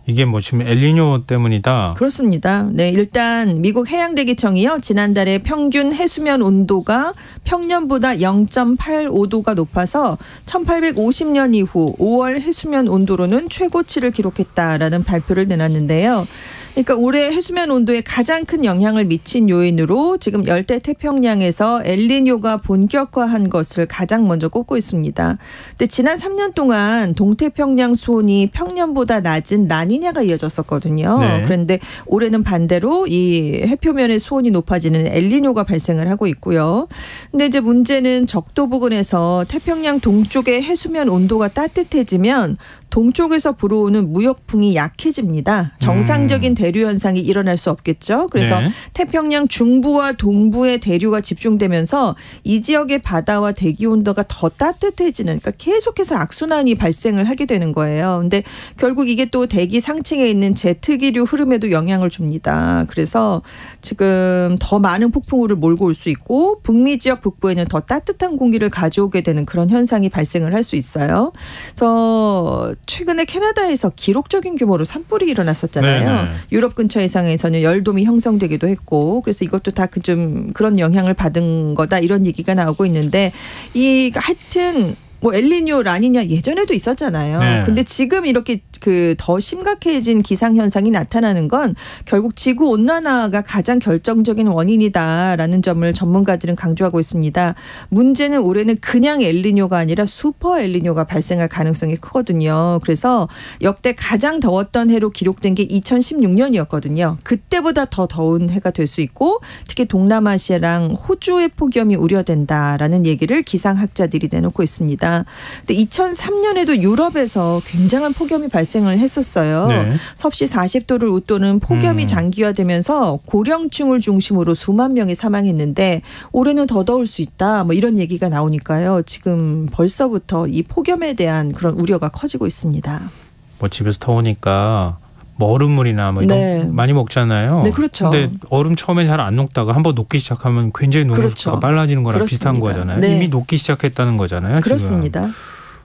이게 뭐 지금 엘니뇨 때문이다. 그렇습니다. 네, 일단 미국 해양대기청이요. 지난달에 평균 해수면 온도가 평년보다 0.85도가 높아서 1850년 이후 5월 해수면 온도로는 최고치를 기록했다라는 발표를 내놨는데요. 그러니까 올해 해수면 온도에 가장 큰 영향을 미친 요인으로 지금 열대 태평양에서 엘니뇨가 본격화한 것을 가장 먼저 꼽고 있습니다. 근데 지난 3년 동안 동태평양 수온이 평년보다 낮은 라니냐가 이어졌었거든요. 네. 그런데 올해는 반대로 이 해표면의 수온이 높아지는 엘니뇨가 발생을 하고 있고요. 근데 이제 문제는 적도 부근에서 태평양 동쪽의 해수면 온도가 따뜻해지면 동쪽에서 불어오는 무역풍이 약해집니다. 정상적인 대류 현상이 일어날 수 없겠죠. 그래서 네. 태평양 중부와 동부의 대류가 집중되면서 이 지역의 바다와 대기 온도가 더 따뜻해지는, 그러니까 계속해서 악순환이 발생을 하게 되는 거예요. 근데 결국 이게 또 대기 상층에 있는 제트기류 흐름에도 영향을 줍니다. 그래서 지금 더 많은 폭풍우를 몰고 올 수 있고 북미 지역 북부에는 더 따뜻한 공기를 가져오게 되는 그런 현상이 발생을 할 수 있어요. 그래서 최근에 캐나다에서 기록적인 규모로 산불이 일어났었잖아요. 네네. 유럽 근처 해상에서는 열돔이 형성되기도 했고, 그래서 이것도 다 좀 그런 영향을 받은 거다 이런 얘기가 나오고 있는데, 이 하여튼 뭐 엘니뇨, 라니냐 예전에도 있었잖아요. 네. 근데 지금 이렇게 그 더 심각해진 기상 현상이 나타나는 건 결국 지구 온난화가 가장 결정적인 원인이다라는 점을 전문가들은 강조하고 있습니다. 문제는 올해는 그냥 엘니뇨가 아니라 슈퍼 엘니뇨가 발생할 가능성이 크거든요. 그래서 역대 가장 더웠던 해로 기록된 게 2016년이었거든요. 그때보다 더 더운 해가 될 수 있고 특히 동남아시아랑 호주의 폭염이 우려된다라는 얘기를 기상학자들이 내놓고 있습니다. 근데 2003년에도 유럽에서 굉장한 폭염이 발생을 했었어요. 네. 섭씨 40도를 웃도는 폭염이 장기화되면서 고령층을 중심으로 수만 명이 사망했는데 올해는 더 더울 수 있다. 뭐 이런 얘기가 나오니까요. 지금 벌써부터 이 폭염에 대한 그런 우려가 커지고 있습니다. 뭐 집에서 더우니까 뭐 얼음물이나 뭐 이런 네. 많이 먹잖아요. 네, 그렇죠. 근데 얼음 처음에 잘 안 녹다가 한번 녹기 시작하면 굉장히 녹는 그렇죠. 속도가 빨라지는 거랑 그렇습니다. 비슷한 거잖아요. 네. 이미 녹기 시작했다는 거잖아요. 그렇습니다. 지금.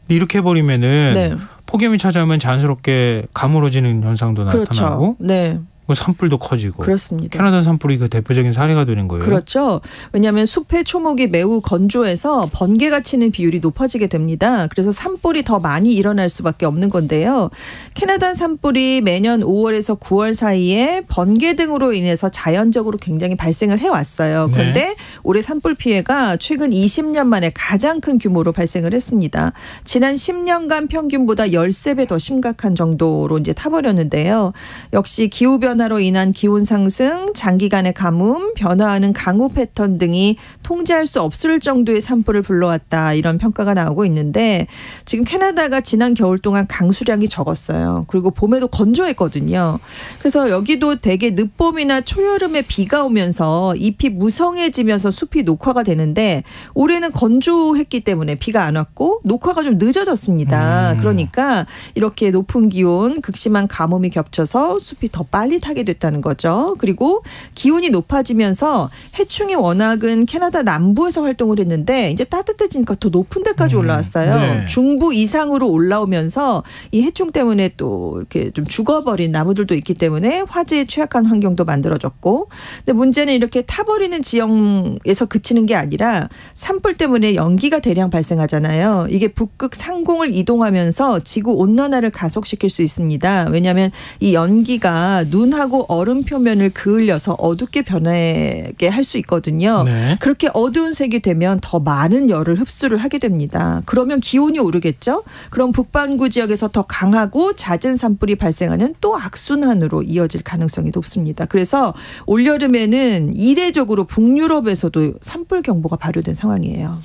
근데 이렇게 해버리면은 네. 폭염이 찾아오면 자연스럽게 가물어지는 현상도 나타나고 그렇죠. 네. 산불도 커지고. 그렇습니다. 캐나다 산불이 그 대표적인 사례가 되는 거예요. 그렇죠. 왜냐하면 숲의 초목이 매우 건조해서 번개가 치는 비율이 높아지게 됩니다. 그래서 산불이 더 많이 일어날 수밖에 없는 건데요. 캐나다 산불이 매년 5월에서 9월 사이에 번개 등으로 인해서 자연적으로 굉장히 발생을 해왔어요. 그런데 네. 올해 산불 피해가 최근 20년 만에 가장 큰 규모로 발생을 했습니다. 지난 10년간 평균보다 13배 더 심각한 정도로 이제 타버렸는데요. 역시 기후변화 기후변화로 인한 기온 상승, 장기간의 가뭄, 변화하는 강우 패턴 등이 통제할 수 없을 정도의 산불을 불러왔다. 이런 평가가 나오고 있는데 지금 캐나다가 지난 겨울 동안 강수량이 적었어요. 그리고 봄에도 건조했거든요. 그래서 여기도 대개 늦봄이나 초여름에 비가 오면서 잎이 무성해지면서 숲이 녹화가 되는데 올해는 건조했기 때문에 비가 안 왔고 녹화가 좀 늦어졌습니다. 그러니까 이렇게 높은 기온, 극심한 가뭄이 겹쳐서 숲이 더 빨리 타게 됐다는 거죠. 그리고 기온이 높아지면서 해충이 워낙은 캐나다 남부에서 활동을 했는데 이제 따뜻해지니까 더 높은 데까지 올라왔어요. 네. 중부 이상으로 올라오면서 이 해충 때문에 또 이렇게 좀 죽어버린 나무들도 있기 때문에 화재에 취약한 환경도 만들어졌고, 근데 문제는 이렇게 타버리는 지역에서 그치는 게 아니라 산불 때문에 연기가 대량 발생하잖아요. 이게 북극 상공을 이동하면서 지구 온난화를 가속시킬 수 있습니다. 왜냐하면 이 연기가 눈하고 얼음 표면을 그을려서 어둡게 변하게 할 수 있거든요. 네. 그렇게 어두운 색이 되면 더 많은 열을 흡수를 하게 됩니다. 그러면 기온이 오르겠죠. 그럼 북반구 지역에서 더 강하고 잦은 산불이 발생하는 또 악순환으로 이어질 가능성이 높습니다. 그래서 올여름에는 이례적으로 북유럽에서도 산불 경보가 발효된 상황이에요.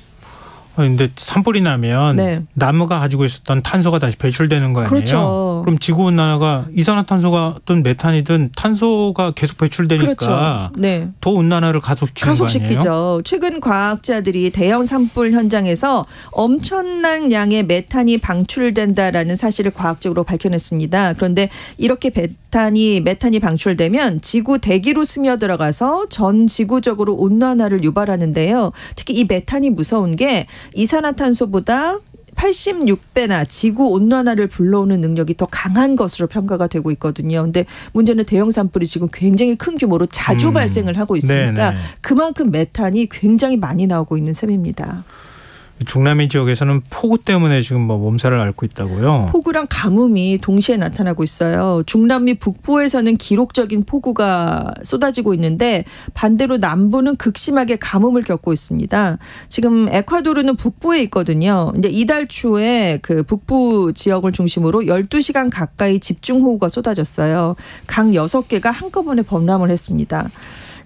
근데 산불이 나면 네. 나무가 가지고 있었던 탄소가 다시 배출되는 거 아니에요? 그렇죠. 그럼 지구온난화가 이산화탄소가든 메탄이든 탄소가 계속 배출되니까 그렇죠. 네. 더 온난화를 가속시키는 거 아니에요? 가속시키죠. 최근 과학자들이 대형 산불 현장에서 엄청난 양의 메탄이 방출된다라는 사실을 과학적으로 밝혀냈습니다. 그런데 이렇게 메탄이 방출되면 지구 대기로 스며들어가서 전 지구적으로 온난화를 유발하는데요. 특히 이 메탄이 무서운 게 이산화탄소보다 86배나 지구 온난화를 불러오는 능력이 더 강한 것으로 평가가 되고 있거든요. 그런데 문제는 대형 산불이 지금 굉장히 큰 규모로 자주 발생을 하고 있으니까 네네. 그만큼 메탄이 굉장히 많이 나오고 있는 셈입니다. 중남미 지역에서는 폭우 때문에 지금 뭐 몸살을 앓고 있다고요? 폭우랑 가뭄이 동시에 나타나고 있어요. 중남미 북부에서는 기록적인 폭우가 쏟아지고 있는데 반대로 남부는 극심하게 가뭄을 겪고 있습니다. 지금 에콰도르는 북부에 있거든요. 근데 이달 초에 그 북부 지역을 중심으로 12시간 가까이 집중호우가 쏟아졌어요. 강 6개가 한꺼번에 범람을 했습니다.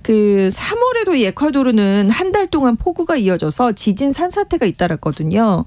그 3월에도 이 에콰도르는 한 달 동안 폭우가 이어져서 지진 산사태가 잇따랐거든요.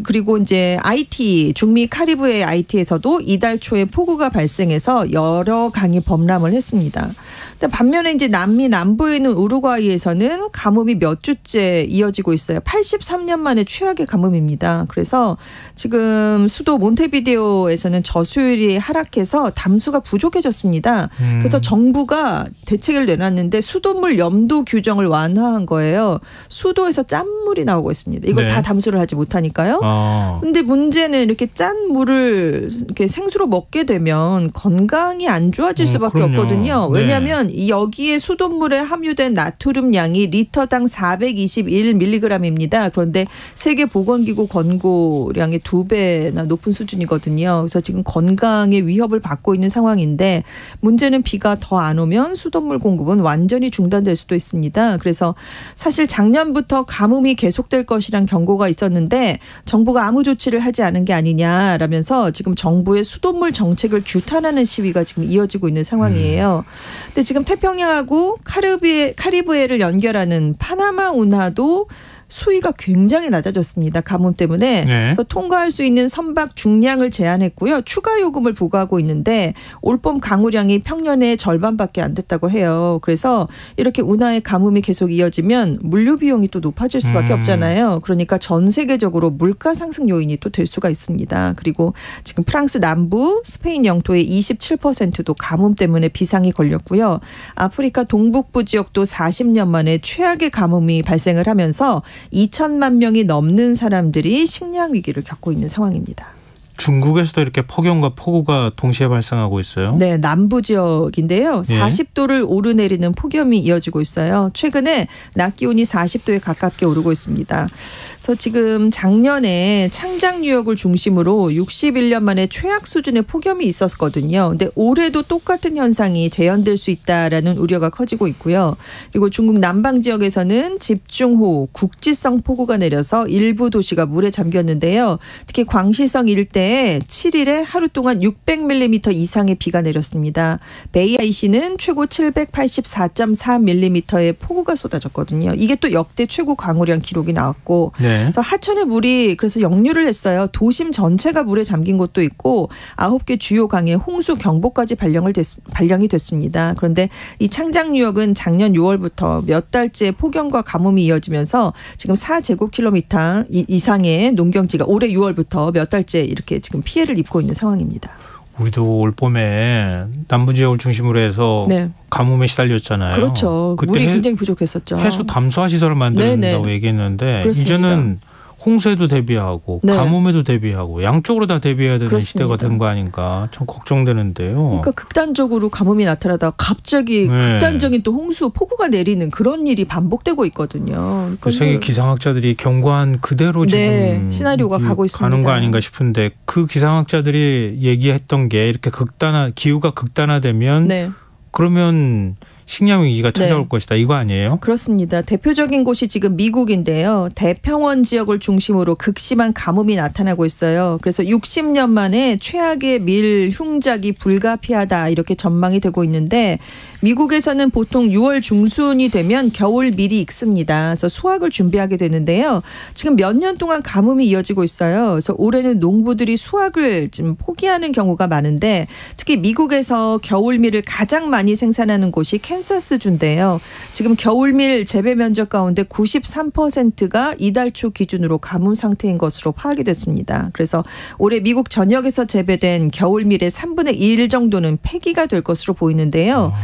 그리고 이제 아이티, 중미 카리브해 아이티에서도 이달 초에 폭우가 발생해서 여러 강이 범람을 했습니다. 근데 반면에 이제 남미 남부에 있는 우루과이에서는 가뭄이 몇 주째 이어지고 있어요. 83년 만에 최악의 가뭄입니다. 그래서 지금 수도 몬테비데오에서는 저수율이 하락해서 담수가 부족해졌습니다. 그래서 정부가 대책을 내놨는데 수돗물 염도 규정을 완화한 거예요. 수도에서 짠물이 나오고 있습니다. 이걸 네. 다 담수를 하지 못하니까요. 근데 문제는 이렇게 짠 물을 이렇게 생수로 먹게 되면 건강이 안 좋아질 수밖에 그럼요. 없거든요. 네. 왜냐하면 여기에 수돗물에 함유된 나트륨 양이 리터당 421mg입니다. 그런데 세계보건기구 권고량의 2배나 높은 수준이거든요. 그래서 지금 건강에 위협을 받고 있는 상황인데 문제는 비가 더 안 오면 수돗물 공급은 완전히 중단될 수도 있습니다. 그래서 사실 작년부터 가뭄이 계속될 것이란 경고가 있었는데 정부가 아무 조치를 하지 않은 게 아니냐라면서 지금 정부의 수돗물 정책을 규탄하는 시위가 지금 이어지고 있는 상황이에요. 근데 지금 태평양하고 카리브해를 연결하는 파나마 운하도 수위가 굉장히 낮아졌습니다. 가뭄 때문에. 네. 그래서 통과할 수 있는 선박 중량을 제한했고요. 추가 요금을 부과하고 있는데 올봄 강우량이 평년의 절반밖에 안 됐다고 해요. 그래서 이렇게 운하의 가뭄이 계속 이어지면 물류 비용이 또 높아질 수밖에 없잖아요. 그러니까 전 세계적으로 물가 상승 요인이 또 될 수가 있습니다. 그리고 지금 프랑스 남부, 스페인 영토의 27%도 가뭄 때문에 비상이 걸렸고요. 아프리카 동북부 지역도 40년 만에 최악의 가뭄이 발생을 하면서 2천만 명이 넘는 사람들이 식량 위기를 겪고 있는 상황입니다. 중국에서도 이렇게 폭염과 폭우가 동시에 발생하고 있어요? 네, 남부 지역인데요. 40도를 오르내리는 폭염이 이어지고 있어요. 최근에 낮 기온이 40도에 가깝게 오르고 있습니다. 그래서 지금 작년에 창작 뉴욕을 중심으로 61년 만에 최악 수준의 폭염이 있었거든요. 근데 올해도 똑같은 현상이 재현될 수 있다라는 우려가 커지고 있고요. 그리고 중국 남방 지역에서는 집중호우, 국지성 폭우가 내려서 일부 도시가 물에 잠겼는데요. 특히 광시성 일대 지난해 7일에 하루 동안 600mm 이상의 비가 내렸습니다. 베이아이시는 최고 784.4mm의 폭우가 쏟아졌거든요. 이게 또 역대 최고 강우량 기록이 나왔고 네. 그래서 하천의 물이 그래서 역류를 했어요. 도심 전체가 물에 잠긴 곳도 있고 9개 주요 강에 홍수 경보까지 발령이 됐습니다. 그런데 이 창작유역은 작년 6월부터 몇 달째 폭염과 가뭄이 이어지면서 지금 4제곱킬로미터 이상의 농경지가 올해 6월부터 몇 달째 이렇게 지금 피해를 입고 있는 상황입니다. 우리도 올 봄에 남부 지역을 중심으로 해서 네. 가뭄에 시달렸잖아요. 그렇죠. 그때 물이 굉장히 부족했었죠. 해수 담수화 시설을 만든다고 얘기했는데 그렇습니다. 이제는 홍수에도 대비하고 네. 가뭄에도 대비하고 양쪽으로 다 대비해야 되는 그렇습니다. 시대가 된 거 아닌가 참 걱정되는데요. 그러니까 극단적으로 가뭄이 나타나다가 갑자기 극단적인 또 홍수, 폭우가 내리는 그런 일이 반복되고 있거든요. 그 세계 기상학자들이 경고한 그대로 지금 시나리오가 가고 있습니다. 가는 거 아닌가 싶은데 그 기상학자들이 얘기했던 게 이렇게 기후가 극단화되면 그러면 식량 위기가 찾아올 것이다. 이거 아니에요? 그렇습니다. 대표적인 곳이 지금 미국인데요. 대평원 지역을 중심으로 극심한 가뭄이 나타나고 있어요. 그래서 60년 만에 최악의 밀 흉작이 불가피하다 이렇게 전망이 되고 있는데 미국에서는 보통 6월 중순이 되면 겨울 밀이 익습니다. 그래서 수확을 준비하게 되는데요. 지금 몇 년 동안 가뭄이 이어지고 있어요. 그래서 올해는 농부들이 수확을 좀 포기하는 경우가 많은데 특히 미국에서 겨울밀을 가장 많이 생산하는 곳이 캔사스주인데요. 지금 겨울밀 재배 면적 가운데 93%가 이달 초 기준으로 가뭄 상태인 것으로 파악이 됐습니다. 그래서 올해 미국 전역에서 재배된 겨울밀의 3분의 1 정도는 폐기가 될 것으로 보이는데요.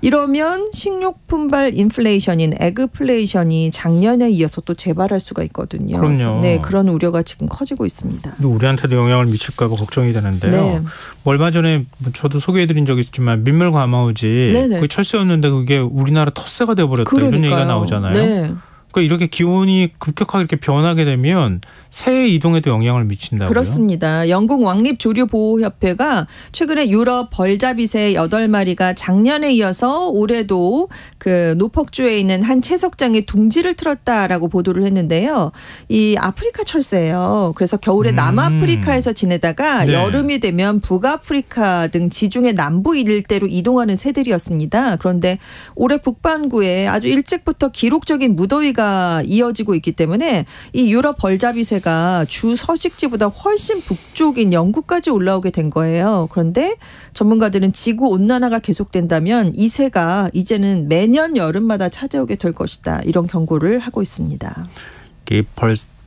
이러면 식료품발 인플레이션인 에그플레이션이 작년에 이어서 또 재발할 수가 있거든요. 그럼요. 네, 그런 우려가 지금 커지고 있습니다. 우리한테도 영향을 미칠까 봐 걱정이 되는데요. 네. 얼마 전에 저도 소개해드린 적이 있지만 민물 가마우지 그 철새였는데 그게 우리나라 텃새가 돼버렸다. 그러니까요. 이런 얘기가 나오잖아요. 네. 그러니까 이렇게 기온이 급격하게 이렇게 변하게 되면 새 이동에도 영향을 미친다고요? 그렇습니다. 영국 왕립조류보호협회가 최근에 유럽 벌자비새 8마리가 작년에 이어서 올해도 그 노퍽주에 있는 한 채석장에 둥지를 틀었다라고 보도를 했는데요. 이 아프리카 철새예요. 그래서 겨울에 남아프리카에서 지내다가 여름이 되면 북아프리카 등 지중해 남부 일대로 이동하는 새들이었습니다. 그런데 올해 북반구에 아주 일찍부터 기록적인 무더위가 이어지고 있기 때문에 이 유럽 벌자비새가 주 서식지보다 훨씬 북쪽인 영국까지 올라오게 된 거예요. 그런데 전문가들은 지구 온난화가 계속된다면 이 새가 이제는 매년 여름마다 찾아오게 될 것이다. 이런 경고를 하고 있습니다.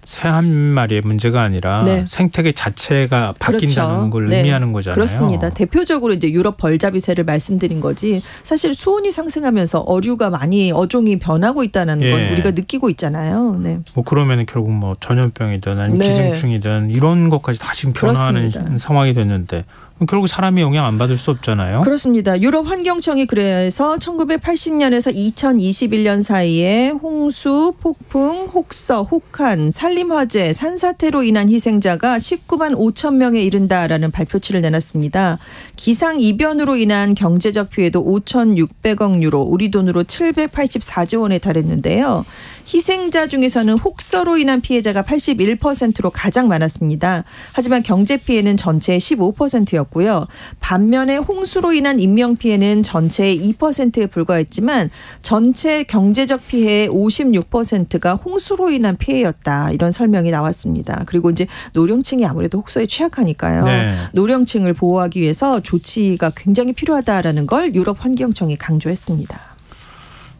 새 한 마리의 문제가 아니라 생태계 자체가 바뀐다는 걸 의미하는 거잖아요. 그렇습니다. 대표적으로 이제 유럽 벌자비새를 말씀드린 거지. 사실 수온이 상승하면서 어종이 변하고 있다는 건 우리가 느끼고 있잖아요. 네. 뭐 그러면 결국 뭐 전염병이든 아니면 기생충이든 이런 것까지 다 지금 변화하는 상황이 됐는데 결국 사람이 영향 안 받을 수 없잖아요. 그렇습니다. 유럽 환경청이 그래서 1980년에서 2021년 사이에 홍수, 폭풍, 혹서, 혹한, 산림화재, 산사태로 인한 희생자가 19만 5천 명에 이른다라는 발표치를 내놨습니다. 기상이변으로 인한 경제적 피해도 5,600억 유로, 우리 돈으로 784조 원에 달했는데요. 희생자 중에서는 혹서로 인한 피해자가 81%로 가장 많았습니다. 하지만 경제 피해는 전체의 15%였고요. 반면에 홍수로 인한 인명 피해는 전체의 2%에 불과했지만 전체 경제적 피해의 56%가 홍수로 인한 피해였다. 이런 설명이 나왔습니다. 그리고 이제 노령층이 아무래도 혹서에 취약하니까요. 노령층을 보호하기 위해서 조치가 굉장히 필요하다라는 걸 유럽 환경청이 강조했습니다.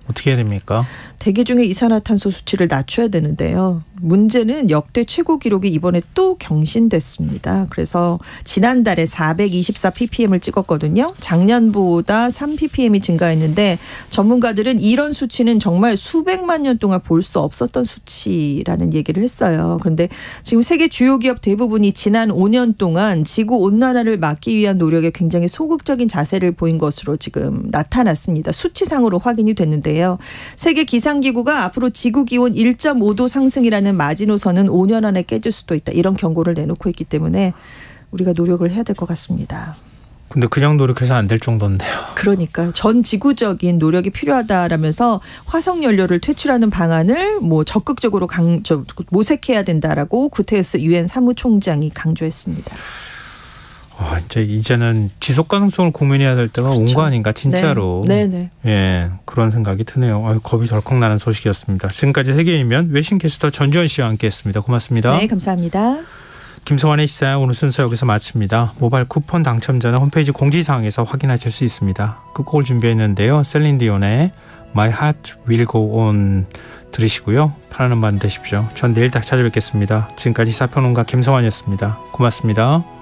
어떻게 해야 됩니까? 대기 중의 이산화탄소 수치를 낮춰야 되는데요. 문제는 역대 최고 기록이 이번에 또 경신됐습니다. 그래서 지난달에 424 ppm을 찍었거든요. 작년보다 3 ppm이 증가했는데 전문가들은 이런 수치는 정말 수백만 년 동안 볼 수 없었던 수치라는 얘기를 했어요. 그런데 지금 세계 주요 기업 대부분이 지난 5년 동안 지구 온난화를 막기 위한 노력에 굉장히 소극적인 자세를 보인 것으로 지금 나타났습니다. 수치상으로 확인이 됐는데요. 세계 기상기구가 앞으로 지구기온 1.5도 상승이라는 마지노선은 5년 안에 깨질 수도 있다. 이런 경고를 내놓고 있기 때문에 우리가 노력을 해야 될 것 같습니다. 근데 그냥 노력해서 안 될 정도인데요. 그러니까 전 지구적인 노력이 필요하다라면서 화석 연료를 퇴출하는 방안을 뭐 적극적으로 모색해야 된다라고 구테레스 유엔 사무총장이 강조했습니다. 이제는 지속 가능성을 고민해야 될 때가 온 거 아닌가 진짜로. 네. 예, 그런 생각이 드네요. 겁이 덜컥 나는 소식이었습니다. 지금까지 세계인면 외신캐스터 전주현 씨와 함께했습니다. 고맙습니다. 네, 감사합니다. 김성환의 시사야 오늘 순서 여기서 마칩니다. 모바일 쿠폰 당첨자는 홈페이지 공지사항에서 확인하실 수 있습니다. 끝곡을 준비했는데요. 셀린디온의 My Heart Will Go On 들으시고요. 편안한 밤 되십시오. 전 내일 다시 찾아뵙겠습니다. 지금까지 시사평론가 김성환이었습니다. 고맙습니다.